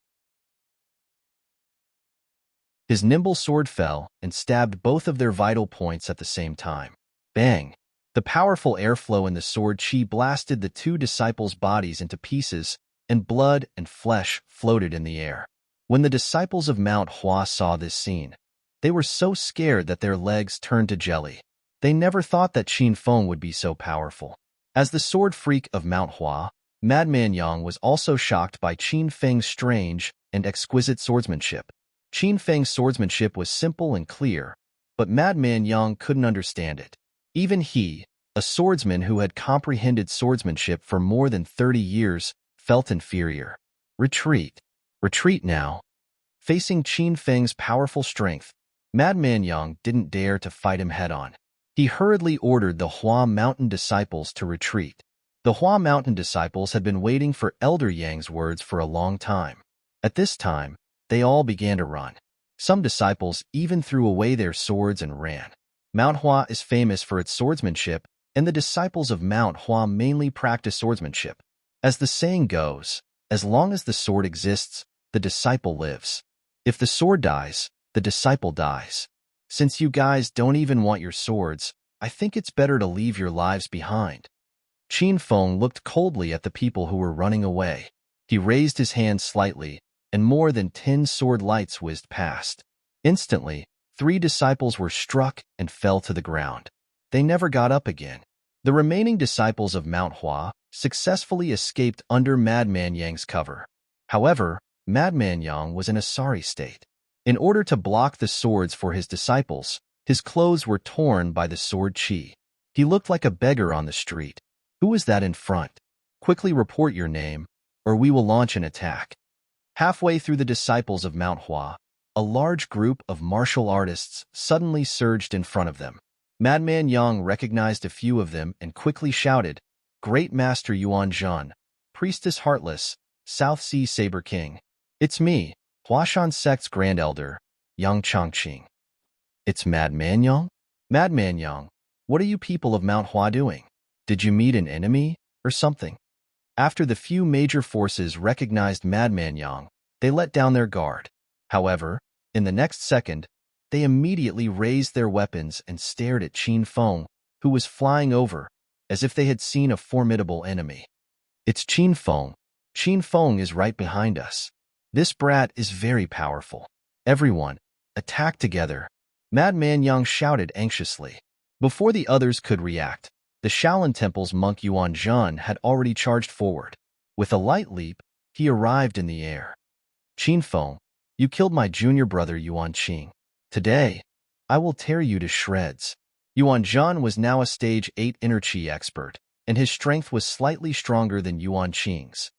His nimble sword fell and stabbed both of their vital points at the same time. Bang! The powerful airflow in the sword qi blasted the 2 disciples' bodies into pieces, and blood and flesh floated in the air. When the disciples of Mount Hua saw this scene, they were so scared that their legs turned to jelly. They never thought that Qin Feng would be so powerful. As the sword freak of Mount Hua, Madman Yang was also shocked by Qin Feng's strange and exquisite swordsmanship. Qin Feng's swordsmanship was simple and clear, but Madman Yang couldn't understand it. Even he, a swordsman who had comprehended swordsmanship for more than 30 years, felt inferior. Retreat. Retreat now. Facing Qin Feng's powerful strength, Madman Yang didn't dare to fight him head-on. He hurriedly ordered the Hua Mountain disciples to retreat. The Hua Mountain disciples had been waiting for Elder Yang's words for a long time. At this time, they all began to run. Some disciples even threw away their swords and ran. Mount Hua is famous for its swordsmanship, and the disciples of Mount Hua mainly practice swordsmanship. As the saying goes, as long as the sword exists, the disciple lives. If the sword dies, the disciple dies. Since you guys don't even want your swords, I think it's better to leave your lives behind. Qin Feng looked coldly at the people who were running away. He raised his hand slightly, and more than 10 sword lights whizzed past. Instantly, 3 disciples were struck and fell to the ground. They never got up again. The remaining disciples of Mount Hua successfully escaped under Madman Yang's cover. However, Madman Yang was in a sorry state. In order to block the swords for his disciples, his clothes were torn by the sword qi. He looked like a beggar on the street. Who is that in front? Quickly report your name, or we will launch an attack. Halfway through the disciples of Mount Hua, a large group of martial artists suddenly surged in front of them. Madman Yang recognized a few of them and quickly shouted, "Great Master Yuan Zhan, Priestess Heartless, South Sea Saber King. It's me, Huashan Sect's Grand Elder, Yang Chongqing." "It's Madman Yang? Madman Yang, what are you people of Mount Hua doing? Did you meet an enemy, or something?" After the few major forces recognized Madman Yang, they let down their guard. However, in the next second, they immediately raised their weapons and stared at Qin Feng, who was flying over, as if they had seen a formidable enemy. "It's Qin Feng. Qin Feng is right behind us. This brat is very powerful. Everyone, attack together," Madman Yang shouted anxiously. Before the others could react, the Shaolin Temple's monk Yuan Zhan had already charged forward. With a light leap, he arrived in the air. "Qin Feng, you killed my junior brother Yuan Qing. Today, I will tear you to shreds." Yuan Zhan was now a Stage 8 inner Qi expert, and his strength was slightly stronger than Yuan Qing's.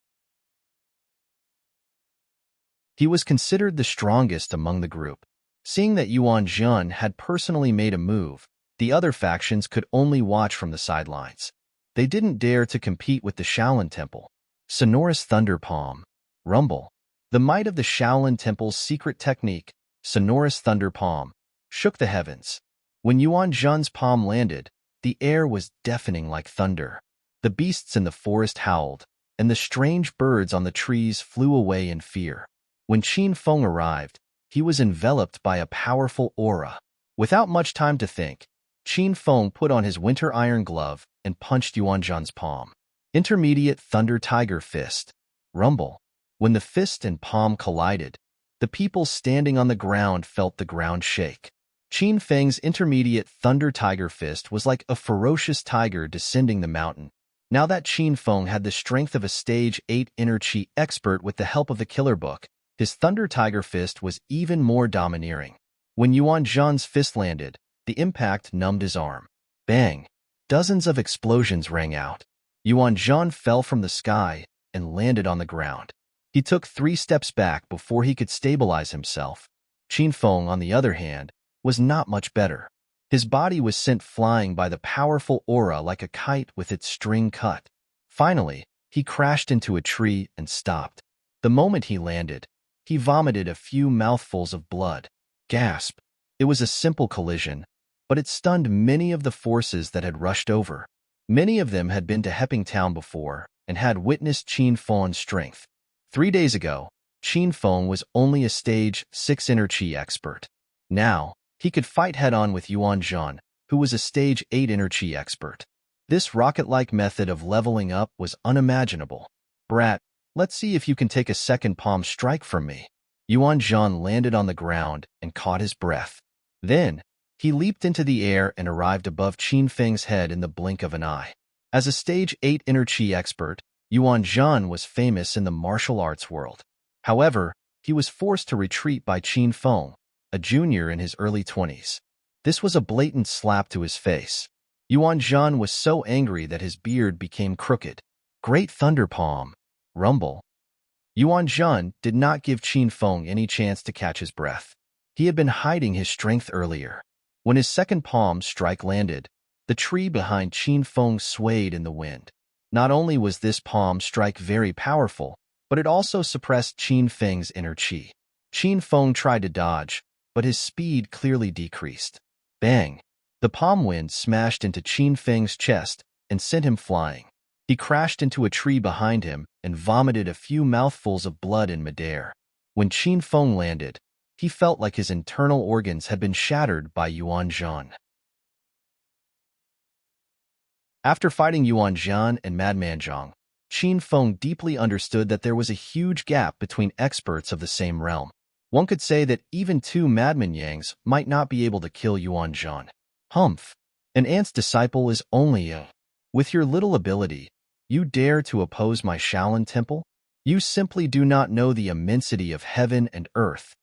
He was considered the strongest among the group. Seeing that Yuan Zhan had personally made a move, the other factions could only watch from the sidelines. They didn't dare to compete with the Shaolin Temple. Sonorous Thunder Palm. Rumble. The might of the Shaolin Temple's secret technique, Sonorous Thunder Palm, shook the heavens. When Yuan Zhan's palm landed, the air was deafening like thunder. The beasts in the forest howled, and the strange birds on the trees flew away in fear. When Qin Feng arrived, he was enveloped by a powerful aura. Without much time to think, Qin Feng put on his winter iron glove and punched Yuan Zhan's palm. Intermediate Thunder Tiger Fist. Rumble. When the fist and palm collided, the people standing on the ground felt the ground shake. Qin Feng's intermediate Thunder Tiger Fist was like a ferocious tiger descending the mountain. Now that Qin Feng had the strength of a Stage 8 inner Qi expert with the help of the Killer Book, his Thunder Tiger Fist was even more domineering. When Yuan Zhan's fist landed, the impact numbed his arm. Bang! Dozens of explosions rang out. Yuan Zhan fell from the sky and landed on the ground. He took 3 steps back before he could stabilize himself. Qin Feng, on the other hand, was not much better. His body was sent flying by the powerful aura like a kite with its string cut. Finally, he crashed into a tree and stopped. The moment he landed, he vomited a few mouthfuls of blood. Gasp! It was a simple collision, but it stunned many of the forces that had rushed over. Many of them had been to Hepping Town before and had witnessed Qin Feng's strength. 3 days ago, Qin Feng was only a Stage 6 inner Qi expert. Now, he could fight head-on with Yuan Zhan, who was a Stage 8 inner Qi expert. This rocket-like method of leveling up was unimaginable. "Brat, let's see if you can take a second palm strike from me." Yuan Zhan landed on the ground and caught his breath. Then, he leaped into the air and arrived above Qin Feng's head in the blink of an eye. As a Stage 8 inner Qi expert, Yuan Zhan was famous in the martial arts world. However, he was forced to retreat by Qin Feng, a junior in his early 20s. This was a blatant slap to his face. Yuan Zhan was so angry that his beard became crooked. Great thunder palm. Rumble. Yuan Zhan did not give Qin Feng any chance to catch his breath. He had been hiding his strength earlier. When his second palm strike landed, the tree behind Qin Feng swayed in the wind. Not only was this palm strike very powerful, but it also suppressed Qin Feng's inner qi. Qin Feng tried to dodge, but his speed clearly decreased. Bang! The palm wind smashed into Qin Feng's chest and sent him flying. He crashed into a tree behind him and vomited a few mouthfuls of blood in midair. When Qin Feng landed, he felt like his internal organs had been shattered by Yuan Zhan. After fighting Yuan Zhan and Madman Zhang, Qin Feng deeply understood that there was a huge gap between experts of the same realm. One could say that even two Madman Yangs might not be able to kill Yuan Zhan. Humph! An ant's disciple is only a... With your little ability, you dare to oppose my Shaolin Temple? You simply do not know the immensity of heaven and earth.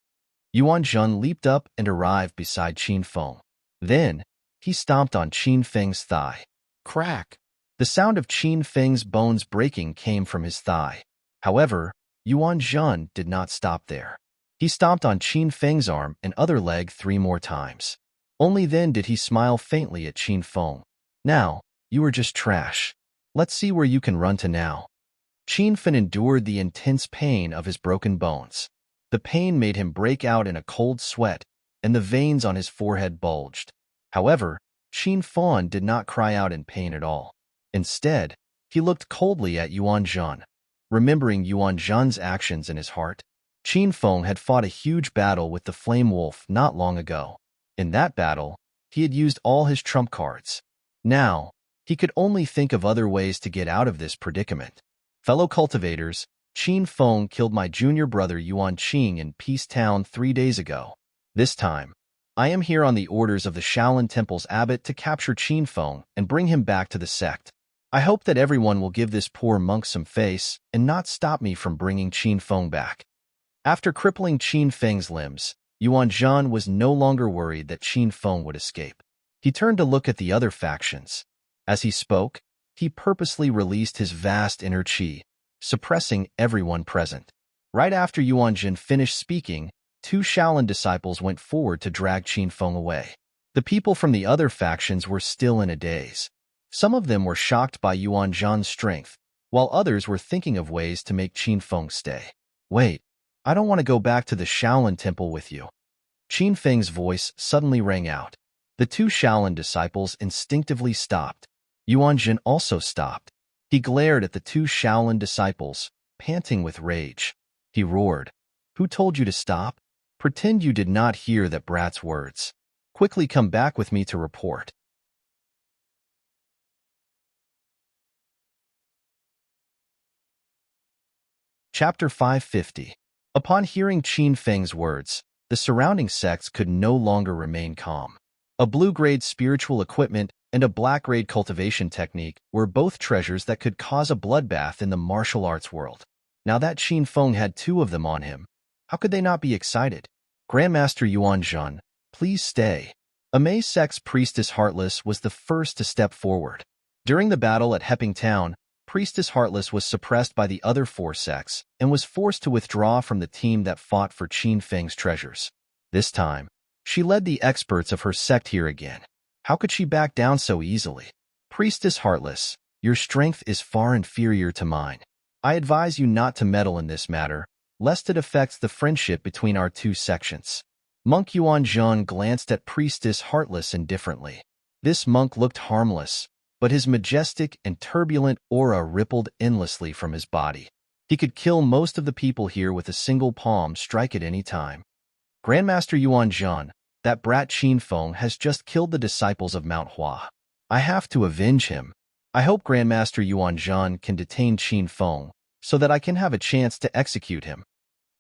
Yuan Zhan leaped up and arrived beside Qin Feng. Then, he stomped on Qin Feng's thigh. Crack! The sound of Qin Feng's bones breaking came from his thigh. However, Yuan Zhan did not stop there. He stomped on Qin Feng's arm and other leg 3 more times. Only then did he smile faintly at Qin Feng. Now, you are just trash. Let's see where you can run to now. Qin Feng endured the intense pain of his broken bones. The pain made him break out in a cold sweat, and the veins on his forehead bulged. However, Qin Feng did not cry out in pain at all. Instead, he looked coldly at Yuan Zhan. Remembering Yuan Zhan's actions in his heart, Qin Feng had fought a huge battle with the Flame Wolf not long ago. In that battle, he had used all his trump cards. Now, he could only think of other ways to get out of this predicament. Fellow cultivators, Qin Feng killed my junior brother Yuan Qing in Peace Town 3 days ago. This time, I am here on the orders of the Shaolin Temple's abbot to capture Qin Feng and bring him back to the sect. I hope that everyone will give this poor monk some face and not stop me from bringing Qin Feng back. After crippling Qin Feng's limbs, Yuan Zhan was no longer worried that Qin Feng would escape. He turned to look at the other factions. As he spoke, he purposely released his vast inner qi, suppressing everyone present. Right after Yuan Zhan finished speaking, 2 Shaolin disciples went forward to drag Qin Feng away. The people from the other factions were still in a daze. Some of them were shocked by Yuan Zhan's strength, while others were thinking of ways to make Qin Feng stay. Wait, I don't want to go back to the Shaolin Temple with you. Qin Feng's voice suddenly rang out. The 2 Shaolin disciples instinctively stopped. Yuan Zhan also stopped. He glared at the 2 Shaolin disciples, panting with rage. He roared, "Who told you to stop? Pretend you did not hear that brat's words. Quickly come back with me to report." Chapter 550. Upon hearing Qin Feng's words, the surrounding sects could no longer remain calm. A blue-grade spiritual equipment and a black-grade cultivation technique were both treasures that could cause a bloodbath in the martial arts world. Now that Qin Feng had 2 of them on him, how could they not be excited? Grandmaster Yuan Zhan, please stay. Immerse sect's Priestess Heartless was the first to step forward. During the battle at Hepping Town, Priestess Heartless was suppressed by the other 4 sects and was forced to withdraw from the team that fought for Qin Feng's treasures. This time, she led the experts of her sect here again. How could she back down so easily? Priestess Heartless, your strength is far inferior to mine. I advise you not to meddle in this matter, lest it affects the friendship between our 2 sections. Monk Yuan Zhan glanced at Priestess Heartless indifferently. This monk looked harmless, but his majestic and turbulent aura rippled endlessly from his body. He could kill most of the people here with a single palm strike at any time. Grandmaster Yuan Zhan, that brat Qin Feng has just killed the disciples of Mount Hua. I have to avenge him. I hope Grandmaster Yuan Zhan can detain Qin Feng so that I can have a chance to execute him.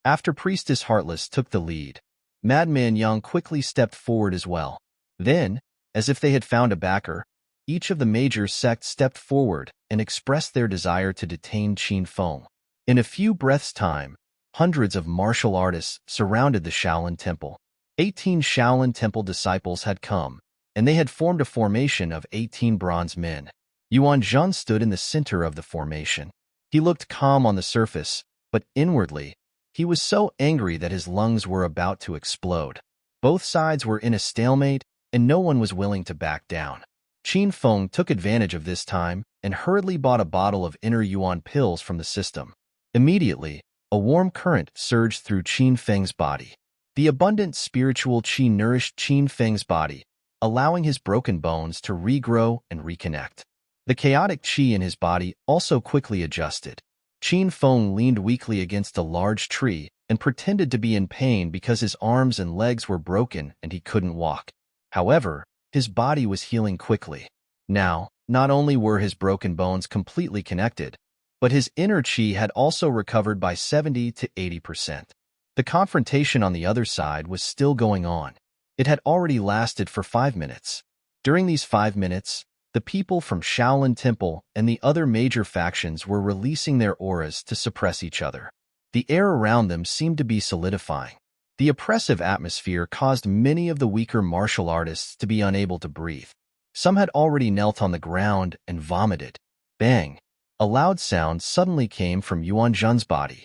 After Priestess Heartless took the lead, Madman Yang quickly stepped forward as well. Then, as if they had found a backer, each of the major sects stepped forward and expressed their desire to detain Qin Feng. In a few breaths' time, hundreds of martial artists surrounded the Shaolin Temple. 18 Shaolin Temple disciples had come, and they had formed a formation of 18 bronze men. Yuan Zhun stood in the center of the formation. He looked calm on the surface, but inwardly, he was so angry that his lungs were about to explode. Both sides were in a stalemate, and no one was willing to back down. Qin Feng took advantage of this time and hurriedly bought a bottle of inner yuan pills from the system. Immediately, a warm current surged through Qin Feng's body. The abundant spiritual qi nourished Qin Feng's body, allowing his broken bones to regrow and reconnect. The chaotic qi in his body also quickly adjusted. Qin Feng leaned weakly against a large tree and pretended to be in pain because his arms and legs were broken and he couldn't walk. However, his body was healing quickly. Now, not only were his broken bones completely connected, but his inner qi had also recovered by 70 to 80%. The confrontation on the other side was still going on. It had already lasted for 5 minutes. During these 5 minutes, the people from Shaolin Temple and the other major factions were releasing their auras to suppress each other. The air around them seemed to be solidifying. The oppressive atmosphere caused many of the weaker martial artists to be unable to breathe. Some had already knelt on the ground and vomited. Bang! A loud sound suddenly came from Yuan Zhun's body.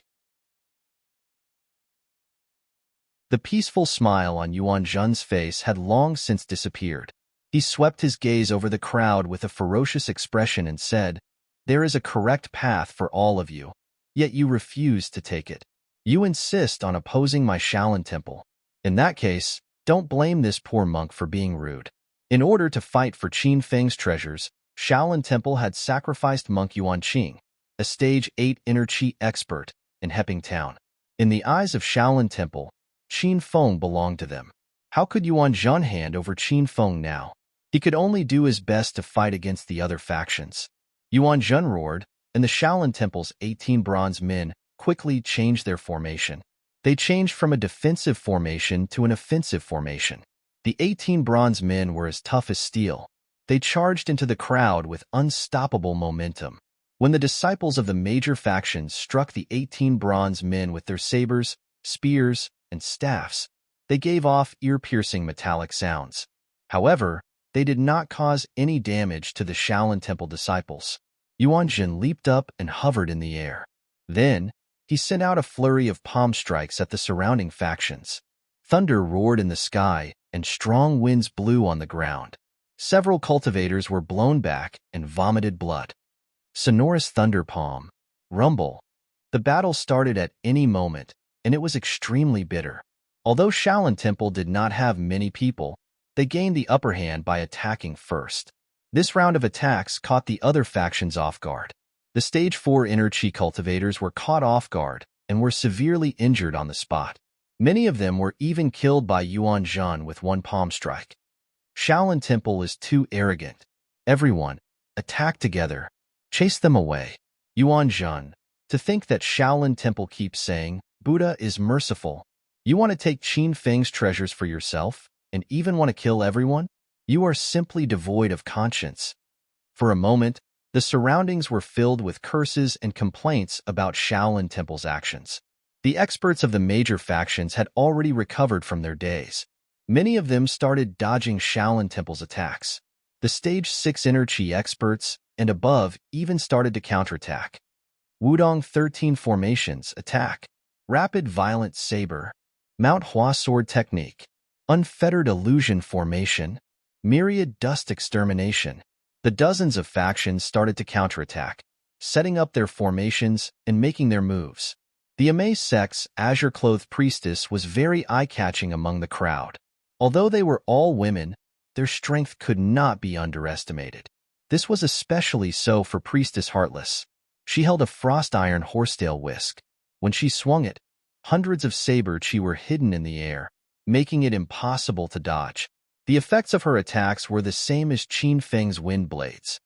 The peaceful smile on Yuan Zhun's face had long since disappeared. He swept his gaze over the crowd with a ferocious expression and said, "There is a correct path for all of you, yet you refuse to take it. You insist on opposing my Shaolin Temple. In that case, don't blame this poor monk for being rude." In order to fight for Qin Feng's treasures, Shaolin Temple had sacrificed monk Yuan Qing, a stage 8 inner qi expert, in Heping Town. In the eyes of Shaolin Temple, Qin Feng belonged to them. How could Yuan Zhun hand over Qin Feng now? He could only do his best to fight against the other factions. Yuan Zhun roared, and the Shaolin Temple's 18 bronze men quickly changed their formation. They changed from a defensive formation to an offensive formation. The 18 bronze men were as tough as steel. They charged into the crowd with unstoppable momentum. When the disciples of the major factions struck the 18 bronze men with their sabers, spears, and staffs, they gave off ear-piercing metallic sounds. However, they did not cause any damage to the Shaolin Temple disciples. Yuan Zhun leaped up and hovered in the air. Then, he sent out a flurry of palm strikes at the surrounding factions. Thunder roared in the sky, and strong winds blew on the ground. Several cultivators were blown back and vomited blood. Sonorous thunder palm. Rumble. The battle started at any moment, and it was extremely bitter. Although Shaolin Temple did not have many people, they gained the upper hand by attacking first. This round of attacks caught the other factions off guard. The Stage 4 inner qi cultivators were caught off guard and were severely injured on the spot. Many of them were even killed by Yuan Zhun with one palm strike. Shaolin Temple is too arrogant. Everyone, attack together. Chase them away. Yuan Zhun, to think that Shaolin Temple keeps saying, Buddha is merciful. You want to take Qin Feng's treasures for yourself and even want to kill everyone? You are simply devoid of conscience. For a moment, the surroundings were filled with curses and complaints about Shaolin Temple's actions. The experts of the major factions had already recovered from their days. Many of them started dodging Shaolin Temple's attacks. The Stage 6 inner qi experts and above even started to counterattack. Wudong 13 formations attack. Rapid violent saber. Mount Hua sword technique. Unfettered illusion formation. Myriad dust extermination. The dozens of factions started to counterattack, setting up their formations and making their moves. The Immerse sect's azure-clothed priestess was very eye-catching among the crowd. Although they were all women, their strength could not be underestimated. This was especially so for Priestess Heartless. She held a frost iron horsetail whisk. When she swung it, hundreds of saber qi were hidden in the air, making it impossible to dodge. The effects of her attacks were the same as Qin Feng's wind blades.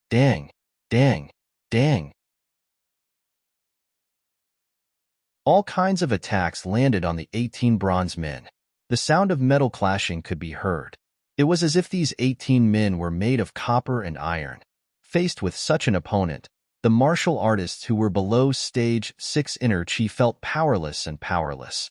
Dang, dang, dang. All kinds of attacks landed on the 18 bronze men. The sound of metal clashing could be heard. It was as if these 18 men were made of copper and iron. Faced with such an opponent, the martial artists who were below Stage 6 inner qi felt powerless and powerless.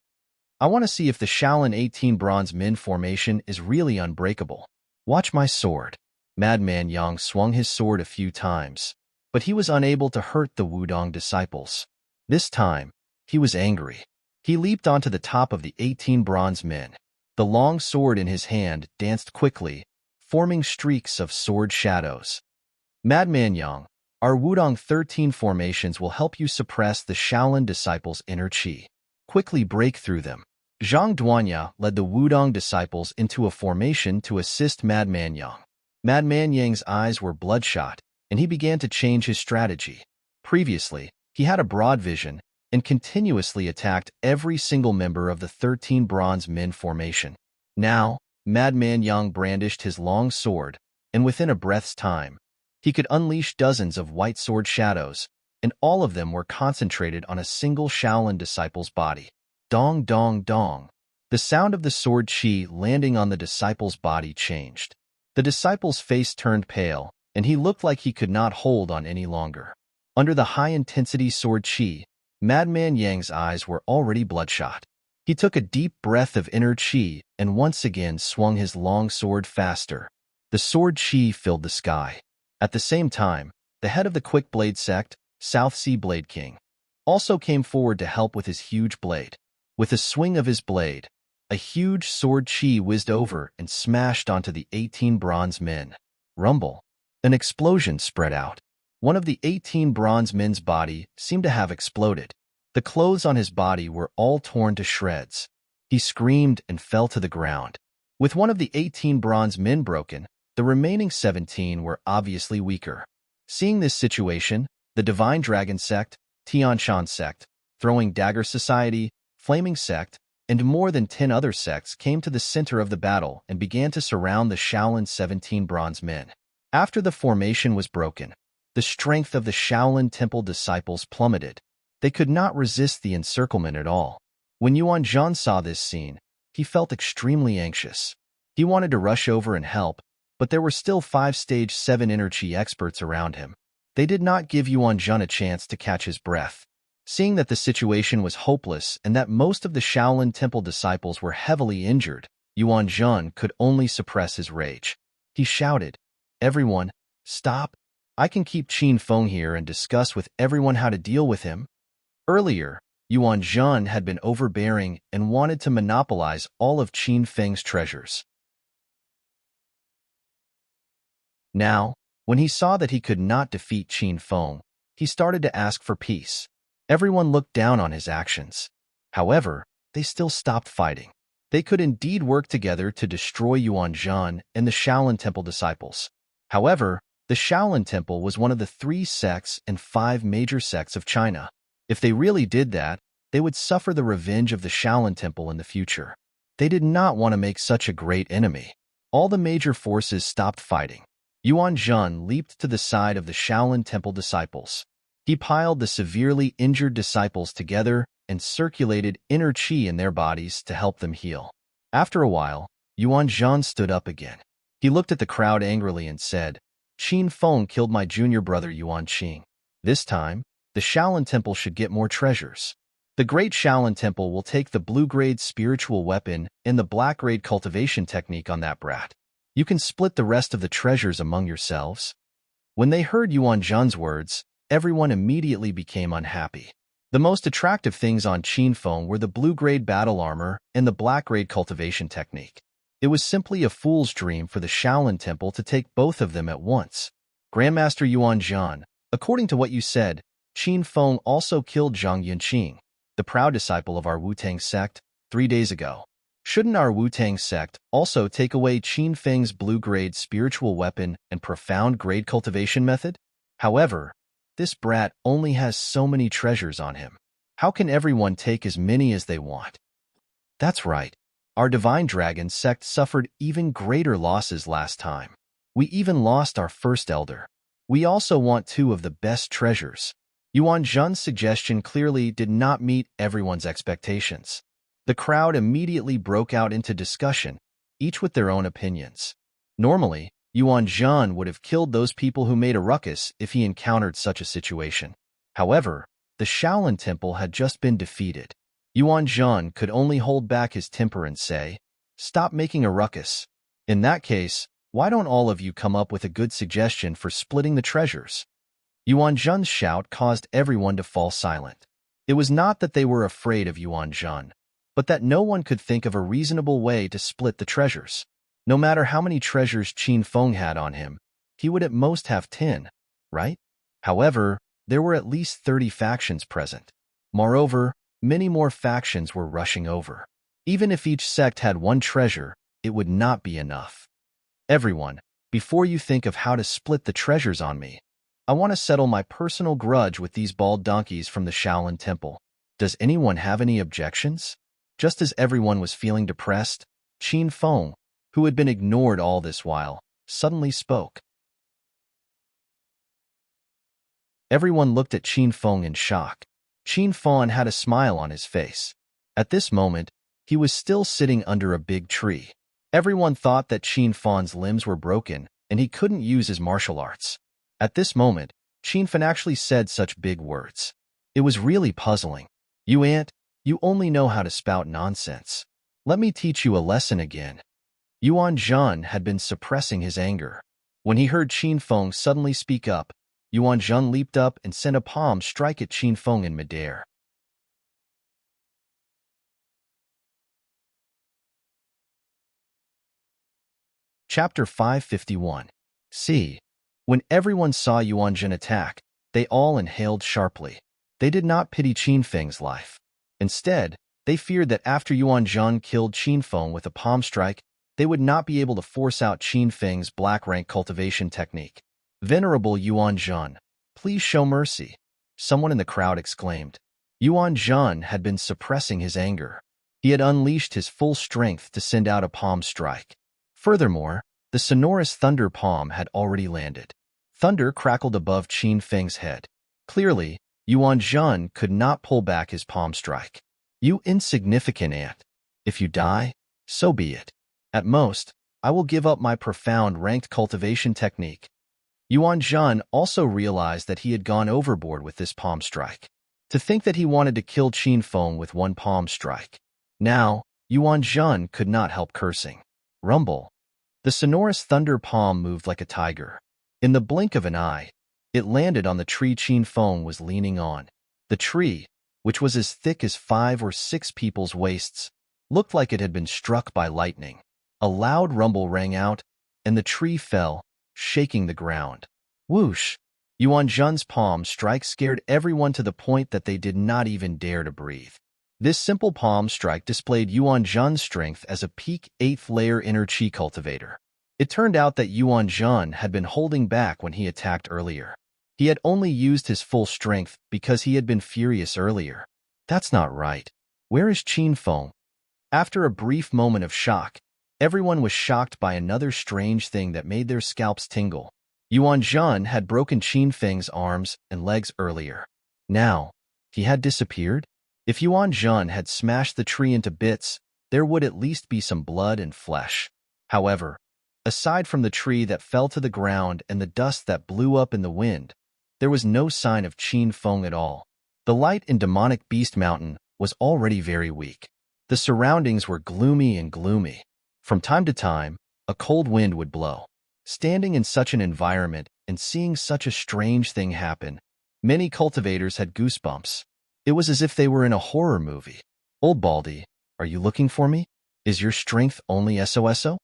I want to see if the Shaolin 18 Bronze Min formation is really unbreakable. Watch my sword. Madman Yang swung his sword a few times, but he was unable to hurt the Wudong disciples. This time, he was angry. He leaped onto the top of the 18 Bronze Min. The long sword in his hand danced quickly, forming streaks of sword shadows. Madman Yang, our Wudong 13 formations will help you suppress the Shaolin disciples' inner qi. Quickly break through them. Zhang Duanya led the Wudong disciples into a formation to assist Madman Yang. Madman Yang's eyes were bloodshot, and he began to change his strategy. Previously, he had a broad vision and continuously attacked every single member of the 13 Bronze Min formation. Now, Madman Yang brandished his long sword, and within a breath's time, he could unleash dozens of white sword shadows, and all of them were concentrated on a single Shaolin disciple's body. Dong, dong, dong. The sound of the sword qi landing on the disciple's body changed. The disciple's face turned pale, and he looked like he could not hold on any longer. Under the high-intensity sword qi, Madman Yang's eyes were already bloodshot. He took a deep breath of inner qi and once again swung his long sword faster. The sword qi filled the sky. At the same time, the head of the Quick Blade sect, South Sea Blade King, also came forward to help with his huge blade. With a swing of his blade, a huge sword qi whizzed over and smashed onto the 18 Bronze Min. Rumble. An explosion spread out. One of the 18 Bronze Min's body seemed to have exploded. The clothes on his body were all torn to shreds. He screamed and fell to the ground. With one of the 18 Bronze Min broken, the remaining 17 were obviously weaker. Seeing this situation, the Divine Dragon Sect, Tianshan Sect, Throwing Dagger Society, Flaming Sect, and more than 10 other sects came to the center of the battle and began to surround the Shaolin 17 Bronze Min. After the formation was broken, the strength of the Shaolin Temple disciples plummeted. They could not resist the encirclement at all. When Yuan Zhan saw this scene, he felt extremely anxious. He wanted to rush over and help, but there were still 5 Stage 7 inner qi experts around him. They did not give Yuan Zhan a chance to catch his breath. Seeing that the situation was hopeless and that most of the Shaolin Temple disciples were heavily injured, Yuan Zhan could only suppress his rage. He shouted, "Everyone, stop! I can keep Qin Feng here and discuss with everyone how to deal with him." Earlier, Yuan Zhan had been overbearing and wanted to monopolize all of Qin Feng's treasures. Now, when he saw that he could not defeat Qin Feng, he started to ask for peace. Everyone looked down on his actions. However, they still stopped fighting. They could indeed work together to destroy Yuan Zhan and the Shaolin Temple disciples. However, the Shaolin Temple was one of the 3 sects and 5 major sects of China. If they really did that, they would suffer the revenge of the Shaolin Temple in the future. They did not want to make such a great enemy. All the major forces stopped fighting. Yuan Zhan leaped to the side of the Shaolin Temple disciples. He piled the severely injured disciples together and circulated inner qi in their bodies to help them heal. After a while, Yuan Zhan stood up again. He looked at the crowd angrily and said, "Qin Feng killed my junior brother Yuan Qing. This time, the Shaolin Temple should get more treasures. The Great Shaolin Temple will take the blue-grade spiritual weapon and the black-grade cultivation technique on that brat. You can split the rest of the treasures among yourselves." When they heard Yuan Zhan's words, everyone immediately became unhappy. The most attractive things on Qin Feng were the blue-grade battle armor and the black-grade cultivation technique. It was simply a fool's dream for the Shaolin Temple to take both of them at once. Grandmaster Yuan Zhan, according to what you said, Qin Feng also killed Zhang Yunqing, the proud disciple of our Wu-Tang sect, 3 days ago. Shouldn't our Wu-Tang sect also take away Qin Feng's blue-grade spiritual weapon and profound-grade cultivation method? However, this brat only has so many treasures on him. How can everyone take as many as they want? That's right. Our Divine Dragon sect suffered even greater losses last time. We even lost our first elder. We also want 2 of the best treasures. Yuan Zhan's suggestion clearly did not meet everyone's expectations. The crowd immediately broke out into discussion, each with their own opinions. Normally, Yuan Zhan would have killed those people who made a ruckus if he encountered such a situation. However, the Shaolin Temple had just been defeated. Yuan Zhan could only hold back his temper and say, "Stop making a ruckus. In that case, why don't all of you come up with a good suggestion for splitting the treasures?" Yuan Zhan's shout caused everyone to fall silent. It was not that they were afraid of Yuan Zhan, but that no one could think of a reasonable way to split the treasures. No matter how many treasures Qin Feng had on him, he would at most have 10, right? However, there were at least 30 factions present. Moreover, many more factions were rushing over. Even if each sect had one treasure, it would not be enough. Everyone, before you think of how to split the treasures on me, I want to settle my personal grudge with these bald donkeys from the Shaolin Temple. Does anyone have any objections? Just as everyone was feeling depressed, Qin Feng, who had been ignored all this while, suddenly spoke. Everyone looked at Qin Feng in shock. Qin Feng had a smile on his face. At this moment, he was still sitting under a big tree. Everyone thought that Qin Feng's limbs were broken and he couldn't use his martial arts. At this moment, Qin Feng actually said such big words. It was really puzzling. "You ant, you only know how to spout nonsense. Let me teach you a lesson again." Yuan Zhan had been suppressing his anger. When he heard Qin Feng suddenly speak up, Yuan Zhan leaped up and sent a palm strike at Qin Feng in midair. Chapter 551. C. When everyone saw Yuan Zhan attack, they all inhaled sharply. They did not pity Qin Feng's life. Instead, they feared that after Yuan Zhan killed Qin Feng with a palm strike, they would not be able to force out Qin Feng's black rank cultivation technique. "Venerable Yuan Zhan, please show mercy," someone in the crowd exclaimed. Yuan Zhan had been suppressing his anger. He had unleashed his full strength to send out a palm strike. Furthermore, the sonorous thunder palm had already landed. Thunder crackled above Qin Feng's head. Clearly, Yuan Zhan could not pull back his palm strike. "You insignificant ant. If you die, so be it. At most, I will give up my profound ranked cultivation technique." Yuan Zhan also realized that he had gone overboard with this palm strike. To think that he wanted to kill Qin Feng with one palm strike. Now, Yuan Zhan could not help cursing. Rumble. The sonorous thunder palm moved like a tiger. In the blink of an eye, it landed on the tree Qin Feng was leaning on. The tree, which was as thick as 5 or 6 people's waists, looked like it had been struck by lightning. A loud rumble rang out, and the tree fell, shaking the ground. Whoosh! Yuan Zhan's palm strike scared everyone to the point that they did not even dare to breathe. This simple palm strike displayed Yuan Zhan's strength as a peak 8th layer inner chi cultivator. It turned out that Yuan Zhan had been holding back when he attacked earlier. He had only used his full strength because he had been furious earlier. That's not right. Where is Qin Feng? After a brief moment of shock, everyone was shocked by another strange thing that made their scalps tingle. Yuan Zhan had broken Qin Feng's arms and legs earlier. Now, he had disappeared? If Yuan Zhan had smashed the tree into bits, there would at least be some blood and flesh. However, aside from the tree that fell to the ground and the dust that blew up in the wind, there was no sign of Qin Feng at all. The light in Demonic Beast Mountain was already very weak. The surroundings were gloomy and gloomy. From time to time, a cold wind would blow. Standing in such an environment and seeing such a strange thing happen, many cultivators had goosebumps. It was as if they were in a horror movie. "Old Baldy, are you looking for me? Is your strength only SOSO?"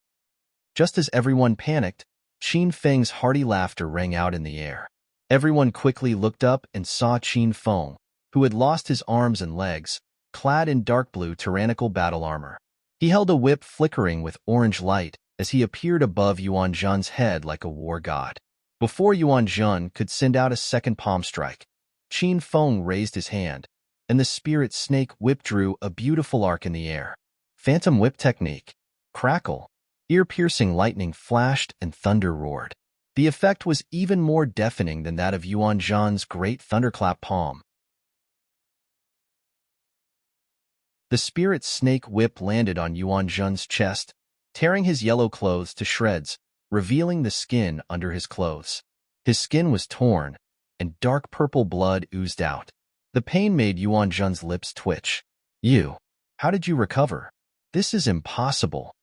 Just as everyone panicked, Qin Feng's hearty laughter rang out in the air. Everyone quickly looked up and saw Qin Feng, who had lost his arms and legs, clad in dark blue tyrannical battle armor. He held a whip flickering with orange light as he appeared above Yuan Zhan's head like a war god. Before Yuan Zhan could send out a second palm strike, Qin Feng raised his hand, and the spirit snake whip drew a beautiful arc in the air. Phantom whip technique. Crackle. Ear-piercing lightning flashed and thunder roared. The effect was even more deafening than that of Yuan Zhan's great thunderclap palm. The spirit snake whip landed on Yuan Zhan's chest, tearing his yellow clothes to shreds, revealing the skin under his clothes. His skin was torn, and dark purple blood oozed out. The pain made Yuan Zhan's lips twitch. You. How did you recover? This is impossible.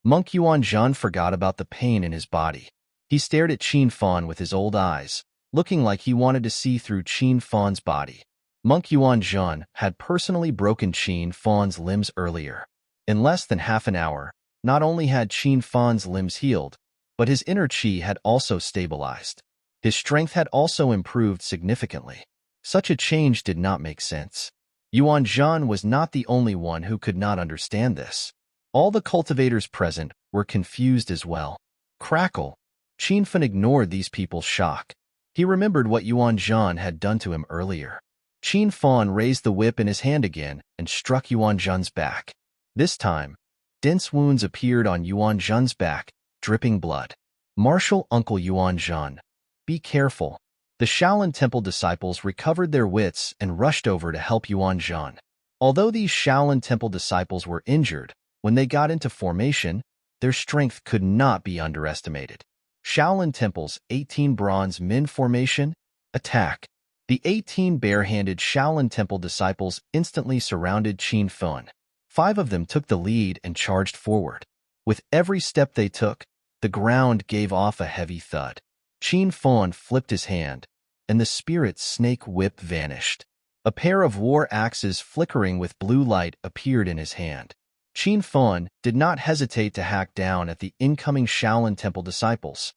Monk Yuanzhan forgot about the pain in his body. He stared at Qin Fan with his old eyes, looking like he wanted to see through Qin Fan's body. Monk Yuanzhan had personally broken Qin Fan's limbs earlier. In less than half an hour, not only had Qin Fan's limbs healed, but his inner qi had also stabilized. His strength had also improved significantly. Such a change did not make sense. Yuanzhan was not the only one who could not understand this. All the cultivators present were confused as well. Crackle. Qin Fan ignored these people's shock. He remembered what Yuanzhan had done to him earlier. Qin Fan raised the whip in his hand again and struck Yuanzhan's back. This time, dense wounds appeared on Yuanzhan's back, dripping blood. Martial Uncle Yuanzhan, be careful. The Shaolin Temple disciples recovered their wits and rushed over to help Yuanzhan. Although these Shaolin Temple disciples were injured, when they got into formation, their strength could not be underestimated. Shaolin Temple's 18 Bronze Men formation, attack. The 18 bare-handed Shaolin Temple disciples instantly surrounded Qin Fan. 5 of them took the lead and charged forward. With every step they took, the ground gave off a heavy thud. Qin Fan flipped his hand, and the spirit snake whip vanished. A pair of war axes flickering with blue light appeared in his hand. Qin Fan did not hesitate to hack down at the incoming Shaolin Temple disciples.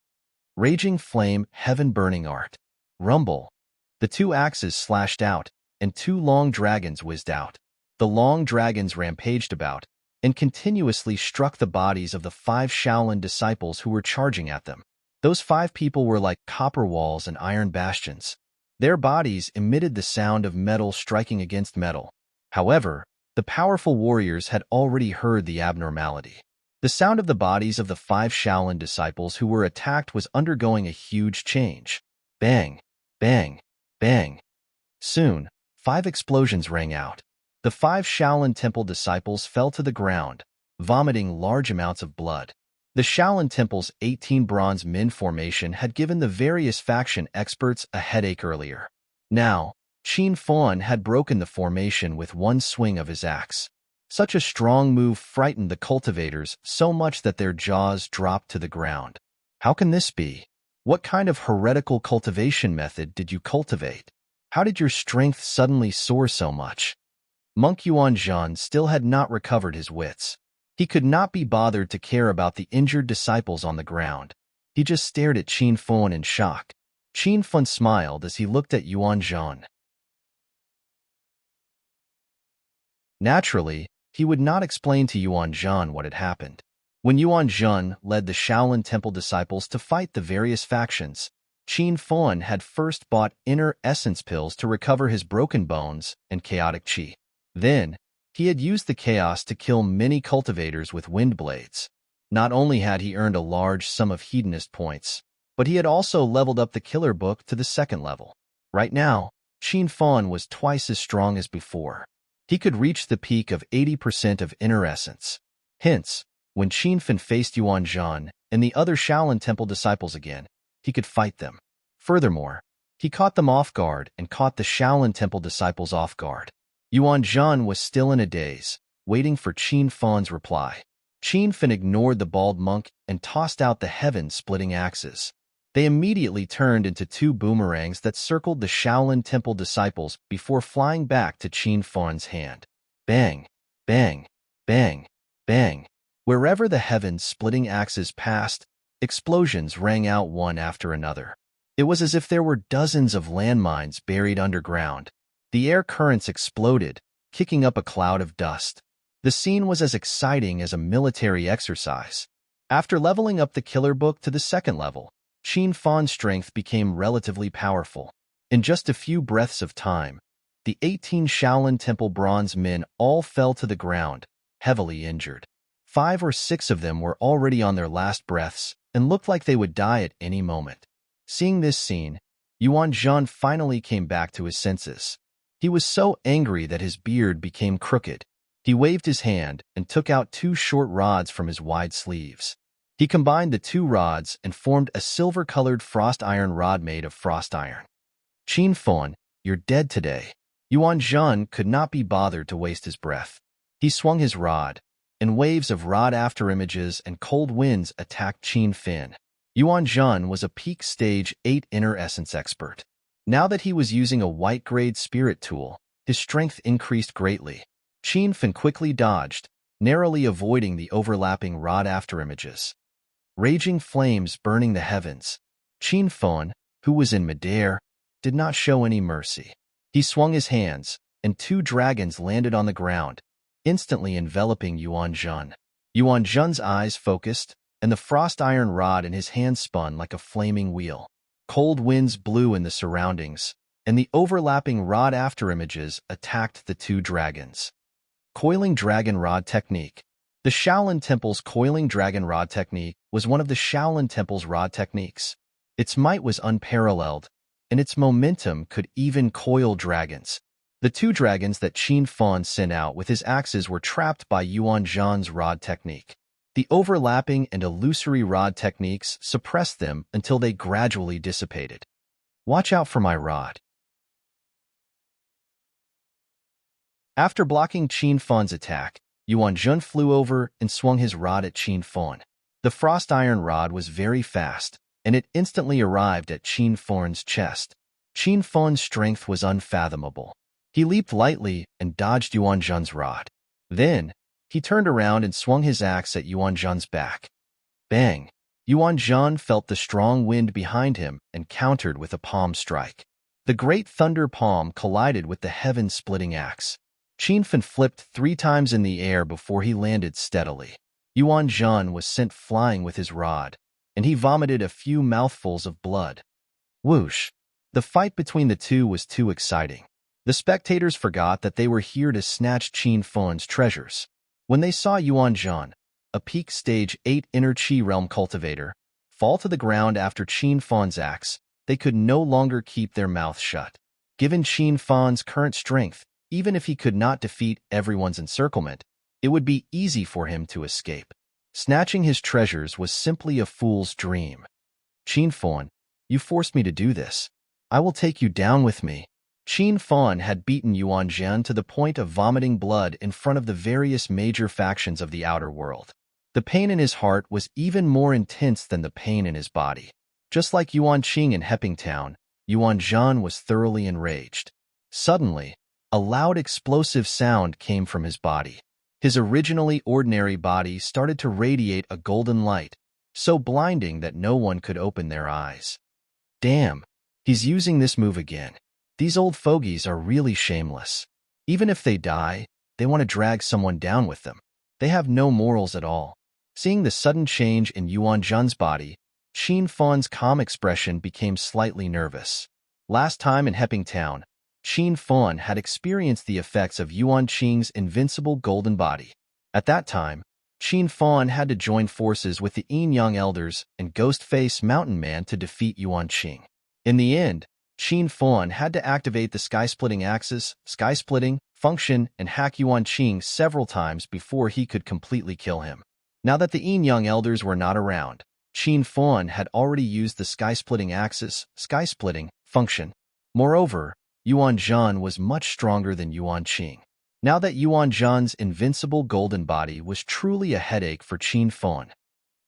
Raging flame, heaven-burning art. Rumble. The 2 axes slashed out, and 2 long dragons whizzed out. The long dragons rampaged about, and continuously struck the bodies of the 5 Shaolin disciples who were charging at them. Those 5 people were like copper walls and iron bastions. Their bodies emitted the sound of metal striking against metal. However, the powerful warriors had already heard the abnormality. The sound of the bodies of the 5 Shaolin disciples who were attacked was undergoing a huge change. Bang, bang, bang. Soon, 5 explosions rang out. The 5 Shaolin Temple disciples fell to the ground, vomiting large amounts of blood. The Shaolin Temple's 18 Bronze Men formation had given the various faction experts a headache earlier. Now, Qin Fan had broken the formation with one swing of his axe. Such a strong move frightened the cultivators so much that their jaws dropped to the ground. How can this be? What kind of heretical cultivation method did you cultivate? How did your strength suddenly soar so much? Monk Yuanzhan still had not recovered his wits. He could not be bothered to care about the injured disciples on the ground. He just stared at Qin Fan in shock. Qin Fan smiled as he looked at Yuanzhan. Naturally, he would not explain to Yuanzhan what had happened. When Yuanzhan led the Shaolin Temple disciples to fight the various factions, Qin Fan had first bought inner essence pills to recover his broken bones and chaotic qi. Then, he had used the chaos to kill many cultivators with wind blades. Not only had he earned a large sum of hedonist points, but he had also leveled up the killer book to the 2nd level. Right now, Qin Fan was twice as strong as before. He could reach the peak of 80% of inner essence. Hence, when Qin Fan faced Yuanzhan and the other Shaolin Temple disciples again, he could fight them. Furthermore, he caught them off guard and caught the Shaolin Temple disciples off guard. Yuanzhan was still in a daze, waiting for Qin Fan's reply. Qin Fan ignored the bald monk and tossed out the heaven-splitting axes. They immediately turned into 2 boomerangs that circled the Shaolin Temple disciples before flying back to Qin Fan's hand. Bang, bang, bang, bang. Wherever the heaven-splitting axes passed, explosions rang out one after another. It was as if there were dozens of landmines buried underground. The air currents exploded, kicking up a cloud of dust. The scene was as exciting as a military exercise. After leveling up the killer book to the 2nd level, Qin Fan's strength became relatively powerful. In just a few breaths of time, the 18 Shaolin Temple Bronze Men all fell to the ground, heavily injured. 5 or 6 of them were already on their last breaths and looked like they would die at any moment. Seeing this scene, Yuanzhan finally came back to his senses. He was so angry that his beard became crooked. He waved his hand and took out 2 short rods from his wide sleeves. He combined the 2 rods and formed a silver-colored frost iron rod made of frost iron. Qin Fan, you're dead today. Yuan Zhan could not be bothered to waste his breath. He swung his rod, and waves of rod afterimages and cold winds attacked Qin Fin. Yuan Zhan was a peak stage 8 inner essence expert. Now that he was using a white-grade spirit tool, his strength increased greatly. Qin Fin quickly dodged, narrowly avoiding the overlapping rod afterimages. Raging flames burning the heavens. Qin Fin, who was in midair, did not show any mercy. He swung his hands, and 2 dragons landed on the ground, instantly enveloping Yuan Zhan. Yuan Zhan's eyes focused, and the frost iron rod in his hand spun like a flaming wheel. Cold winds blew in the surroundings, and the overlapping rod afterimages attacked the 2 dragons. Coiling Dragon Rod Technique. The Shaolin Temple's Coiling Dragon Rod Technique was one of the Shaolin Temple's rod techniques. Its might was unparalleled, and its momentum could even coil dragons. The 2 dragons that Qin Fin sent out with his axes were trapped by Yuan Zhan's rod technique. The overlapping and illusory rod techniques suppressed them until they gradually dissipated. Watch out for my rod. After blocking Qin Fin's attack, Yuan Zhan flew over and swung his rod at Qin Fin. The frost iron rod was very fast, and it instantly arrived at Qin Fin's chest. Qin Fin's strength was unfathomable. He leaped lightly and dodged Yuan Zhan's rod. Then, he turned around and swung his axe at Yuan Zhan's back. Bang! Yuan Zhan felt the strong wind behind him and countered with a palm strike. The great thunder palm collided with the heaven-splitting axe. Qin Fin flipped 3 times in the air before he landed steadily. Yuan Zhan was sent flying with his rod, and he vomited a few mouthfuls of blood. Whoosh! The fight between the 2 was too exciting. The spectators forgot that they were here to snatch Qin Fin's treasures. When they saw Yuan Zhan, a peak stage 8 inner Qi realm cultivator, fall to the ground after Qin Fin's axe, they could no longer keep their mouths shut. Given Qin Fin's current strength, even if he could not defeat everyone's encirclement, it would be easy for him to escape. Snatching his treasures was simply a fool's dream. Qin Fin, you forced me to do this. I will take you down with me. Qin Fin had beaten Yuan Zhan to the point of vomiting blood in front of the various major factions of the outer world. The pain in his heart was even more intense than the pain in his body. Just like Yuan Qing in Heping Town, Yuan Zhan was thoroughly enraged. Suddenly, a loud explosive sound came from his body. His originally ordinary body started to radiate a golden light, so blinding that no one could open their eyes. Damn, he's using this move again. These old fogies are really shameless. Even if they die, they want to drag someone down with them. They have no morals at all. Seeing the sudden change in Yuan Zhan's body, Qin Fin's calm expression became slightly nervous. Last time in Heping Town, Qin Fin had experienced the effects of Yuan Qing's invincible golden body. At that time, Qin Fin had to join forces with the Yin Yang Elders and Ghost-Face Mountain Man to defeat Yuan Qing. In the end, Qin Fin had to activate the sky-splitting axis, sky-splitting, function, and hack Yuan Qing several times before he could completely kill him. Now that the Yin Yang Elders were not around, Qin Fin had already used the sky-splitting axis, sky-splitting, function. Moreover, Yuan Zhan was much stronger than Yuan Qing. Now that Yuan Zhan's invincible golden body was truly a headache for Qin Fin.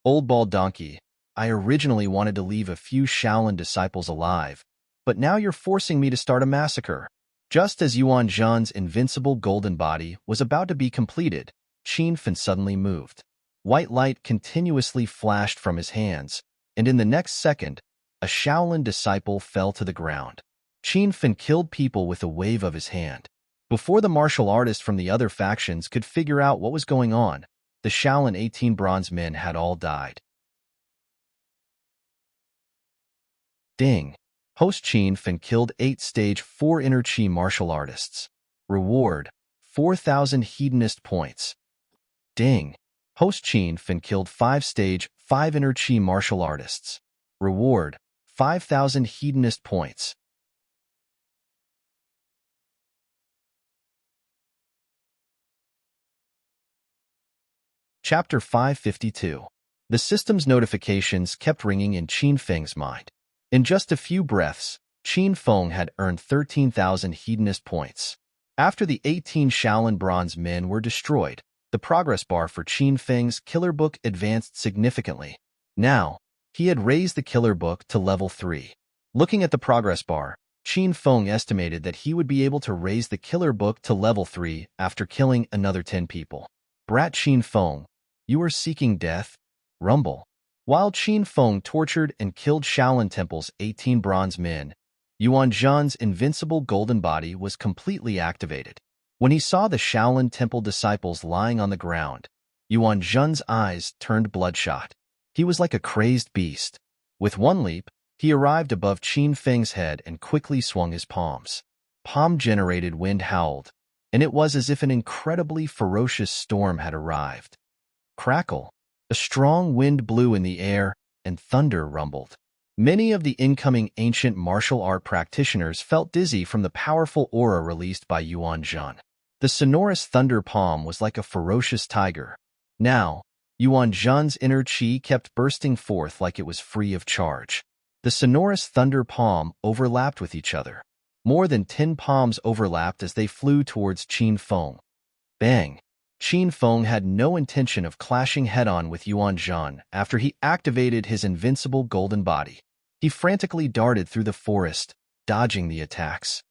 Old bald donkey, I originally wanted to leave a few Shaolin disciples alive, but now you're forcing me to start a massacre. Just as Yuan Zhan's invincible golden body was about to be completed, Qin Fin suddenly moved. White light continuously flashed from his hands, and in the next second, a Shaolin disciple fell to the ground. Qin Fin killed people with a wave of his hand. Before the martial artists from the other factions could figure out what was going on, the Shaolin 18 bronze men had all died. Ding! Host Qin Fin killed 8 stage 4 inner Qi martial artists. Reward: 4,000 hedonist points. Ding! Host Qin Fin killed 5 stage 5 inner Qi martial artists. Reward: 5,000 hedonist points. Chapter 552. The system's notifications kept ringing in Qin Feng's mind. In just a few breaths, Qin Feng had earned 13,000 hedonist points. After the 18 Shaolin bronze men were destroyed, the progress bar for Qin Feng's killer book advanced significantly. Now, he had raised the killer book to level 3. Looking at the progress bar, Qin Feng estimated that he would be able to raise the killer book to level 3 after killing another 10 people. Brat Qin Feng, you are seeking death? Rumble. While Qin Feng tortured and killed Shaolin Temple's 18 bronze men, Yuan Zhan's invincible golden body was completely activated. When he saw the Shaolin Temple disciples lying on the ground, Yuan Zhan's eyes turned bloodshot. He was like a crazed beast. With one leap, he arrived above Qin Feng's head and quickly swung his palms. Palm-generated wind howled, and it was as if an incredibly ferocious storm had arrived. Crackle! A strong wind blew in the air, and thunder rumbled. Many of the incoming ancient martial art practitioners felt dizzy from the powerful aura released by Yuan Zhan. The sonorous thunder palm was like a ferocious tiger. Now, Yuan Zhan's inner qi kept bursting forth like it was free of charge. The sonorous thunder palm overlapped with each other. More than 10 palms overlapped as they flew towards Qin Feng. Bang! Qin Feng had no intention of clashing head-on with Yuan Zhan after he activated his invincible golden body. He frantically darted through the forest, dodging the attacks.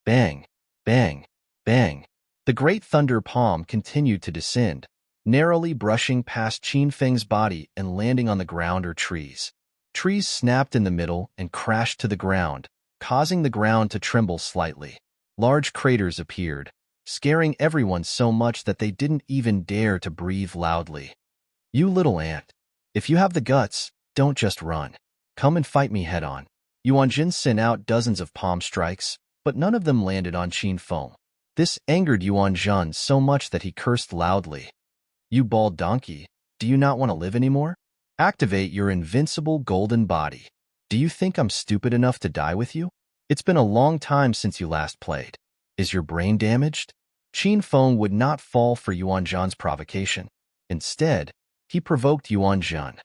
Bang! Bang! Bang! The great thunder palm continued to descend, narrowly brushing past Qin Feng's body and landing on the ground or trees. Trees snapped in the middle and crashed to the ground, causing the ground to tremble slightly. Large craters appeared, scaring everyone so much that they didn't even dare to breathe loudly. You little ant. If you have the guts, don't just run. Come and fight me head-on. Yuan Zhan sent out dozens of palm strikes, but none of them landed on Qin Feng. This angered Yuan Zhan so much that he cursed loudly. You bald donkey, do you not want to live anymore? Activate your invincible golden body. Do you think I'm stupid enough to die with you? It's been a long time since you last played. Is your brain damaged? Qin Feng would not fall for Yuan Zhan's provocation. Instead, he provoked Yuan Zhan.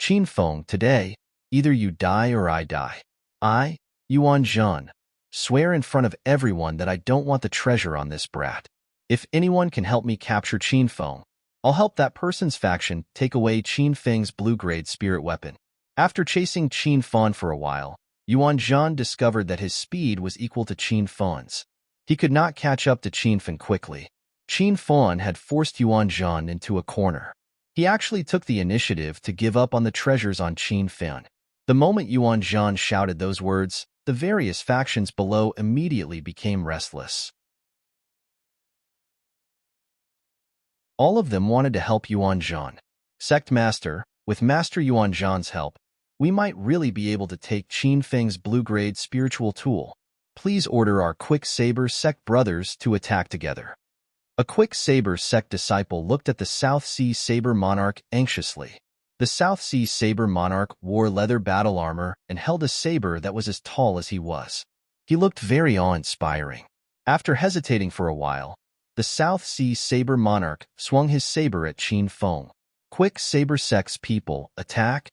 Qin Feng, today, either you die or I die. I, Yuan Zhan, swear in front of everyone that I don't want the treasure on this brat. If anyone can help me capture Qin Feng, I'll help that person's faction take away Qin Feng's blue-grade spirit weapon. After chasing Qin Feng for a while, Yuan Zhan discovered that his speed was equal to Qin Feng's. He could not catch up to Qin Feng quickly. Qin Feng had forced Yuan Zhan into a corner. He actually took the initiative to give up on the treasures on Qin Feng. The moment Yuan Zhan shouted those words, the various factions below immediately became restless. All of them wanted to help Yuan Zhan. Sect Master, with Master Yuan Zhan's help, we might really be able to take Qin Feng's blue-grade spiritual tool. Please order our Quick Saber Sect brothers to attack together. A Quick Saber Sect disciple looked at the South Sea Saber Monarch anxiously. The South Sea Saber Monarch wore leather battle armor and held a saber that was as tall as he was. He looked very awe-inspiring. After hesitating for a while, the South Sea Saber Monarch swung his saber at Qin Feng. Quick Saber Sect's people, attack!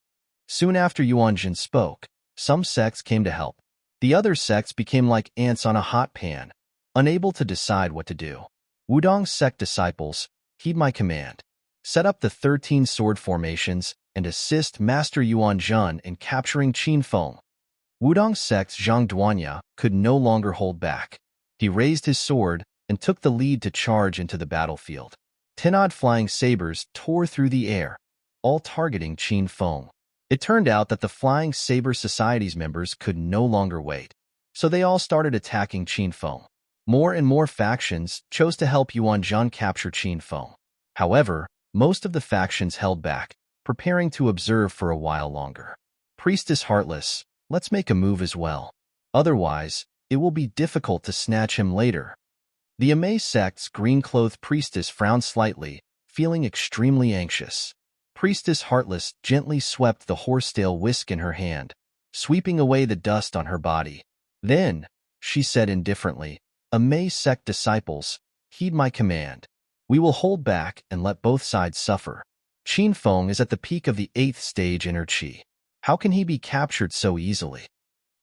Soon after Yuan Zhan spoke, some sects came to help. The other sects became like ants on a hot pan, unable to decide what to do. Wudong Sect disciples, heed my command. Set up the 13 sword formations and assist Master Yuan Zhan in capturing Qin Feng. Wudong Sect's Zhang Duanya could no longer hold back. He raised his sword and took the lead to charge into the battlefield. 10 odd flying sabers tore through the air, all targeting Qin Feng. It turned out that the Flying Saber Society's members could no longer wait, so they all started attacking Qin Feng. More and more factions chose to help Yuan Zhan capture Qin Feng. However, most of the factions held back, preparing to observe for a while longer. Priestess Heartless, let's make a move as well. Otherwise, it will be difficult to snatch him later. The Immerse sect's green-clothed priestess frowned slightly, feeling extremely anxious. Priestess Heartless gently swept the horsetail whisk in her hand, sweeping away the dust on her body. Then, she said indifferently, Immerse sect disciples, heed my command. We will hold back and let both sides suffer. Qin Feng is at the peak of the 8th stage inner qi. How can he be captured so easily?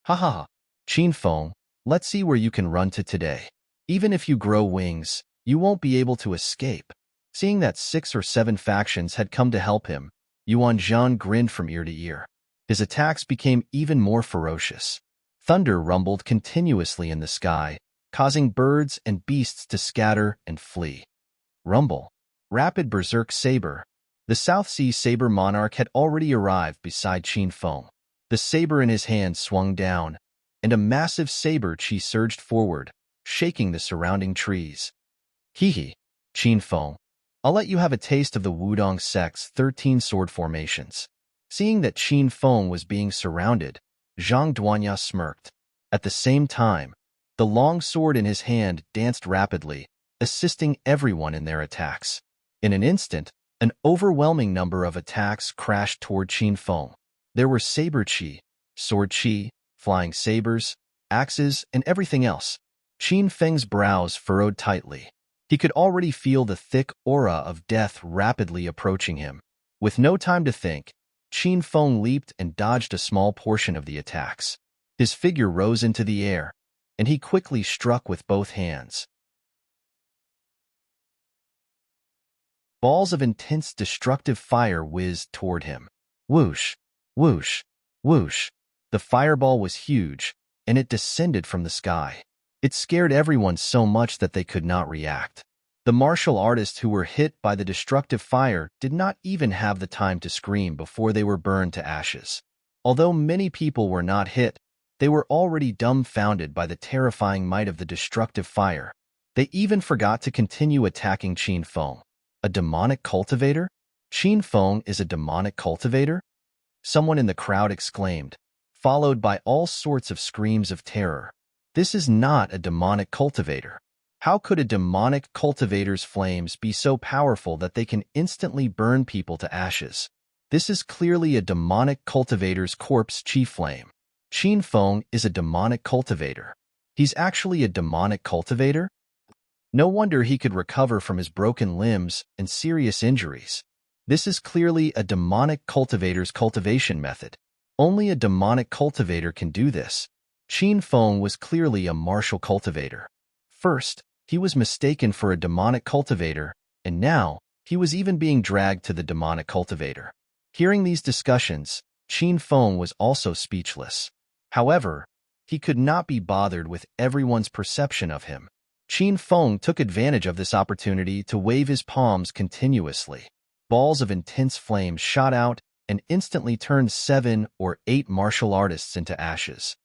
Ha ha ha. Qin Feng, let's see where you can run to today. Even if you grow wings, you won't be able to escape. Seeing that 6 or 7 factions had come to help him, Yuan Zhan grinned from ear to ear. His attacks became even more ferocious. Thunder rumbled continuously in the sky, causing birds and beasts to scatter and flee. Rumble. Rapid berserk saber. The South Sea Saber Monarch had already arrived beside Qin Feng. The saber in his hand swung down, and a massive saber chi surged forward, shaking the surrounding trees. Hee, Qin Feng, I'll let you have a taste of the Wudong sect's 13 sword formations. Seeing that Qin Feng was being surrounded, Zhang Duanya smirked. At the same time, the long sword in his hand danced rapidly, assisting everyone in their attacks. In an instant, an overwhelming number of attacks crashed toward Qin Feng. There were saber chi, sword chi, flying sabers, axes, and everything else. Qin Feng's brows furrowed tightly. He could already feel the thick aura of death rapidly approaching him. With no time to think, Qin Feng leaped and dodged a small portion of the attacks. His figure rose into the air, and he quickly struck with both hands. Balls of intense destructive fire whizzed toward him. Whoosh, whoosh, whoosh. The fireball was huge, and it descended from the sky. It scared everyone so much that they could not react. The martial artists who were hit by the destructive fire did not even have the time to scream before they were burned to ashes. Although many people were not hit, they were already dumbfounded by the terrifying might of the destructive fire. They even forgot to continue attacking Qin Feng. A demonic cultivator? Qin Feng is a demonic cultivator? Someone in the crowd exclaimed, followed by all sorts of screams of terror. This is not a demonic cultivator. How could a demonic cultivator's flames be so powerful that they can instantly burn people to ashes? This is clearly a demonic cultivator's corpse chi flame. Qin Feng is a demonic cultivator. He's actually a demonic cultivator? No wonder he could recover from his broken limbs and serious injuries. This is clearly a demonic cultivator's cultivation method. Only a demonic cultivator can do this. Qin Feng was clearly a martial cultivator. First, he was mistaken for a demonic cultivator, and now, he was even being dragged to the demonic cultivator. Hearing these discussions, Qin Feng was also speechless. However, he could not be bothered with everyone's perception of him. Qin Feng took advantage of this opportunity to wave his palms continuously. Balls of intense flames shot out and instantly turned 7 or 8 martial artists into ashes.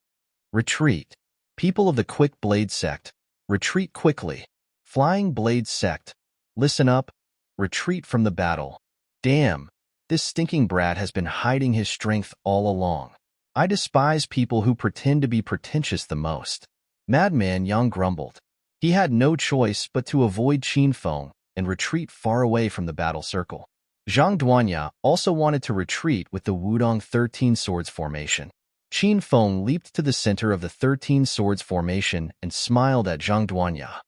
Retreat. People of the Quick Blade Sect, retreat quickly. Flying Blade Sect, listen up, retreat from the battle. Damn, this stinking brat has been hiding his strength all along. I despise people who pretend to be pretentious the most. Madman Yang grumbled. He had no choice but to avoid Qin Feng and retreat far away from the battle circle. Zhang Duanya also wanted to retreat with the Wudong 13 Swords formation. Qin Feng leaped to the center of the 13 Swords formation and smiled at Zhang Duanya.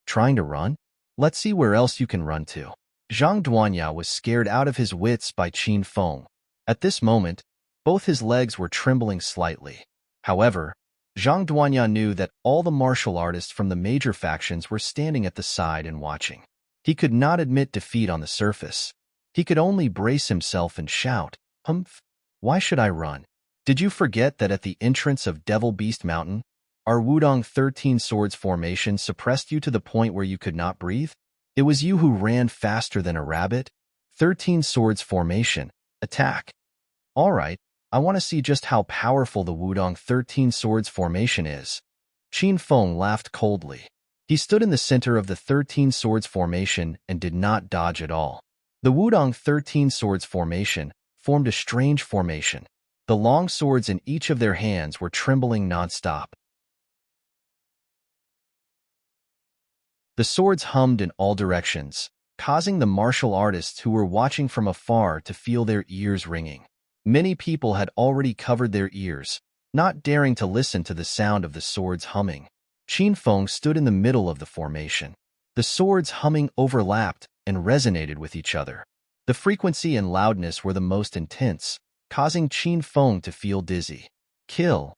Trying to run? Let's see where else you can run to. Zhang Duanya was scared out of his wits by Qin Feng. At this moment, both his legs were trembling slightly. However, Zhang Duanya knew that all the martial artists from the major factions were standing at the side and watching. He could not admit defeat on the surface. He could only brace himself and shout, "Humph! Why should I run? Did you forget that at the entrance of Devil Beast Mountain, our Wudong 13 Swords formation suppressed you to the point where you could not breathe? It was you who ran faster than a rabbit. 13 Swords formation, attack." All right, I want to see just how powerful the Wudong 13 Swords formation is. Qin Feng laughed coldly. He stood in the center of the 13 Swords formation and did not dodge at all. The Wudong 13 Swords formation formed a strange formation. The long swords in each of their hands were trembling non-stop. The swords hummed in all directions, causing the martial artists who were watching from afar to feel their ears ringing. Many people had already covered their ears, not daring to listen to the sound of the swords humming. Qin Feng stood in the middle of the formation. The swords humming overlapped and resonated with each other. The frequency and loudness were the most intense, causing Qin Feng to feel dizzy. Kill.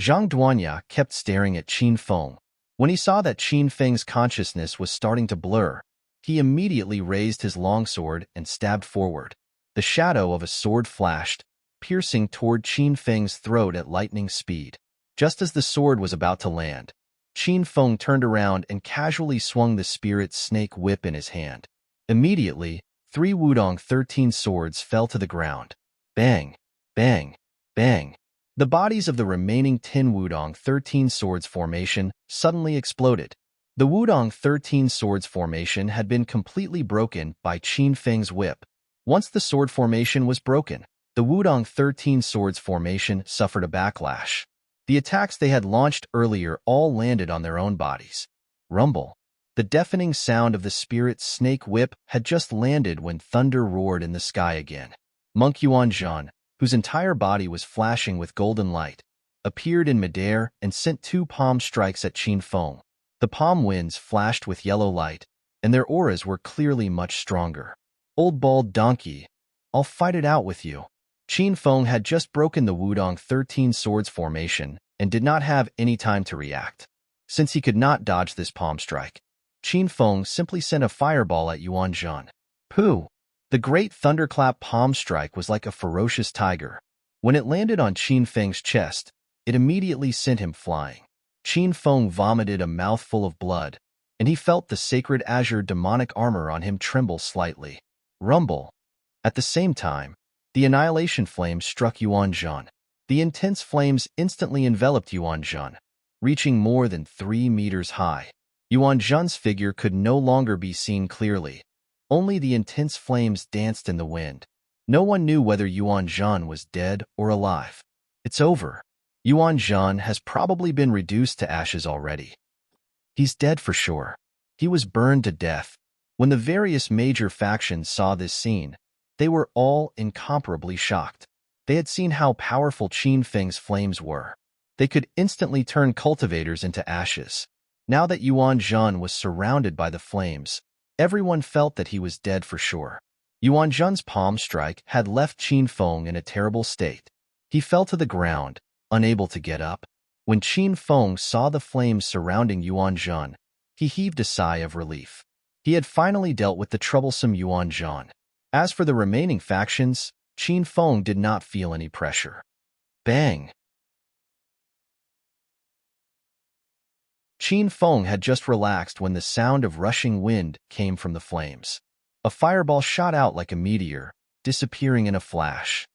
Zhang Duanya kept staring at Qin Feng. When he saw that Qin Feng's consciousness was starting to blur, he immediately raised his longsword and stabbed forward. The shadow of a sword flashed, piercing toward Qin Feng's throat at lightning speed. Just as the sword was about to land, Qin Feng turned around and casually swung the spirit snake whip in his hand. Immediately, 3 Wudong 13 swords fell to the ground. Bang! Bang! Bang! The bodies of the remaining 10 Wudong 13 swords formation suddenly exploded. The Wudong 13 swords formation had been completely broken by Qin Feng's whip. Once the sword formation was broken, the Wudong 13 swords formation suffered a backlash. The attacks they had launched earlier all landed on their own bodies. Rumble. The deafening sound of the spirit snake whip had just landed when thunder roared in the sky again. Monk Yuanzhan, whose entire body was flashing with golden light, appeared in midair and sent 2 palm strikes at Qin Feng. The palm winds flashed with yellow light, and their auras were clearly much stronger. Old bald donkey, I'll fight it out with you. Qin Feng had just broken the Wudong 13 swords formation and did not have any time to react. Since he could not dodge this palm strike, Qin Feng simply sent a fireball at Yuanzhan. Pooh! The great thunderclap palm strike was like a ferocious tiger. When it landed on Qin Feng's chest, it immediately sent him flying. Qin Feng vomited a mouthful of blood, and he felt the sacred azure demonic armor on him tremble slightly. Rumble. At the same time, the annihilation flames struck Yuanzhan. The intense flames instantly enveloped Yuanzhan, reaching more than 3 meters high. Yuanzhan's figure could no longer be seen clearly. Only the intense flames danced in the wind. No one knew whether Yuanzhan was dead or alive. It's over. Yuanzhan has probably been reduced to ashes already. He's dead for sure. He was burned to death. When the various major factions saw this scene, they were all incomparably shocked. They had seen how powerful Qin Feng's flames were. They could instantly turn cultivators into ashes. Now that Yuanzhan was surrounded by the flames, everyone felt that he was dead for sure. Yuanzhan's palm strike had left Qin Feng in a terrible state. He fell to the ground, unable to get up. When Qin Feng saw the flames surrounding Yuanzhan, he heaved a sigh of relief. He had finally dealt with the troublesome Yuanzhan. As for the remaining factions, Qin Feng did not feel any pressure. Bang! Qin Feng had just relaxed when the sound of rushing wind came from the flames. A fireball shot out like a meteor, disappearing in a flash.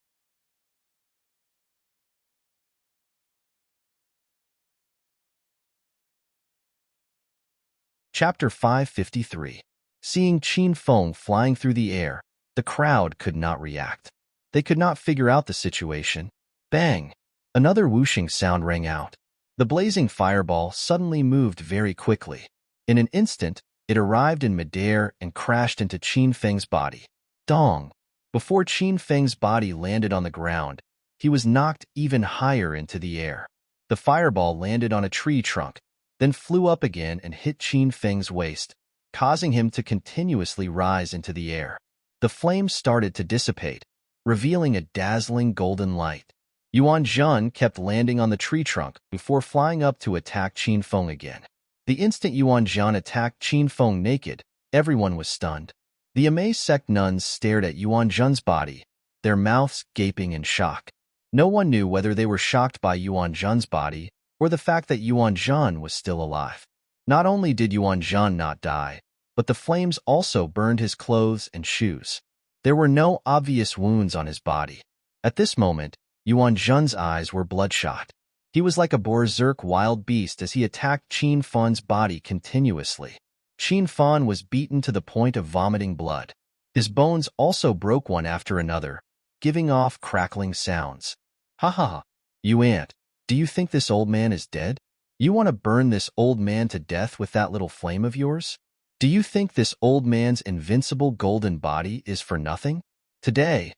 Chapter 553. Seeing Qin Feng flying through the air, the crowd could not react. They could not figure out the situation. Bang! Another whooshing sound rang out. The blazing fireball suddenly moved very quickly. In an instant, it arrived in midair and crashed into Qin Feng's body. Dong! Before Qin Feng's body landed on the ground, he was knocked even higher into the air. The fireball landed on a tree trunk, then flew up again and hit Qin Feng's waist, causing him to continuously rise into the air. The flames started to dissipate, revealing a dazzling golden light. Yuanzhan kept landing on the tree trunk before flying up to attack Qin Feng again. The instant Yuanzhan attacked Qin Feng naked, everyone was stunned. The Immerse sect nuns stared at Yuanzhan's body, their mouths gaping in shock. No one knew whether they were shocked by Yuanzhan's body or the fact that Yuanzhan was still alive. Not only did Yuanzhan not die, but the flames also burned his clothes and shoes. There were no obvious wounds on his body. At this moment, Yuanzhan's eyes were bloodshot. He was like a berserk wild beast as he attacked Qin Feng's body continuously. Qin Feng was beaten to the point of vomiting blood. His bones also broke one after another, giving off crackling sounds. Ha ha ha! You ant, do you think this old man is dead? You want to burn this old man to death with that little flame of yours? Do you think this old man's invincible golden body is for nothing? Today,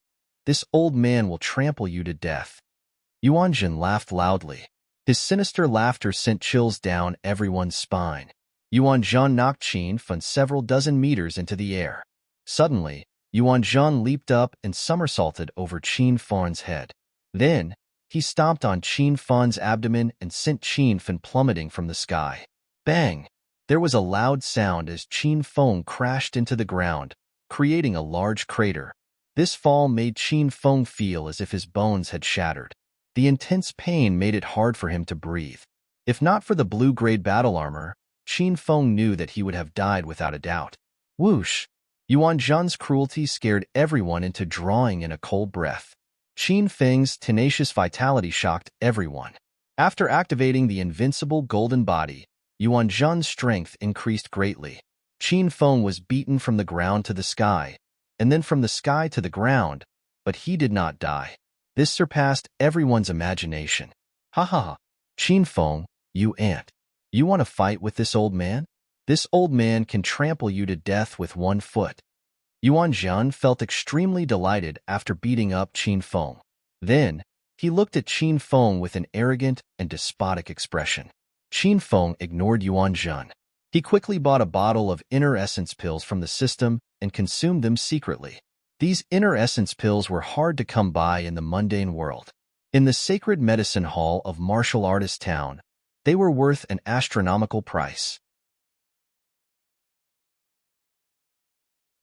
this old man will trample you to death. Yuanzhan laughed loudly. His sinister laughter sent chills down everyone's spine. Yuanzhan knocked Qin Feng several dozen meters into the air. Suddenly, Yuanzhan leaped up and somersaulted over Qin Feng's head. Then, He stomped on Qin Feng's abdomen and sent Qin Feng plummeting from the sky. Bang! There was a loud sound as Qin Feng crashed into the ground, creating a large crater. This fall made Qin Feng feel as if his bones had shattered. The intense pain made it hard for him to breathe. If not for the blue-grade battle armor, Qin Feng knew that he would have died without a doubt. Whoosh! Yuan Zhan's cruelty scared everyone into drawing in a cold breath. Qin Feng's tenacious vitality shocked everyone. After activating the invincible golden body, Yuan Zhan's strength increased greatly. Qin Feng was beaten from the ground to the sky, and then from the sky to the ground, but he did not die. This surpassed everyone's imagination. Ha ha ha! Qin Feng, you ant. You want to fight with this old man? This old man can trample you to death with one foot. Yuan Zhan felt extremely delighted after beating up Qin Feng. Then, he looked at Qin Feng with an arrogant and despotic expression. Qin Feng ignored Yuan Zhan. He quickly bought a bottle of inner essence pills from the system and consumed them secretly. These inner essence pills were hard to come by in the mundane world. In the sacred medicine hall of Martial Artist Town, they were worth an astronomical price.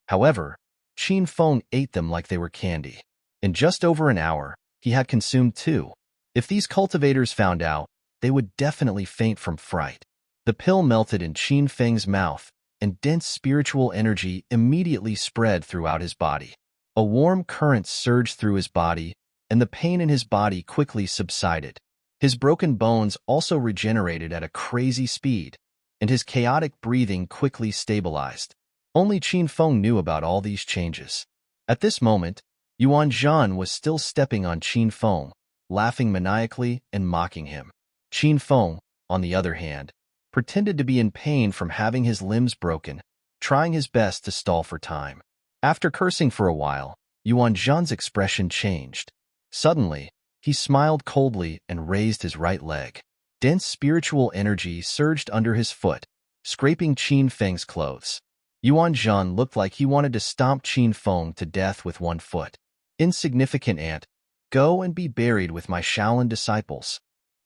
However, Qin Feng ate them like they were candy. In just over an hour, he had consumed 2. If these cultivators found out, they would definitely faint from fright. The pill melted in Qin Feng's mouth, and dense spiritual energy immediately spread throughout his body. A warm current surged through his body, and the pain in his body quickly subsided. His broken bones also regenerated at a crazy speed, and his chaotic breathing quickly stabilized. Only Qin Feng knew about all these changes. At this moment, Yuan Zhan was still stepping on Qin Feng, laughing maniacally and mocking him. Qin Feng, on the other hand, pretended to be in pain from having his limbs broken, trying his best to stall for time. After cursing for a while, Yuan Zhan's expression changed. Suddenly, he smiled coldly and raised his right leg. Dense spiritual energy surged under his foot, scraping Qin Feng's clothes. Yuan Zhan looked like he wanted to stomp Qin Feng to death with one foot. Insignificant ant, go and be buried with my Shaolin disciples.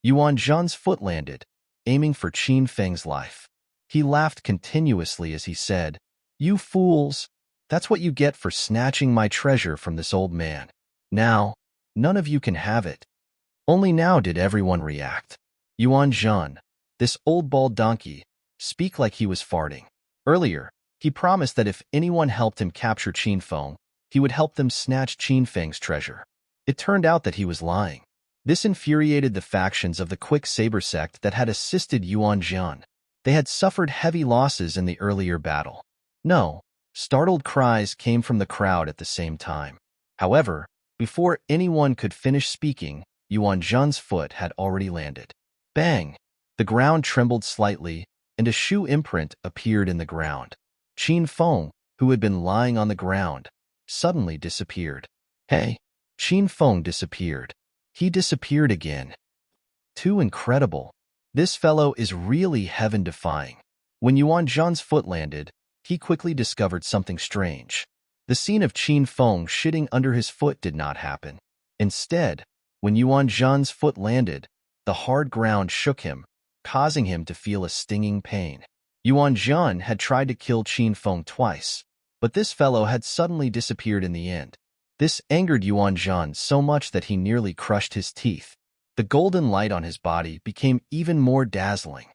Yuan Zhan's foot landed, aiming for Qin Feng's life. He laughed continuously as he said, "You fools! That's what you get for snatching my treasure from this old man. Now, none of you can have it." Only now did everyone react. Yuan Zhan, this old bald donkey, speak like he was farting. Earlier, he promised that if anyone helped him capture Qin Feng, he would help them snatch Qin Feng's treasure. It turned out that he was lying. This infuriated the factions of the Quick Saber sect that had assisted Yuan Zhan. They had suffered heavy losses in the earlier battle. No, startled cries came from the crowd at the same time. However, before anyone could finish speaking, Yuan Zhan's foot had already landed. Bang! The ground trembled slightly, and a shoe imprint appeared in the ground. Qin Feng, who had been lying on the ground, suddenly disappeared. Hey! Qin Feng disappeared. He disappeared again. Too incredible. This fellow is really heaven-defying. When Yuan Zhan's foot landed, he quickly discovered something strange. The scene of Qin Feng shitting under his foot did not happen. Instead, when Yuan Zhan's foot landed, the hard ground shook him, causing him to feel a stinging pain. Yuan Zhan had tried to kill Qin Feng twice, but this fellow had suddenly disappeared in the end. This angered Yuan Zhan so much that he nearly crushed his teeth. The golden light on his body became even more dazzling.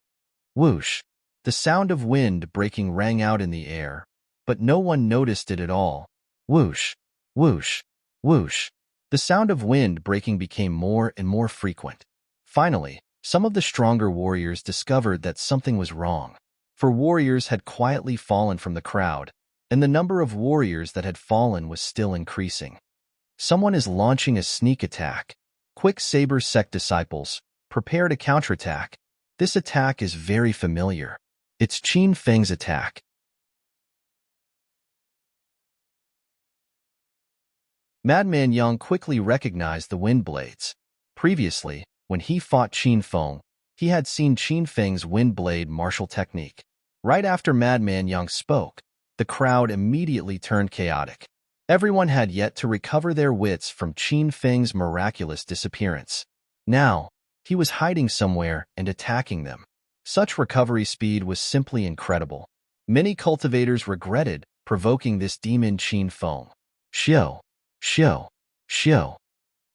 Whoosh! The sound of wind breaking rang out in the air, but no one noticed it at all. Whoosh! Whoosh! Whoosh! The sound of wind breaking became more and more frequent. Finally, some of the stronger warriors discovered that something was wrong. For warriors had quietly fallen from the crowd, and the number of warriors that had fallen was still increasing. Someone is launching a sneak attack. Quick Saber sect disciples, prepare to counterattack. This attack is very familiar. It's Qin Feng's attack. Madman Yang quickly recognized the wind blades. Previously, when he fought Qin Feng, he had seen Qin Feng's wind blade martial technique. Right after Madman Yang spoke, the crowd immediately turned chaotic. Everyone had yet to recover their wits from Qin Feng's miraculous disappearance. Now, he was hiding somewhere and attacking them. Such recovery speed was simply incredible. Many cultivators regretted provoking this demon Qin Feng. Xiao, xiao, xiao.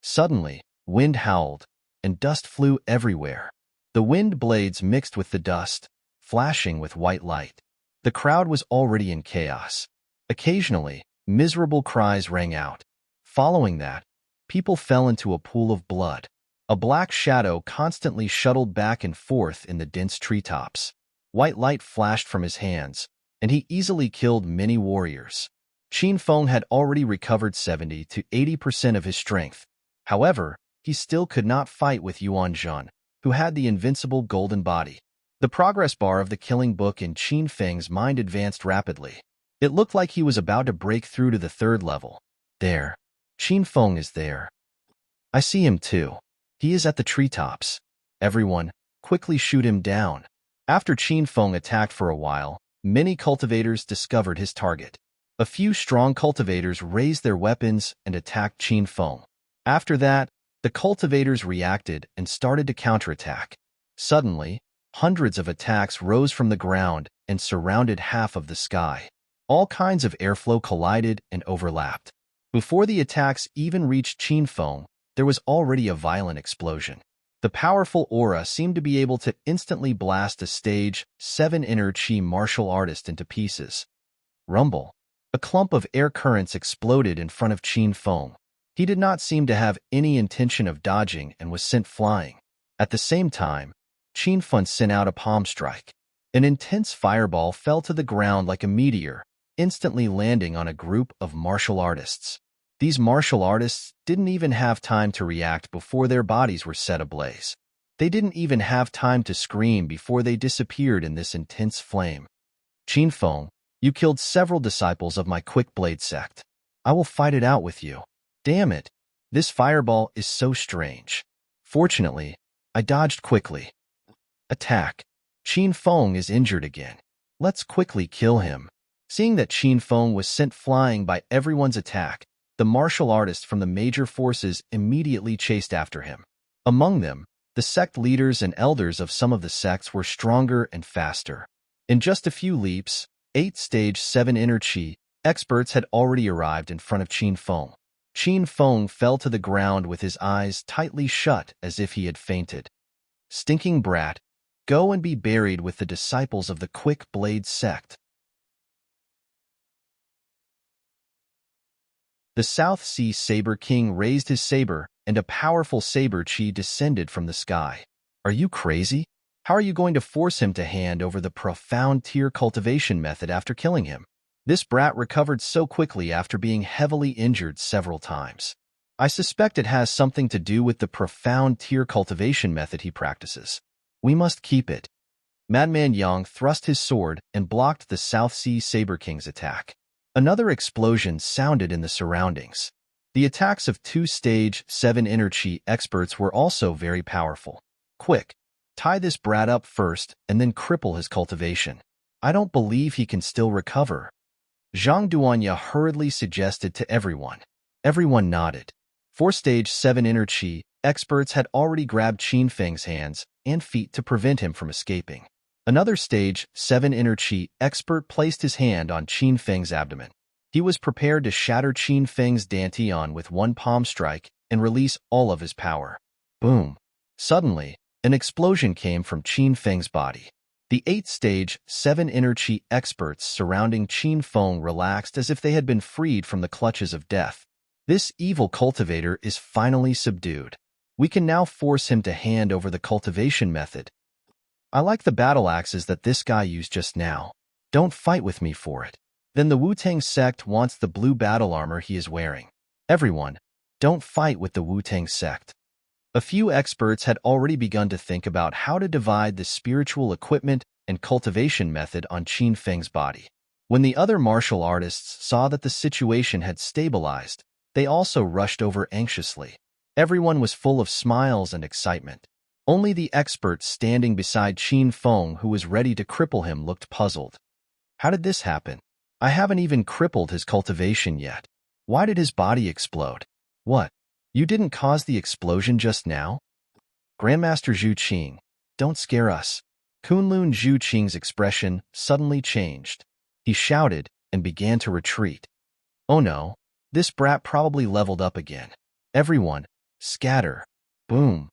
Suddenly, wind howled, and dust flew everywhere. The wind blades mixed with the dust, flashing with white light. The crowd was already in chaos. Occasionally, miserable cries rang out. Following that, people fell into a pool of blood. A black shadow constantly shuttled back and forth in the dense treetops. White light flashed from his hands, and he easily killed many warriors. Qin Feng had already recovered 70 to 80% of his strength. However, he still could not fight with Yuan Zhan, who had the invincible golden body. The progress bar of the killing book in Qin Feng's mind advanced rapidly. It looked like he was about to break through to the 3rd level. There. Qin Feng is there. I see him too. He is at the treetops. Everyone, quickly shoot him down. After Qin Feng attacked for a while, many cultivators discovered his target. A few strong cultivators raised their weapons and attacked Qin Feng. After that, the cultivators reacted and started to counterattack. Suddenly, hundreds of attacks rose from the ground and surrounded half of the sky. All kinds of airflow collided and overlapped. Before the attacks even reached Qin Feng, there was already a violent explosion. The powerful aura seemed to be able to instantly blast a stage 7 inner chi martial artist into pieces. Rumble. A clump of air currents exploded in front of Qin Feng. He did not seem to have any intention of dodging and was sent flying. At the same time, Qin Feng sent out a palm strike. An intense fireball fell to the ground like a meteor, instantly landing on a group of martial artists. These martial artists didn't even have time to react before their bodies were set ablaze. They didn't even have time to scream before they disappeared in this intense flame. Qin Feng, you killed several disciples of my Quick Blade sect. I will fight it out with you. Damn it, this fireball is so strange. Fortunately, I dodged quickly. Attack. Qin Feng is injured again. Let's quickly kill him. Seeing that Qin Feng was sent flying by everyone's attack, the martial artists from the major forces immediately chased after him. Among them, the sect leaders and elders of some of the sects were stronger and faster. In just a few leaps, 8 stage 7 inner chi experts had already arrived in front of Qin Feng. Qin Feng fell to the ground with his eyes tightly shut as if he had fainted. Stinking brat, go and be buried with the disciples of the Quick Blade sect. The South Sea Saber King raised his saber, and a powerful saber chi descended from the sky. Are you crazy? How are you going to force him to hand over the profound tier cultivation method after killing him? This brat recovered so quickly after being heavily injured several times. I suspect it has something to do with the profound tier cultivation method he practices. We must keep it. Madman Yang thrust his sword and blocked the South Sea Saber King's attack. Another explosion sounded in the surroundings. The attacks of 2 stage 7 inner chi experts were also very powerful. Quick, tie this brat up first and then cripple his cultivation. I don't believe he can still recover. Zhang Duanya hurriedly suggested to everyone. Everyone nodded. 4 stage 7 inner chi experts had already grabbed Qin Feng's hands and feet to prevent him from escaping. Another stage 7 inner chi expert placed his hand on Qin Feng's abdomen. He was prepared to shatter Qin Feng's dantian with one palm strike and release all of his power. Boom. Suddenly, an explosion came from Qin Feng's body. The 8 stage 7 inner chi experts surrounding Qin Feng relaxed as if they had been freed from the clutches of death. This evil cultivator is finally subdued. We can now force him to hand over the cultivation method. I like the battle axes that this guy used just now. Don't fight with me for it. Then the Wu-Tang sect wants the blue battle armor he is wearing. Everyone, don't fight with the Wu-Tang sect. A few experts had already begun to think about how to divide the spiritual equipment and cultivation method on Qin Feng's body. When the other martial artists saw that the situation had stabilized, they also rushed over anxiously. Everyone was full of smiles and excitement. Only the expert standing beside Qin Feng, who was ready to cripple him, looked puzzled. How did this happen? I haven't even crippled his cultivation yet. Why did his body explode? What? You didn't cause the explosion just now? Grandmaster Zhu Qing, don't scare us. Kunlun Zhu Qing's expression suddenly changed. He shouted and began to retreat. Oh no, this brat probably leveled up again. Everyone, scatter. Boom.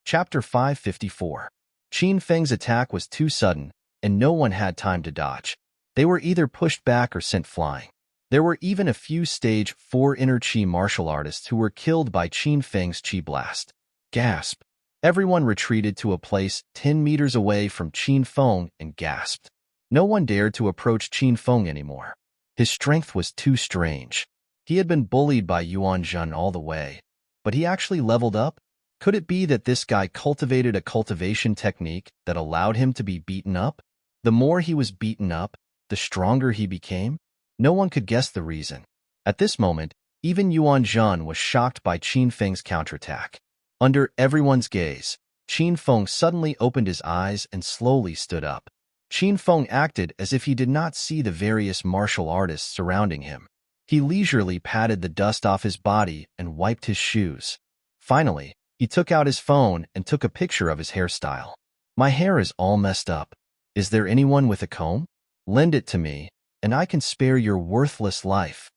Chapter 554. Qin Feng's attack was too sudden, and no one had time to dodge. They were either pushed back or sent flying. There were even a few Stage 4 inner Qi martial artists who were killed by Qin Feng's Qi blast. Gasp. Everyone retreated to a place 10 meters away from Qin Feng and gasped. No one dared to approach Qin Feng anymore. His strength was too strange. He had been bullied by Yuan Zhen all the way, but he actually leveled up? Could it be that this guy cultivated a cultivation technique that allowed him to be beaten up? The more he was beaten up, the stronger he became? No one could guess the reason. At this moment, even Yuan Zhen was shocked by Qin Feng's counterattack. Under everyone's gaze, Qin Feng suddenly opened his eyes and slowly stood up. Qin Feng acted as if he did not see the various martial artists surrounding him. He leisurely patted the dust off his body and wiped his shoes. Finally, he took out his phone and took a picture of his hairstyle. My hair is all messed up. Is there anyone with a comb? Lend it to me, and I can spare your worthless life.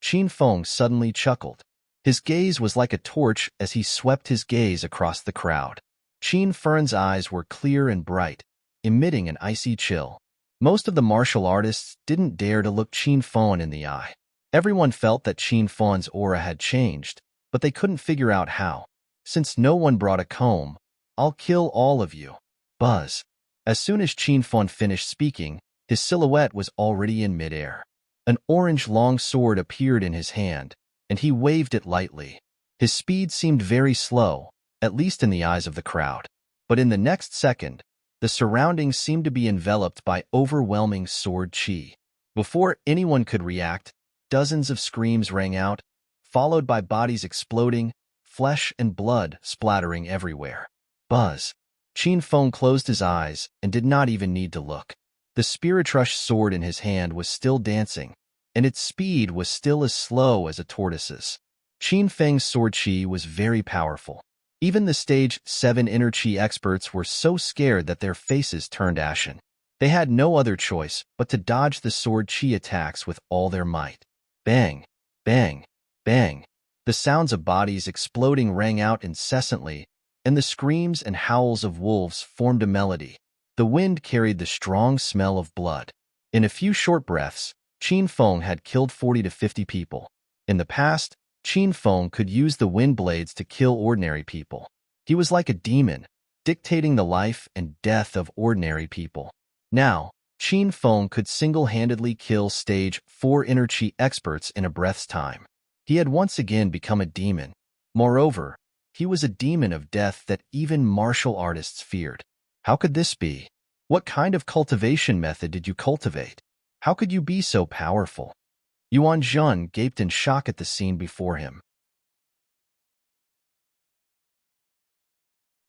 Qin Feng suddenly chuckled. His gaze was like a torch as he swept his gaze across the crowd. Qin Feng's eyes were clear and bright, emitting an icy chill. Most of the martial artists didn't dare to look Qin Feng in the eye. Everyone felt that Qin Feng's aura had changed, but they couldn't figure out how. Since no one brought a comb, I'll kill all of you. Buzz. As soon as Qin Feng finished speaking, his silhouette was already in midair. An orange long sword appeared in his hand, and he waved it lightly. His speed seemed very slow, at least in the eyes of the crowd. But in the next second, the surroundings seemed to be enveloped by overwhelming sword qi. Before anyone could react, dozens of screams rang out, followed by bodies exploding, flesh and blood splattering everywhere. Buzz. Qin Feng closed his eyes and did not even need to look. The spiritrush sword in his hand was still dancing, and its speed was still as slow as a tortoise's. Qin Feng's sword qi was very powerful. Even the Stage 7 inner qi experts were so scared that their faces turned ashen. They had no other choice but to dodge the sword qi attacks with all their might. Bang, bang, bang. The sounds of bodies exploding rang out incessantly, and the screams and howls of wolves formed a melody. The wind carried the strong smell of blood. In a few short breaths, Qin Feng had killed 40 to 50 people. In the past, Qin Feng could use the wind blades to kill ordinary people. He was like a demon, dictating the life and death of ordinary people. Now, Qin Feng could single-handedly kill Stage 4 inner qi experts in a breath's time. He had once again become a demon. Moreover, he was a demon of death that even martial artists feared. How could this be? What kind of cultivation method did you cultivate? How could you be so powerful? Yuan Zhen gaped in shock at the scene before him.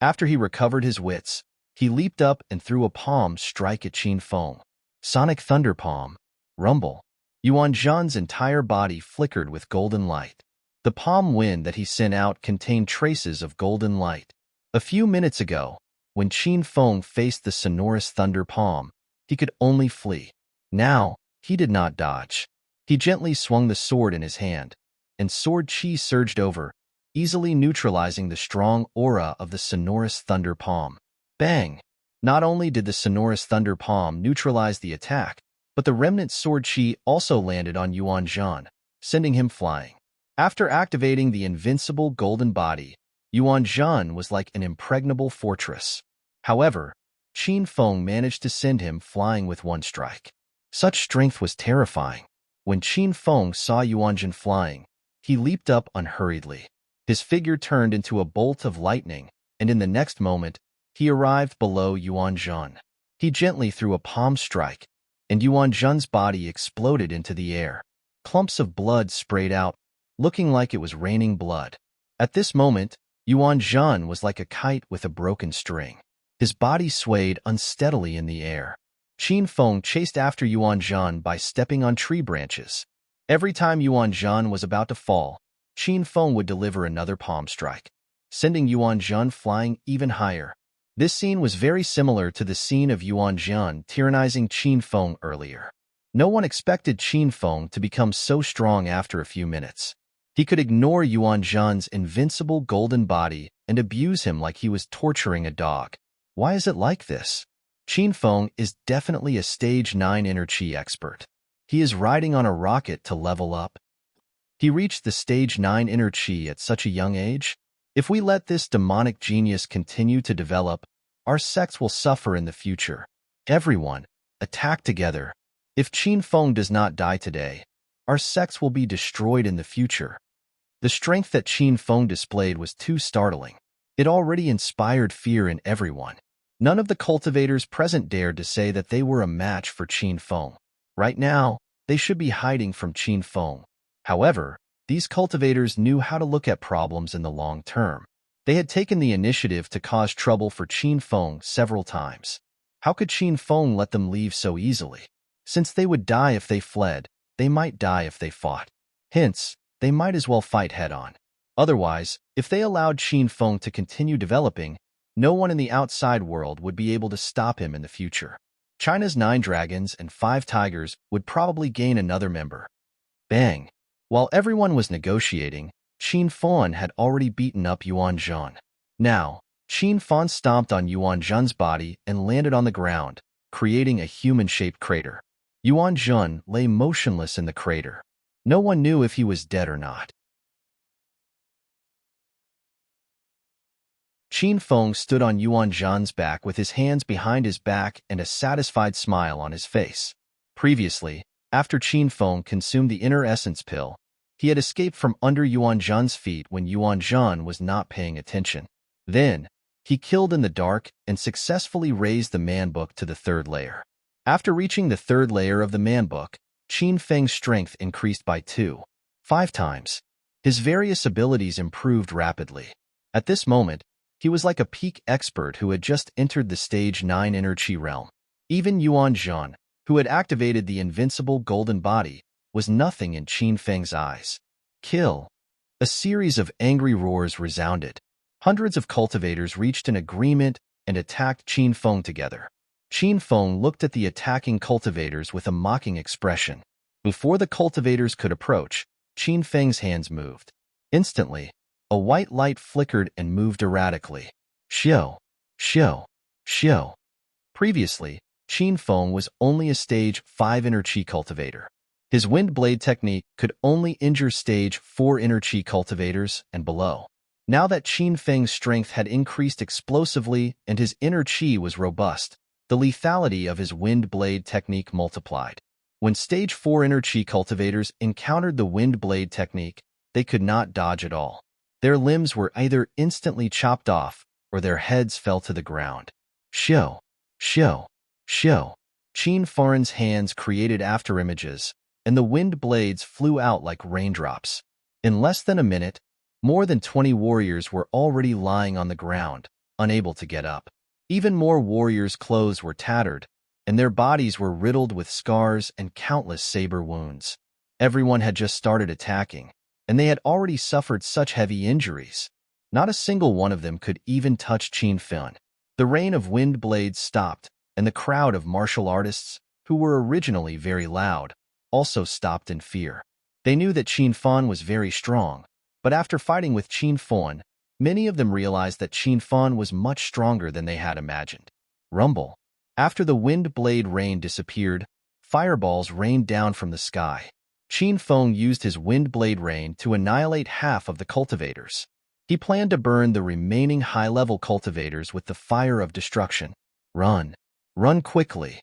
After he recovered his wits, he leaped up and threw a palm strike at Qin Feng. Sonic Thunder Palm. Rumble. Yuan Zhen's entire body flickered with golden light. The palm wind that he sent out contained traces of golden light. A few minutes ago, when Qin Feng faced the sonorous thunder palm, he could only flee. Now, he did not dodge. He gently swung the sword in his hand, and sword qi surged over, easily neutralizing the strong aura of the sonorous thunder palm. Bang! Not only did the sonorous thunder palm neutralize the attack, but the remnant sword qi also landed on Yuan Zhen, sending him flying. After activating the invincible golden body, Yuan Zhen was like an impregnable fortress. However, Qin Feng managed to send him flying with one strike. Such strength was terrifying. When Qin Feng saw Yuan Zhen flying, he leaped up unhurriedly. His figure turned into a bolt of lightning, and in the next moment, he arrived below Yuan Zhen. He gently threw a palm strike, and Yuan Zhen's body exploded into the air. Clumps of blood sprayed out, looking like it was raining blood. At this moment, Yuan Zhen was like a kite with a broken string. His body swayed unsteadily in the air. Qin Feng chased after Yuan Zhan by stepping on tree branches. Every time Yuan Zhan was about to fall, Qin Feng would deliver another palm strike, sending Yuan Zhan flying even higher. This scene was very similar to the scene of Yuan Zhan tyrannizing Qin Feng earlier. No one expected Qin Feng to become so strong after a few minutes. He could ignore Yuan Zhan's invincible golden body and abuse him like he was torturing a dog. Why is it like this? Qin Feng is definitely a Stage 9 inner chi expert. He is riding on a rocket to level up. He reached the Stage 9 inner chi at such a young age? If we let this demonic genius continue to develop, our sects will suffer in the future. Everyone, attack together. If Qin Feng does not die today, our sects will be destroyed in the future. The strength that Qin Feng displayed was too startling. It already inspired fear in everyone. None of the cultivators present dared to say that they were a match for Qin Feng. Right now, they should be hiding from Qin Feng. However, these cultivators knew how to look at problems in the long term. They had taken the initiative to cause trouble for Qin Feng several times. How could Qin Feng let them leave so easily? Since they would die if they fled, they might die if they fought. Hence, they might as well fight head-on. Otherwise, if they allowed Qin Feng to continue developing, no one in the outside world would be able to stop him in the future. China's 9 dragons and 5 tigers would probably gain another member. Bang! While everyone was negotiating, Qin Feng had already beaten up Yuan Zhan. Now, Qin Feng stomped on Yuan Zhan's body and landed on the ground, creating a human-shaped crater. Yuan Zhan lay motionless in the crater. No one knew if he was dead or not. Qin Feng stood on Yuan Zhan's back with his hands behind his back and a satisfied smile on his face. Previously, after Qin Feng consumed the inner essence pill, he had escaped from under Yuan Zhan's feet when Yuan Zhan was not paying attention. Then, he killed in the dark and successfully raised the man book to the 3rd layer. After reaching the 3rd layer of the man book, Qin Feng's strength increased by 2.5 times. His various abilities improved rapidly. At this moment, he was like a peak expert who had just entered the Stage 9 inner chi realm. Even Yuan Zhan, who had activated the invincible golden body, was nothing in Qin Feng's eyes. Kill! A series of angry roars resounded. Hundreds of cultivators reached an agreement and attacked Qin Feng together. Qin Feng looked at the attacking cultivators with a mocking expression. Before the cultivators could approach, Qin Feng's hands moved. Instantly, a white light flickered and moved erratically. Xiao! Xiao! Xiao! Previously, Qin Feng was only a Stage 5 inner chi cultivator. His wind blade technique could only injure Stage 4 inner chi cultivators and below. Now that Qin Feng's strength had increased explosively and his inner chi was robust, the lethality of his wind blade technique multiplied. When Stage 4 inner chi cultivators encountered the wind blade technique, they could not dodge at all. Their limbs were either instantly chopped off or their heads fell to the ground. Xiao! Xiao! Xiao! Qin Feng's hands created afterimages, and the wind blades flew out like raindrops. In less than a minute, more than 20 warriors were already lying on the ground, unable to get up. Even more warriors' clothes were tattered, and their bodies were riddled with scars and countless saber wounds. Everyone had just started attacking, and they had already suffered such heavy injuries. Not a single one of them could even touch Qin Feng. The rain of wind blades stopped, and the crowd of martial artists, who were originally very loud, also stopped in fear. They knew that Qin Feng was very strong, but after fighting with Qin Feng, many of them realized that Qin Feng was much stronger than they had imagined. Rumble. After the wind blade rain disappeared, fireballs rained down from the sky. Qin Feng used his wind blade rain to annihilate half of the cultivators. He planned to burn the remaining high-level cultivators with the fire of destruction. Run. Run quickly.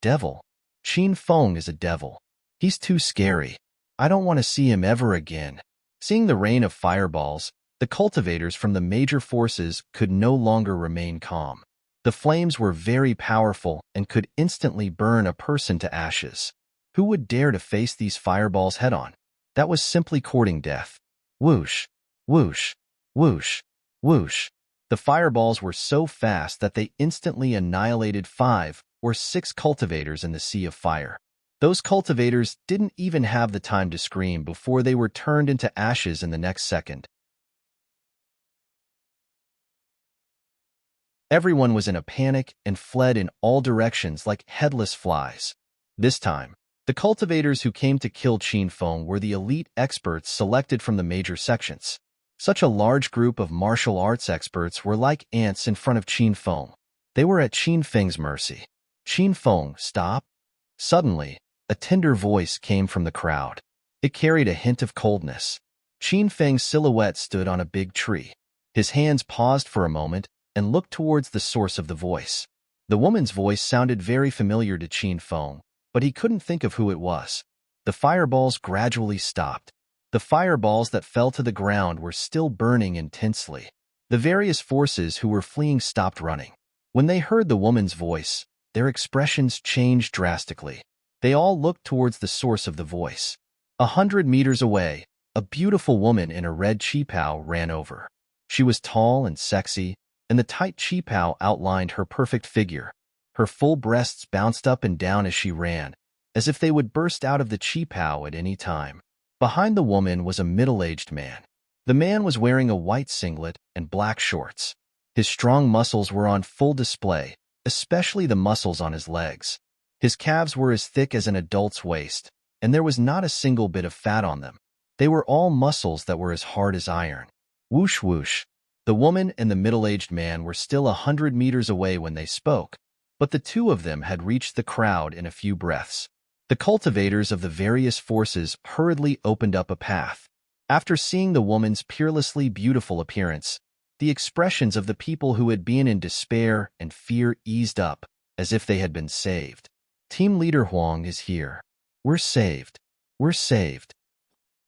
Devil. Qin Feng is a devil. He's too scary. I don't want to see him ever again. Seeing the rain of fireballs, the cultivators from the major forces could no longer remain calm. The flames were very powerful and could instantly burn a person to ashes. Who would dare to face these fireballs head-on? That was simply courting death. Whoosh, whoosh, whoosh, whoosh. The fireballs were so fast that they instantly annihilated 5 or 6 cultivators in the sea of fire. Those cultivators didn't even have the time to scream before they were turned into ashes in the next second. Everyone was in a panic and fled in all directions like headless flies. This time, the cultivators who came to kill Qin Feng were the elite experts selected from the major sections. Such a large group of martial arts experts were like ants in front of Qin Feng. They were at Qin Feng's mercy. Qin Feng, stop! Suddenly, a tender voice came from the crowd. It carried a hint of coldness. Qin Feng's silhouette stood on a big tree. His hands paused for a moment and looked towards the source of the voice. The woman's voice sounded very familiar to Qin Feng, but he couldn't think of who it was. The fireballs gradually stopped. The fireballs that fell to the ground were still burning intensely. The various forces who were fleeing stopped running. When they heard the woman's voice, their expressions changed drastically. They all looked towards the source of the voice. 100 meters away, a beautiful woman in a red qipao ran over. She was tall and sexy, and the tight qipao outlined her perfect figure. Her full breasts bounced up and down as she ran, as if they would burst out of the qipao at any time. Behind the woman was a middle-aged man. The man was wearing a white singlet and black shorts. His strong muscles were on full display, especially the muscles on his legs. His calves were as thick as an adult's waist, and there was not a single bit of fat on them. They were all muscles that were as hard as iron. Whoosh whoosh. The woman and the middle-aged man were still 100 meters away when they spoke, but the two of them had reached the crowd in a few breaths. The cultivators of the various forces hurriedly opened up a path. After seeing the woman's peerlessly beautiful appearance, the expressions of the people who had been in despair and fear eased up, as if they had been saved. Team leader Huang is here. We're saved. We're saved.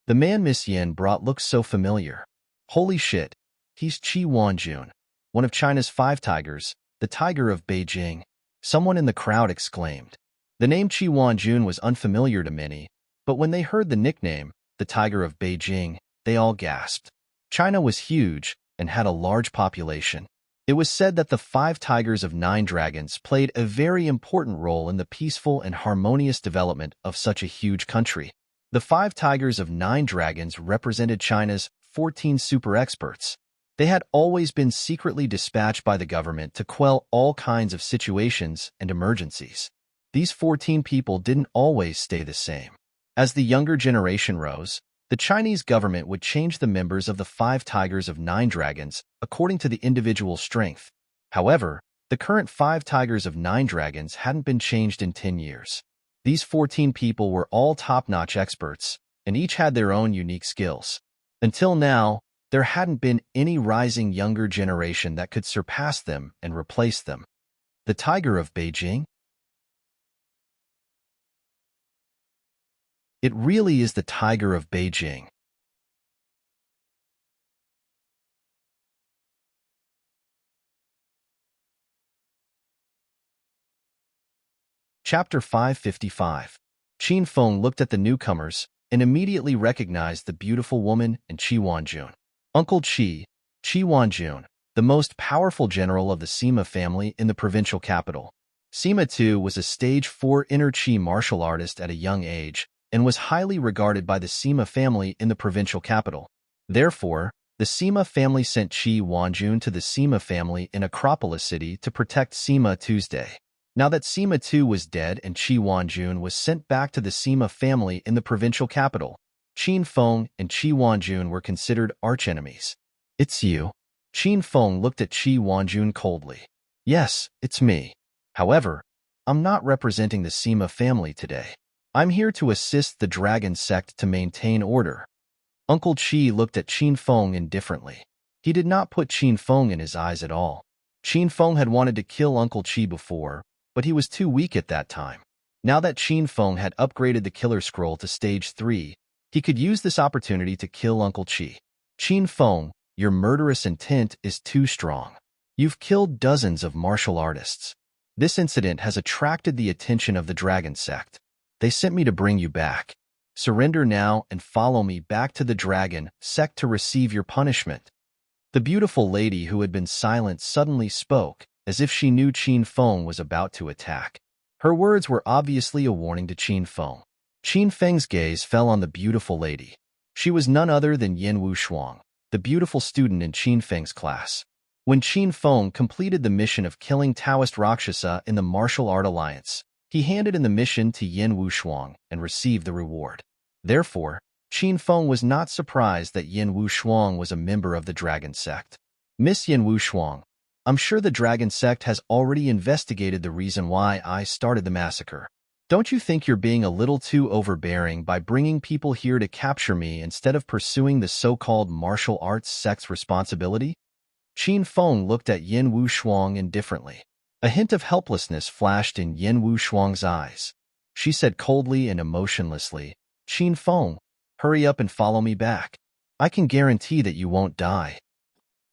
The man Miss Yen brought looked so familiar. Holy shit, he's Qi Wanjun, one of China's 5 tigers, the tiger of Beijing. Someone in the crowd exclaimed. The name Qi Wanjun was unfamiliar to many, but when they heard the nickname, the tiger of Beijing, they all gasped. China was huge and had a large population. It was said that the 5 tigers of 9 dragons played a very important role in the peaceful and harmonious development of such a huge country. The 5 tigers of 9 dragons represented China's 14 super experts. They had always been secretly dispatched by the government to quell all kinds of situations and emergencies. These 14 people didn't always stay the same. As the younger generation rose, the Chinese government would change the members of the 5 tigers of 9 dragons according to the individual strength. However, the current 5 tigers of 9 dragons hadn't been changed in 10 years. These 14 people were all top-notch experts, and each had their own unique skills. Until now, there hadn't been any rising younger generation that could surpass them and replace them. The Tiger of Beijing? It really is the Tiger of Beijing. Chapter 555. Qin Feng looked at the newcomers and immediately recognized the beautiful woman and Qi Wanjun. Uncle Qi Wanjun, the most powerful general of the Sima family in the provincial capital. Sima too was a stage 4 inner Qi martial artist at a young age and was highly regarded by the Sima family in the provincial capital. Therefore, the Sima family sent Qi Wanjun to the Sima family in Acropolis City to protect Sima Tuesday. Now that Sima II was dead and Qi Wanjun was sent back to the Sima family in the provincial capital, Qin Feng and Qi Wanjun were considered archenemies. It's you. Qin Feng looked at Qi Wanjun coldly. Yes, it's me. However, I'm not representing the Sima family today. I'm here to assist the dragon sect to maintain order. Uncle Qi looked at Qin Feng indifferently. He did not put Qin Feng in his eyes at all. Qin Feng had wanted to kill Uncle Qi before, but he was too weak at that time. Now that Qin Feng had upgraded the killer scroll to stage 3, he could use this opportunity to kill Uncle Qi. Qin Feng, your murderous intent is too strong. You've killed dozens of martial artists. This incident has attracted the attention of the dragon sect. They sent me to bring you back. Surrender now and follow me back to the dragon sect to receive your punishment. The beautiful lady who had been silent suddenly spoke, as if she knew Qin Feng was about to attack. Her words were obviously a warning to Qin Feng. Qin Feng's gaze fell on the beautiful lady. She was none other than Yin Wushuang, the beautiful student in Qin Feng's class. When Qin Feng completed the mission of killing Taoist Rakshasa in the Martial Art Alliance, he handed in the mission to Yin Wushuang and received the reward. Therefore, Qin Feng was not surprised that Yin Wushuang was a member of the Dragon Sect. Miss Yin Wushuang, I'm sure the Dragon Sect has already investigated the reason why I started the massacre. Don't you think you're being a little too overbearing by bringing people here to capture me instead of pursuing the so-called martial arts sect's responsibility? Qin Feng looked at Yin Wushuang indifferently. A hint of helplessness flashed in Yin Wushuang's eyes. She said coldly and emotionlessly, Qin Feng, hurry up and follow me back. I can guarantee that you won't die.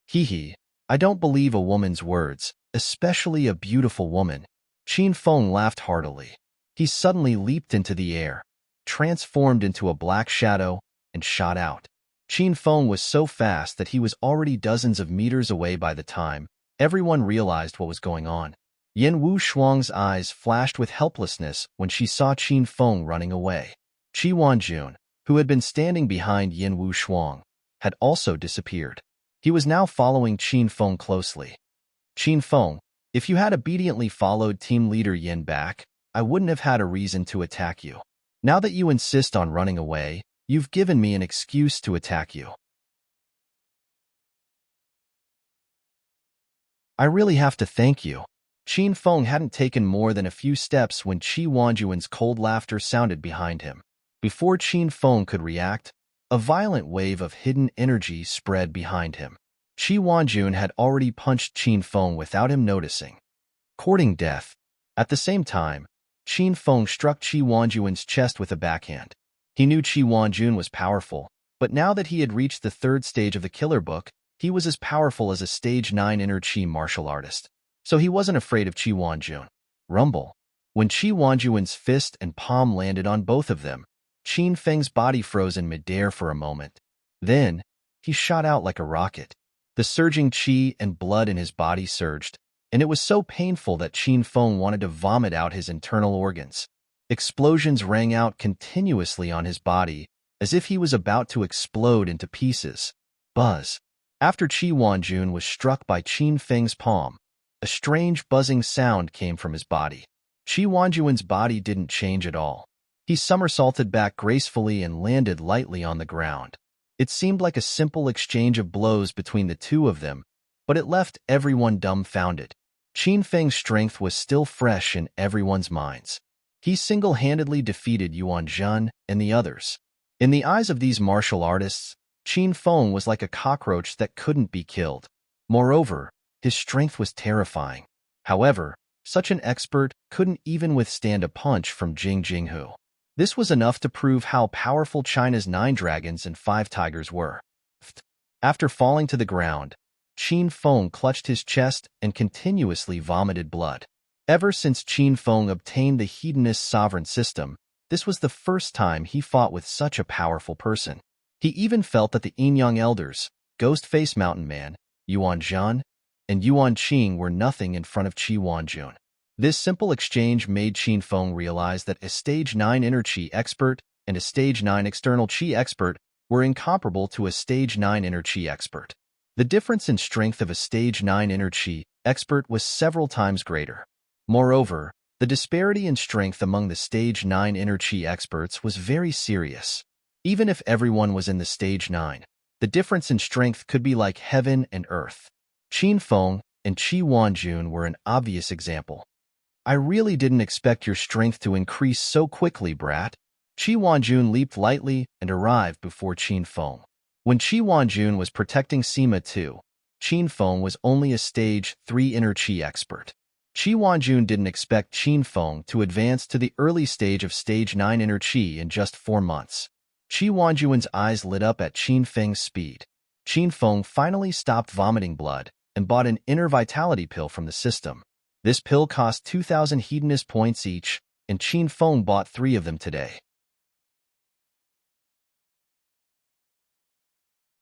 Hee, I don't believe a woman's words, especially a beautiful woman. Qin Feng laughed heartily. He suddenly leaped into the air, transformed into a black shadow, and shot out. Qin Feng was so fast that he was already dozens of meters away by the time everyone realized what was going on. Yin Wushuang's eyes flashed with helplessness when she saw Qin Feng running away. Qi Wanjun, who had been standing behind Yin Wushuang, had also disappeared. He was now following Qin Feng closely. Qin Feng, if you had obediently followed team leader Yin back, I wouldn't have had a reason to attack you. Now that you insist on running away, you've given me an excuse to attack you. I really have to thank you. Qin Feng hadn't taken more than a few steps when Qi Wanjuan's cold laughter sounded behind him. Before Qin Feng could react, a violent wave of hidden energy spread behind him. Qi Wanjun had already punched Qin Feng without him noticing, courting death. At the same time, Qin Feng struck Qi Wanjuan's chest with a backhand. He knew Qi Wanjun was powerful, but now that he had reached the third stage of the Killer Book, he was as powerful as a Stage 9 inner Qi martial artist. So he wasn't afraid of Qi Wanjun. Rumble. When Qi Wanjuan's fist and palm landed on both of them, Qin Feng's body froze in midair for a moment. Then, he shot out like a rocket. The surging qi and blood in his body surged, and it was so painful that Qin Feng wanted to vomit out his internal organs. Explosions rang out continuously on his body, as if he was about to explode into pieces. Buzz. After Qi Wanjun was struck by Qin Feng's palm, a strange buzzing sound came from his body. Qi Wanjuan's body didn't change at all. He somersaulted back gracefully and landed lightly on the ground. It seemed like a simple exchange of blows between the two of them, but it left everyone dumbfounded. Qin Feng's strength was still fresh in everyone's minds. He single-handedly defeated Yuan Zhen and the others. In the eyes of these martial artists, Qin Feng was like a cockroach that couldn't be killed. Moreover, his strength was terrifying. However, such an expert couldn't even withstand a punch from Jing Jinghu. This was enough to prove how powerful China's 9 dragons and 5 tigers were. After falling to the ground, Qin Feng clutched his chest and continuously vomited blood. Ever since Qin Feng obtained the Hedonist sovereign system, this was the first time he fought with such a powerful person. He even felt that the Yinyang elders, Ghost-Face Mountain Man, Yuan Zhan, and Yuan Qing were nothing in front of Qi Wanjun. This simple exchange made Qin Feng realize that a Stage 9 inner Qi expert and a Stage 9 external Qi expert were incomparable to a Stage 9 inner Qi expert. The difference in strength of a Stage 9 inner Qi expert was several times greater. Moreover, the disparity in strength among the Stage 9 inner Qi experts was very serious. Even if everyone was in the Stage 9, the difference in strength could be like heaven and earth. Qin Feng and Qi Wanjun were an obvious example. I really didn't expect your strength to increase so quickly, brat. Qi Wanjun leaped lightly and arrived before Qin Feng. When Qi Wanjun was protecting Sima too, Qin Feng was only a Stage 3 inner Qi expert. Qi Wanjun didn't expect Qin Feng to advance to the early stage of Stage 9 inner Qi in just 4 months. Qi Wanjuan's eyes lit up at Qin Feng's speed. Qin Feng finally stopped vomiting blood and bought an inner vitality pill from the system. This pill cost 2,000 hedonist points each, and Qin Feng bought 3 of them today.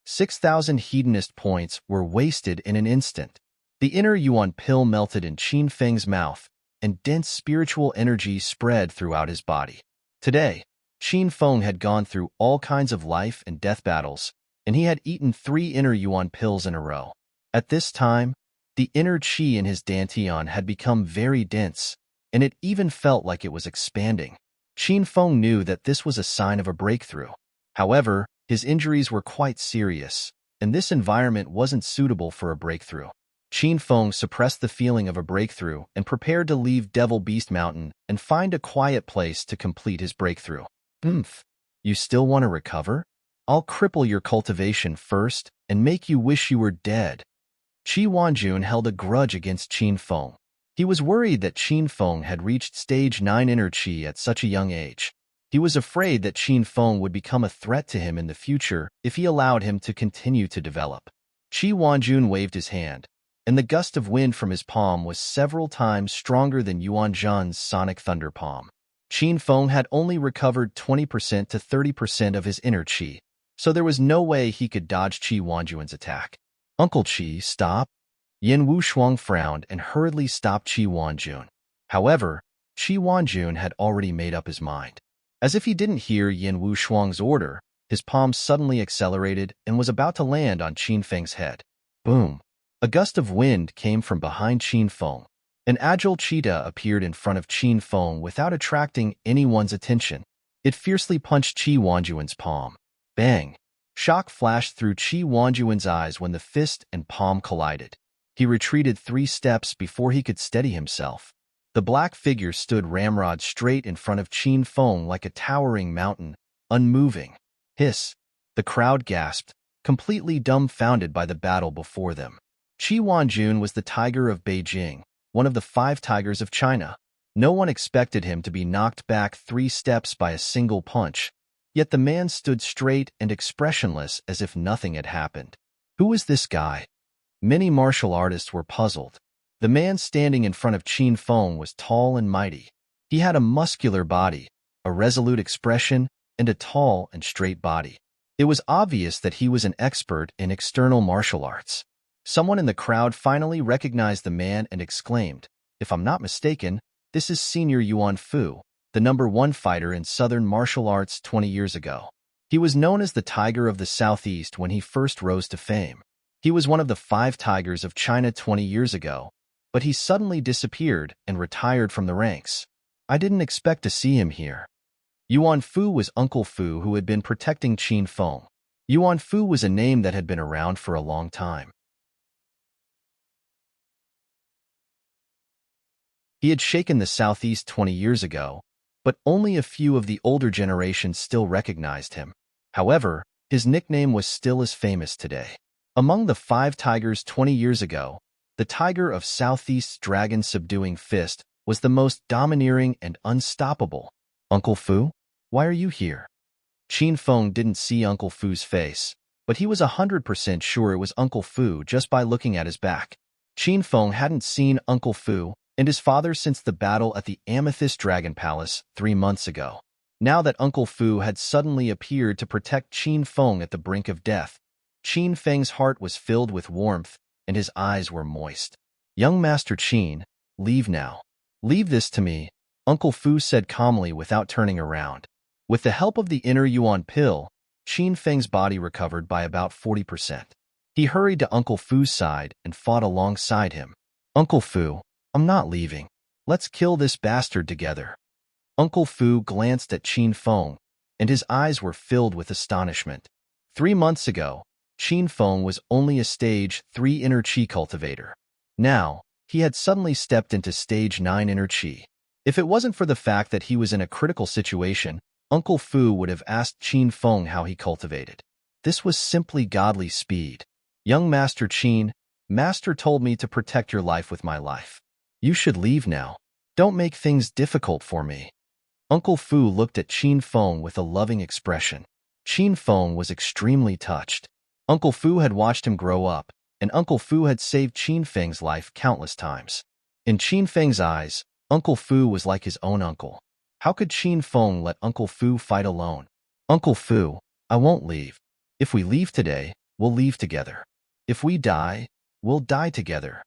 6,000 hedonist points were wasted in an instant. The inner yuan pill melted in Qin Feng's mouth, and dense spiritual energy spread throughout his body. Today, Qin Feng had gone through all kinds of life and death battles, and he had eaten 3 inner yuan pills in a row. At this time, the inner qi in his dantian had become very dense, and it even felt like it was expanding. Qin Feng knew that this was a sign of a breakthrough. However, his injuries were quite serious, and this environment wasn't suitable for a breakthrough. Qin Feng suppressed the feeling of a breakthrough and prepared to leave Devil Beast Mountain and find a quiet place to complete his breakthrough. You still want to recover? I'll cripple your cultivation first and make you wish you were dead. Qi Wanjun held a grudge against Qin Feng. He was worried that Qin Feng had reached stage 9 inner qi at such a young age. He was afraid that Qin Feng would become a threat to him in the future if he allowed him to continue to develop. Qi Wanjun waved his hand, and the gust of wind from his palm was several times stronger than Yuan Zhan's sonic thunder palm. Qin Feng had only recovered 20% to 30% of his inner qi, so there was no way he could dodge Qi Wanjun's attack. Uncle Qi, stop! Yin Wushuang frowned and hurriedly stopped Qi Wanjun. However, Qi Wanjun had already made up his mind. As if he didn't hear Yin Wushuang's order, his palm suddenly accelerated and was about to land on Qin Feng's head. Boom! A gust of wind came from behind Qin Feng. An agile cheetah appeared in front of Qin Feng without attracting anyone's attention. It fiercely punched Qi Wanjun's palm. Bang! Shock flashed through Qi Wanjun's eyes when the fist and palm collided. He retreated 3 steps before he could steady himself. The black figure stood ramrod straight in front of Qin Feng like a towering mountain, unmoving. Hiss! The crowd gasped, completely dumbfounded by the battle before them. Qi Wanjun was the tiger of Beijing, one of the 5 tigers of China. No one expected him to be knocked back 3 steps by a single punch, yet the man stood straight and expressionless as if nothing had happened. Who was this guy? Many martial artists were puzzled. The man standing in front of Qin Feng was tall and mighty. He had a muscular body, a resolute expression, and a tall and straight body. It was obvious that he was an expert in external martial arts. Someone in the crowd finally recognized the man and exclaimed, "If I'm not mistaken, this is Senior Yuan Fu, the #1 fighter in Southern martial arts 20 years ago." He was known as the Tiger of the Southeast when he first rose to fame. He was one of the 5 tigers of China 20 years ago, but he suddenly disappeared and retired from the ranks. I didn't expect to see him here. Yuan Fu was Uncle Fu who had been protecting Qin Feng. Yuan Fu was a name that had been around for a long time. He had shaken the Southeast 20 years ago, but only a few of the older generation still recognized him. However, his nickname was still as famous today. Among the 5 tigers 20 years ago, the tiger of Southeast's dragon subduing fist was the most domineering and unstoppable. Uncle Fu? Why are you here? Qin Feng didn't see Uncle Fu's face, but he was 100% sure it was Uncle Fu just by looking at his back. Qin Feng hadn't seen Uncle Fu and his father since the battle at the Amethyst Dragon Palace 3 months ago. Now that Uncle Fu had suddenly appeared to protect Qin Feng at the brink of death, Qin Feng's heart was filled with warmth and his eyes were moist. Young Master Qin, leave now. Leave this to me, Uncle Fu said calmly without turning around. With the help of the inner yuan pill, Qin Feng's body recovered by about 40%. He hurried to Uncle Fu's side and fought alongside him. Uncle Fu, I'm not leaving. Let's kill this bastard together. Uncle Fu glanced at Qin Feng, and his eyes were filled with astonishment. 3 months ago, Qin Feng was only a stage 3 inner qi cultivator. Now, he had suddenly stepped into stage 9 inner qi. If it wasn't for the fact that he was in a critical situation, Uncle Fu would have asked Qin Feng how he cultivated. This was simply godly speed. Young Master Qin, Master told me to protect your life with my life. You should leave now. Don't make things difficult for me. Uncle Fu looked at Qin Feng with a loving expression. Qin Feng was extremely touched. Uncle Fu had watched him grow up, and Uncle Fu had saved Qin Feng's life countless times. In Qin Feng's eyes, Uncle Fu was like his own uncle. How could Qin Feng let Uncle Fu fight alone? Uncle Fu, I won't leave. If we leave today, we'll leave together. If we die, we'll die together.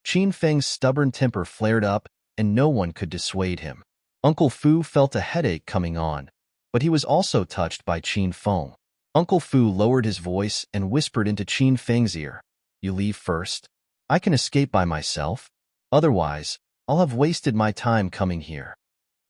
Qin Feng's stubborn temper flared up, and no one could dissuade him. Uncle Fu felt a headache coming on, but he was also touched by Qin Feng. Uncle Fu lowered his voice and whispered into Qin Feng's ear, "You leave first? I can escape by myself. Otherwise, I'll have wasted my time coming here."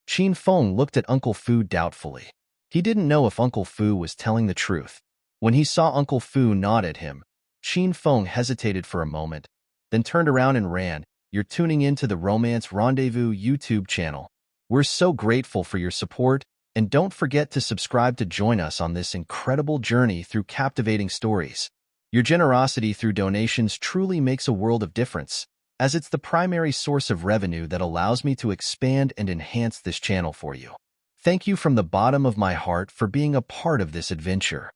Qin Feng looked at Uncle Fu doubtfully. He didn't know if Uncle Fu was telling the truth. When he saw Uncle Fu nod at him, Qin Feng hesitated for a moment, then turned around and ran. "You're tuning in to the Romance Rendezvous YouTube channel. We're so grateful for your support, and don't forget to subscribe to join us on this incredible journey through captivating stories. Your generosity through donations truly makes a world of difference, as it's the primary source of revenue that allows me to expand and enhance this channel for you. Thank you from the bottom of my heart for being a part of this adventure.